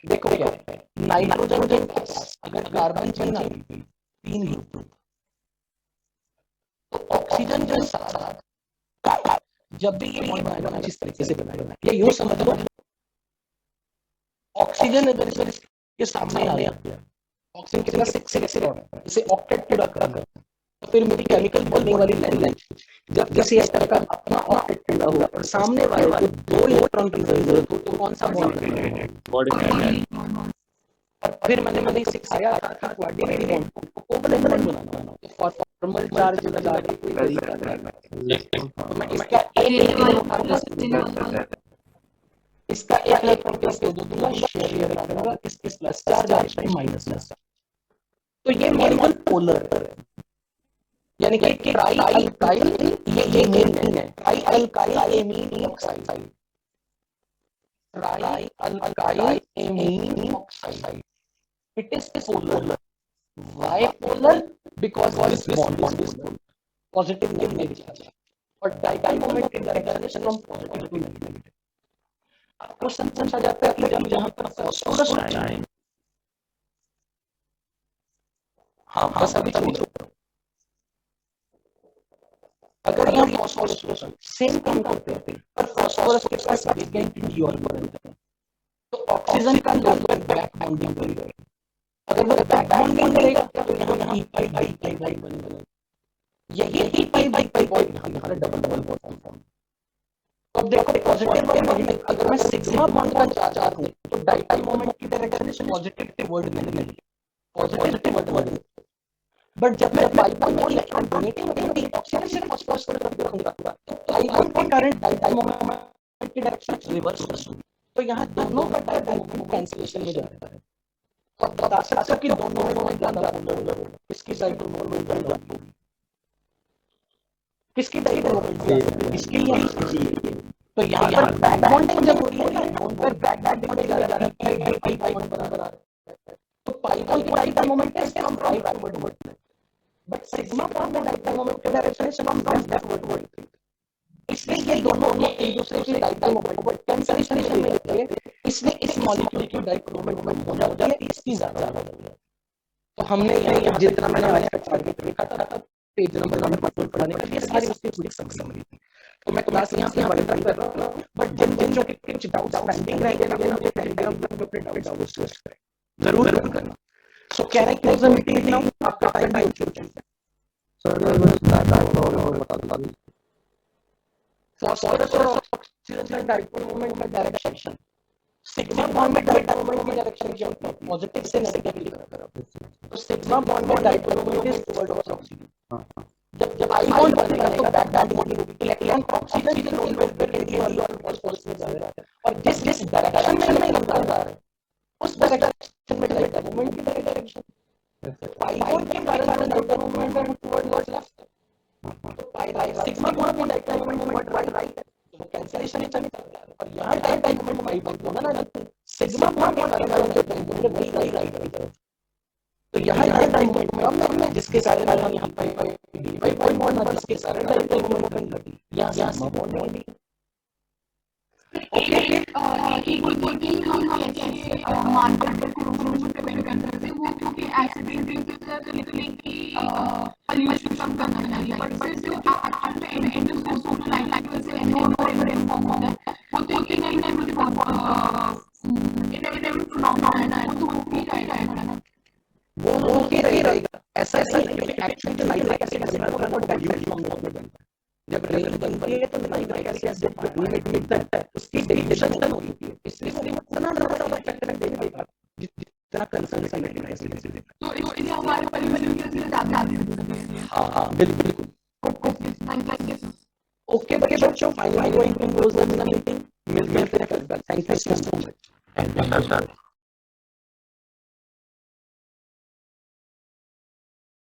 देखो क्या है, नाइट्रोजन के पास अगर कार्बन चेन आ गई 3 ग्रुप, तो ऑक्सीजन के साथ जब भी ये बॉन्ड बनाएगा ना, जिस तरीके से बनाएगा, ये यूं समझ लो, ऑक्सीजन अगर ये सामने आ गया, ऑक्सीजन कितना 6 इसे ऑक्टेट पूरा कर दो, तो फिर मेरी केमिकल बॉन्डिंग वाली लाइन जब किसी एटम का अपना ऑक्टेट पूरा हुआ और सामने वाले को 2 इलेक्ट्रॉन की जरूरत हो तो कौन सा बॉन्ड, और फिर मैंने सिखाया था कि कोऑर्डिनेट बॉन्ड को कोवैलेंट बॉन्ड बनाना, फॉर्मल चार्ज लगा के कोई तरीका करना, तो मैं इसका एक इलेक्ट्रॉन प्लस दे दूंगा, शेयर करूंगा, इसके प्लस चार्ज और इसके माइनस चार्ज, तो ये मेन पोलर है, यानी कि ट्राई अल्काइल ये मेन थिंग है, try alkyl amine oxide, try alkyl amine oxide, it is polar. Why polar? Because this bond is positive negative charge, और dipole moment in direct direction from positive to negative. अब क्वेश्चन पूछा जाता है कि जब यहाँ पर फॉस्फोरस है, हाँ बस अभी पूछो, अगर यहाँ फॉस्फोरस सेम काम करते हैं पर फॉस्फोरस के पास वेवलेंथ और बदलते हैं, तो ऑक्सीजन का लेवल बैक बाउंडिंग करेगा, अगर वो बैक बाउंडिंग करेगा तो यहाँ पाई बनेगा, यही पाई पॉइंट यहाँ डबल बॉन्ड फॉर्म। अब देखो पॉजिटिव बॉन्ड, अगर मैं सिग्मा बॉन्ड का चार्ज हूं तो डाइपोल मोमेंट की डायरेक्शन पॉजिटिव वर्ड में नहीं, पॉजिटिव वर्ड, बट जब मैं डाइपोल मोमेंट इलेक्ट्रॉन डोनेटिंग होगी ऑक्सीजन फॉस्फोरस को रख दूंगा तो डाइपोल के कारण डाइपोल मोमेंट की डायरेक्शन रिवर्स होगी, तो यहाँ दोनों का डाइपोल मोमेंट कैंसिलेशन हो जाता है, तो बता सकते हो कि दोनों में ज्यादा किसकी साइड मोमेंट ज्यादा होगी, किसकी डाइपोल मोमेंट ज्यादा, इसकी ही, तो यहाँ पर बैक बॉन्डिंग जब हो रही है ना, पर बैक बॉन्डिंग जा रहा है पाई बॉन्ड बना तो पाई बॉन्ड की डाइपोल मोमेंट है इसके हम pi bond, but sigma bond में डाइपोल मोमेंट का डायरेक्शन हम बैकवर्ड, इसलिए ये दोनों एक दूसरे की डाइपोल मोमेंट कैंसिलेशन में रहते हैं, इसलिए इस मॉलिक्यूल की डाइपोल मोमेंट हो जाता है, इसकी ज्यादा हो जाती है। तो हमने यहाँ जितना मैंने आज तक टारगेट लिखा था पेज नंबर 1 पढ़ाने के लिए सारी उसकी पूरी समझ थी, तो मैं क्लास यहाँ पे बड़ी कर रहा हूँ, बट जिन जो कुछ डाउट्स पेंडिंग रह गए ना मुझे टेलीग्राम पे अपने डाउट्स पोस्ट करें, जरूर करना। So can I close the meeting now, आपका टाइम चुका है सर, मैं बता दूं फॉस्फोरस और ऑक्सीजन का डाइपोल मोमेंट में डायरेक्शन, सिग्मा बॉन्ड में डाइपोल मोमेंट में डायरेक्शन क्या होता है, पॉजिटिव से नेगेटिव लिखा है, तो सिग्मा बॉन्ड में dipole moment is towards oxygen, जब आई बॉन्ड बनेगा तो बैक बॉन्डिंग होगी, इलेक्ट्रॉन ऑक्सीजन की लोन वेलोसिटी वाली और फॉस्फोरस में जा रहा है, और जिस डायरेक्शन में नहीं निकल रहा है उस डायरेक्शन में डाइपोल मोमेंट की डायरेक्शन, आई बॉन्ड के कारण डाइपोल मोमेंट है टुवर्ड्स लेफ्ट, तो पाई राइट, सिग्मा बॉन्ड में डाइपोल मोमेंट राइट है, तो कैंसिलेशन इतना नहीं करता, और यहाँ डाइपोल मोमेंट पाई बॉन्ड होना ना, सिग्मा बॉन्ड के कारण डाइपोल मोमेंट राइट, तो यहाँ डाइपोल मोमेंट में जिसके कारण हम यहाँ पाई डी बॉन्ड ना, जिसके कारण डाइपोल मोमेंट बन जाती है, यहाँ सिग्मा बॉन्ड नहीं। ओके बोल के हम कैसे मार्कर को प्रिवेंट कर सकते हैं, वो क्योंकि एक्सीडेंटली की पॉल्यूशन कम करना चाहिए, बट जो एंडोस्कोप लाइक से एनोरेन फॉर्म होता है वो तो एक इनएविटेबल फिनोमेना है, तो वो भी रहेगा ना, वो ओके रहेगा, ऐसा नहीं, क्योंकि एक्चुअली नाइट्रिक एसिड जनरल और डाइल्यूट फॉर्म में बनता है, जब रेल बनती है तो नाइट्रिक एसिड मिलता है, उसकी डेरिवेशन होती है, इसलिए वो इतना ज्यादा इफेक्ट नहीं देगा जितना कंसंट्रेटेड एसिड, तो इसलिए हमारे पॉल्यूशन के लिए ज्यादा हां बिल्कुल ओके बच्चों, finally going to close the meeting, मिलते हैं कल, थैंक यू सो मच।